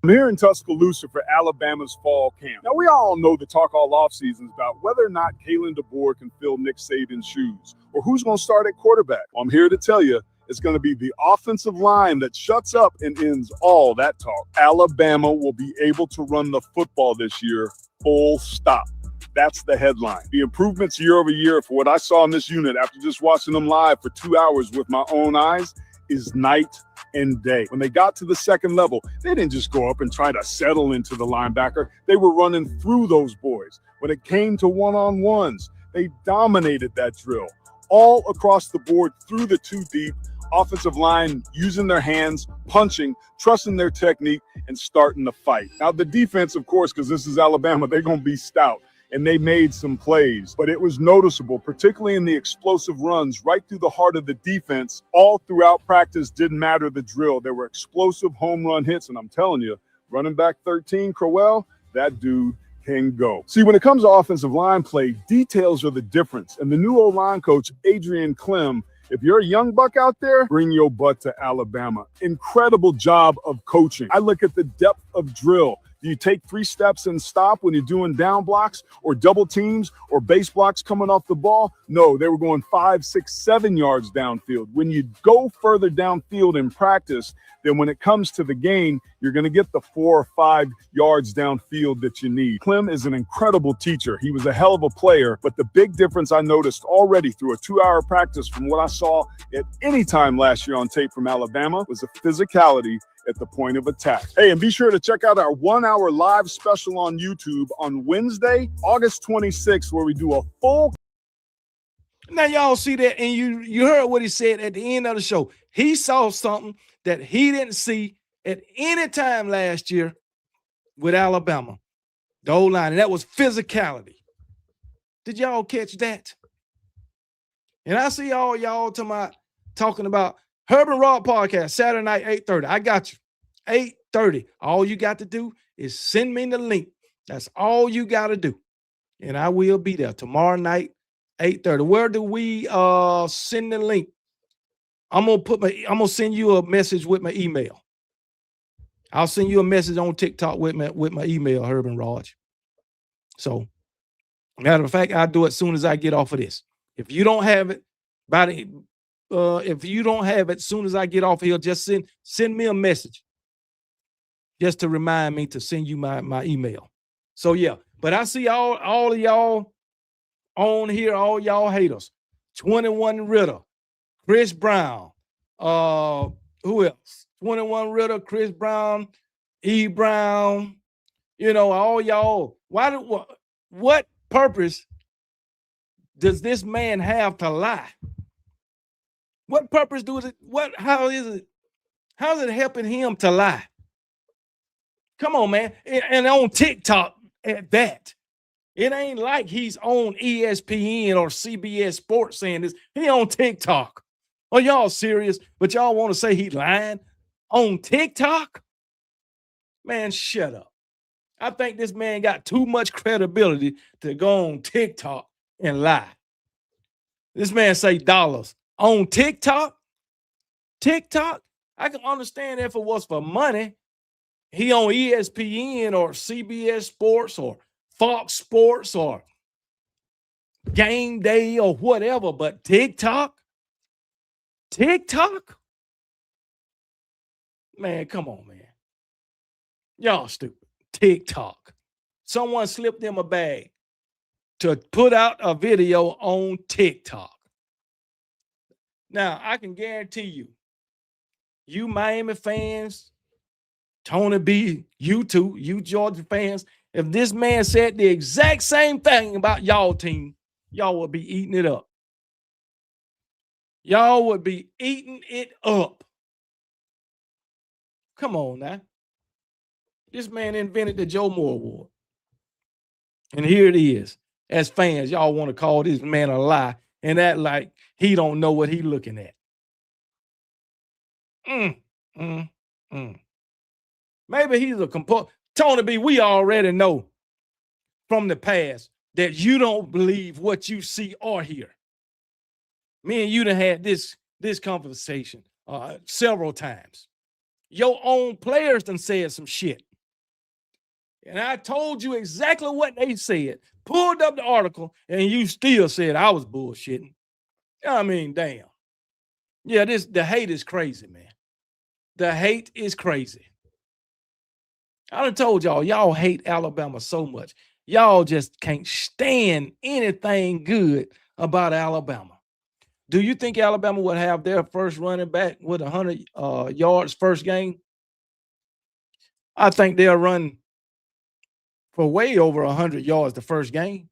I'm here in Tuscaloosa for Alabama's fall camp. Now, we all know the talk all offseason is about whether or not Kalen DeBoer can fill Nick Saban's shoes or who's going to start at quarterback. Well, I'm here to tell you it's going to be the offensive line that shuts up and ends all that talk. Alabama will be able to run the football this year, full stop. That's the headline. The improvements year over year for what I saw in this unit after just watching them live for 2 hours with my own eyes is night and day. When they got to the second level, they didn't just go up and try to settle into the linebacker. They were running through those boys. When it came to one-on-ones, they dominated that drill. All across the board through the two deep, offensive line using their hands, punching, trusting their technique, and starting the fight. Now, the defense, of course, because this is Alabama, they're going to be stout. And they made some plays, but it was noticeable, particularly in the explosive runs right through the heart of the defense. All throughout practice, didn't matter the drill. There were explosive home run hits, and I'm telling you, running back 13, Crowell, that dude can go. See, when it comes to offensive line play, details are the difference. And the new O-line coach, Adrian Clem, if you're a young buck out there, bring your butt to Alabama. Incredible job of coaching. I look at the depth of drill. Do you take 3 steps and stop when you're doing down blocks or double teams or base blocks coming off the ball? No, they were going 5, 6, 7 yards downfield. When you go further downfield in practice, then when it comes to the game, you're going to get the 4 or 5 yards downfield that you need. Clem is an incredible teacher. He was a hell of a player, but the big difference I noticed already through a 2-hour practice from what I saw at any time last year on tape from Alabama was the physicality at the point of attack. Hey, and be sure to check out our 1-hour live special on YouTube on Wednesday, August 26th, where we do a full. Now y'all see that, and you heard what he said at the end of the show. He saw something that he didn't see at any time last year with Alabama, the O-line, and that was physicality. Did y'all catch that? And I see all y'all talking about Herb and Rob podcast, Saturday night, 8:30. I got you. 8:30. All you got to do is send me the link. That's all you got to do. And I will be there tomorrow night, 8:30. Where do we send the link? I'm gonna send you a message with my email. I'll send you a message on TikTok with my email, Herb and Raj. So, matter of fact, I'll do it as soon as I get off of this. If you don't have it, if you don't have it as soon as I get off here, just send me a message just to remind me to send you my email. So yeah, but I see all of y'all on here, all y'all haters. 21 Ritter, Chris Brown, who else? 21 Ritter, Chris Brown, E. Brown, all y'all. What purpose does this man have to lie? What purpose how is it helping him to lie? Come on, man. And on TikTok at that. It ain't like he's on ESPN or CBS Sports saying this. He on TikTok. Are y'all serious? But y'all want to say he lying on TikTok? Man, shut up. I think this man got too much credibility to go on TikTok and lie. This man say dollars on TikTok. I can understand if it was for money. He on ESPN or CBS Sports or Fox Sports or Game Day or whatever, but TikTok? Man, come on, man. Y'all stupid. TikTok. Someone slipped them a bag to put out a video on TikTok. Now, I can guarantee you Miami fans, Tony B, you too, you Georgia fans, if this man said the exact same thing about y'all team, y'all would be eating it up. Y'all would be eating it up. Come on now. This man invented the Joe Moore Award. And here it is. As fans, y'all want to call this man a lie and act like he don't know what he looking at. Maybe he's a Tony B, we already know from the past that you don't believe what you see or hear. Me and you done had this conversation several times. Your own players done said some shit. And I told you exactly what they said, pulled up the article, and you still said I was bullshitting. I mean, damn. Yeah, the hate is crazy, man. The hate is crazy. I done told y'all hate Alabama so much. Y'all just can't stand anything good about Alabama. Do you think Alabama would have their first running back with 100 yards first game? I think they'll run for way over 100 yards the first game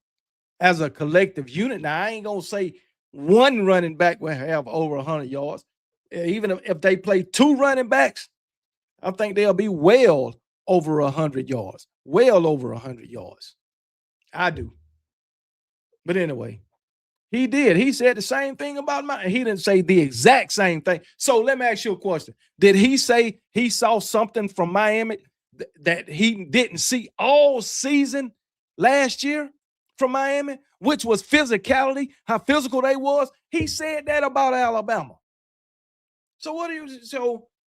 as a collective unit. Now, I ain't going to say one running back will have over 100 yards. Even if they play two running backs, I think they'll be well over 100 yards. Well over 100 yards. I do. But anyway, he did. He said the same thing about mine. He didn't say the exact same thing. So let me ask you a question. Did he say he saw something from Miami that he didn't see all season last year from Miami, which was physicality, how physical they was? He said that about Alabama. So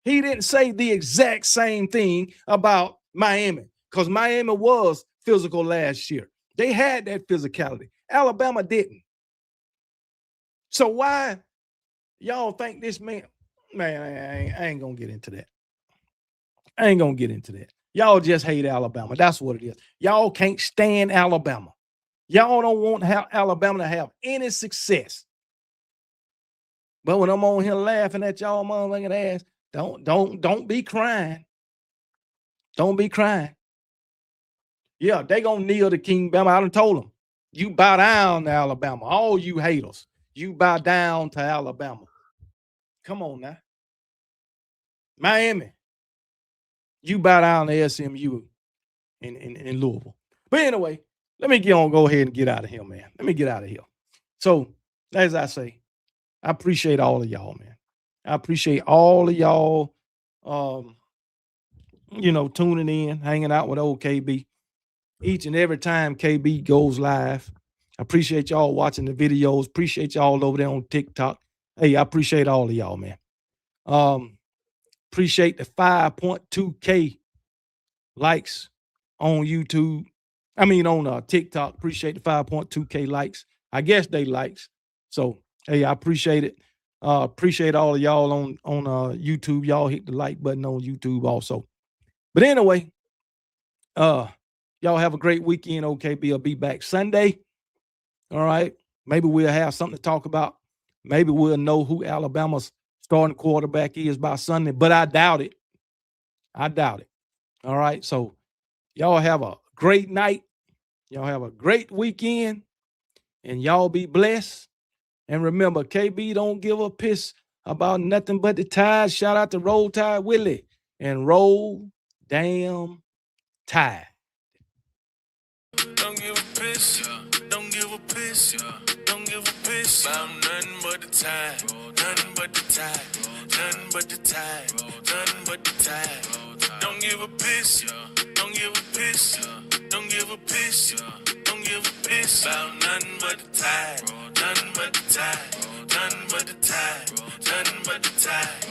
he didn't say the exact same thing about Miami, because Miami was physical last year. They had that physicality. Alabama didn't. So why y'all think this man I ain't gonna get into that. I ain't gonna get into that. Y'all just hate Alabama. That's what it is. Y'all can't stand Alabama. Y'all don't want Alabama to have any success. But when I'm on here laughing at y'all motherfucking ass, don't be crying. Don't be crying. Yeah, they gonna kneel to King Bama. I done told them, you bow down to Alabama. All you haters, you bow down to Alabama. Come on now. Miami, you bow down to SMU in Louisville. But anyway, let me go ahead and get out of here, man. Let me get out of here. So, as I say, I appreciate all of y'all, man. I appreciate all of y'all, tuning in, hanging out with old KB. Each and every time KB goes live. I appreciate y'all watching the videos. Appreciate y'all over there on TikTok. Hey, I appreciate all of y'all, man. Appreciate the 5.2K likes on YouTube. I mean, on TikTok. Appreciate the 5.2K likes. I guess they likes. So, hey, I appreciate it. Appreciate all of y'all on YouTube. Y'all hit the like button on YouTube also. But anyway, y'all have a great weekend. OKB will be back Sunday. All right. Maybe we'll have something to talk about. Maybe we'll know who Alabama's starting quarterback is by Sunday, but I doubt it. I doubt it. All right. So y'all have a great night. Y'all have a great weekend, and y'all be blessed. And remember, KB don't give a piss about nothing but the Tide. Shout out to Roll Tide Willie and Roll Damn Tide. Don't give a piss, don't give a piss, don't give a piss about nothing but the Tide, nothing but the Tide, nothing but the Tide, nothing but the Tide. Don't give a piss, don't give a piss, don't give a piss, don't give a piss about nothing but the Tide, nothing but the Tide, nothing but the Tide, nothing but the Tide.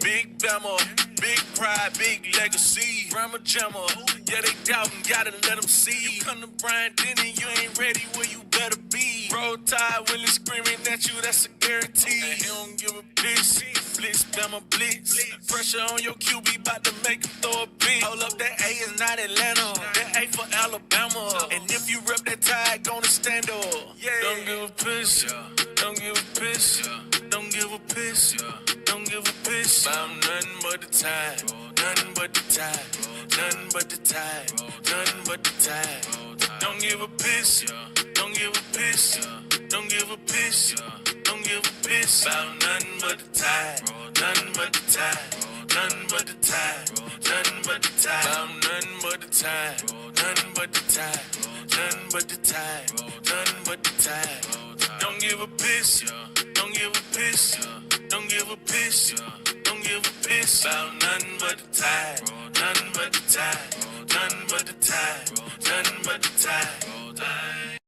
Big Bama, big pride, big legacy. Rama Jamma, yeah, they doubting, gotta let them see. You come to Brian Denny, you ain't ready, where you better be. Roll Tide, Willie screaming at you, that's a guarantee. And he don't give a piss, blitz, Bama blitz. Pressure on your QB, bout to make him throw a bit. Hold up, that A is not Atlanta, that A for Alabama. And if you rep that Tide, gonna stand up. Yeah. Don't give a piss, don't give a piss, don't give a piss, don't give a piss about nothing but the Tide, nothing but the Tide, nothing but the Tide, nothing but the Tide. Don't give a piss, don't give a piss, don't give a piss, don't Don't give a piss about nothing but the tide. Nothing but the tide. Nothing but the tide. Nothing but the tide. About nothing but the tide. Nothing but the tide. Nothing but the tide. Nothing but the tide. Don't give a piss. Don't give a piss. Don't give a piss. Don't give a piss about nothing but the tide. Nothing but the tide. Nothing but the tide. Nothing but the tide.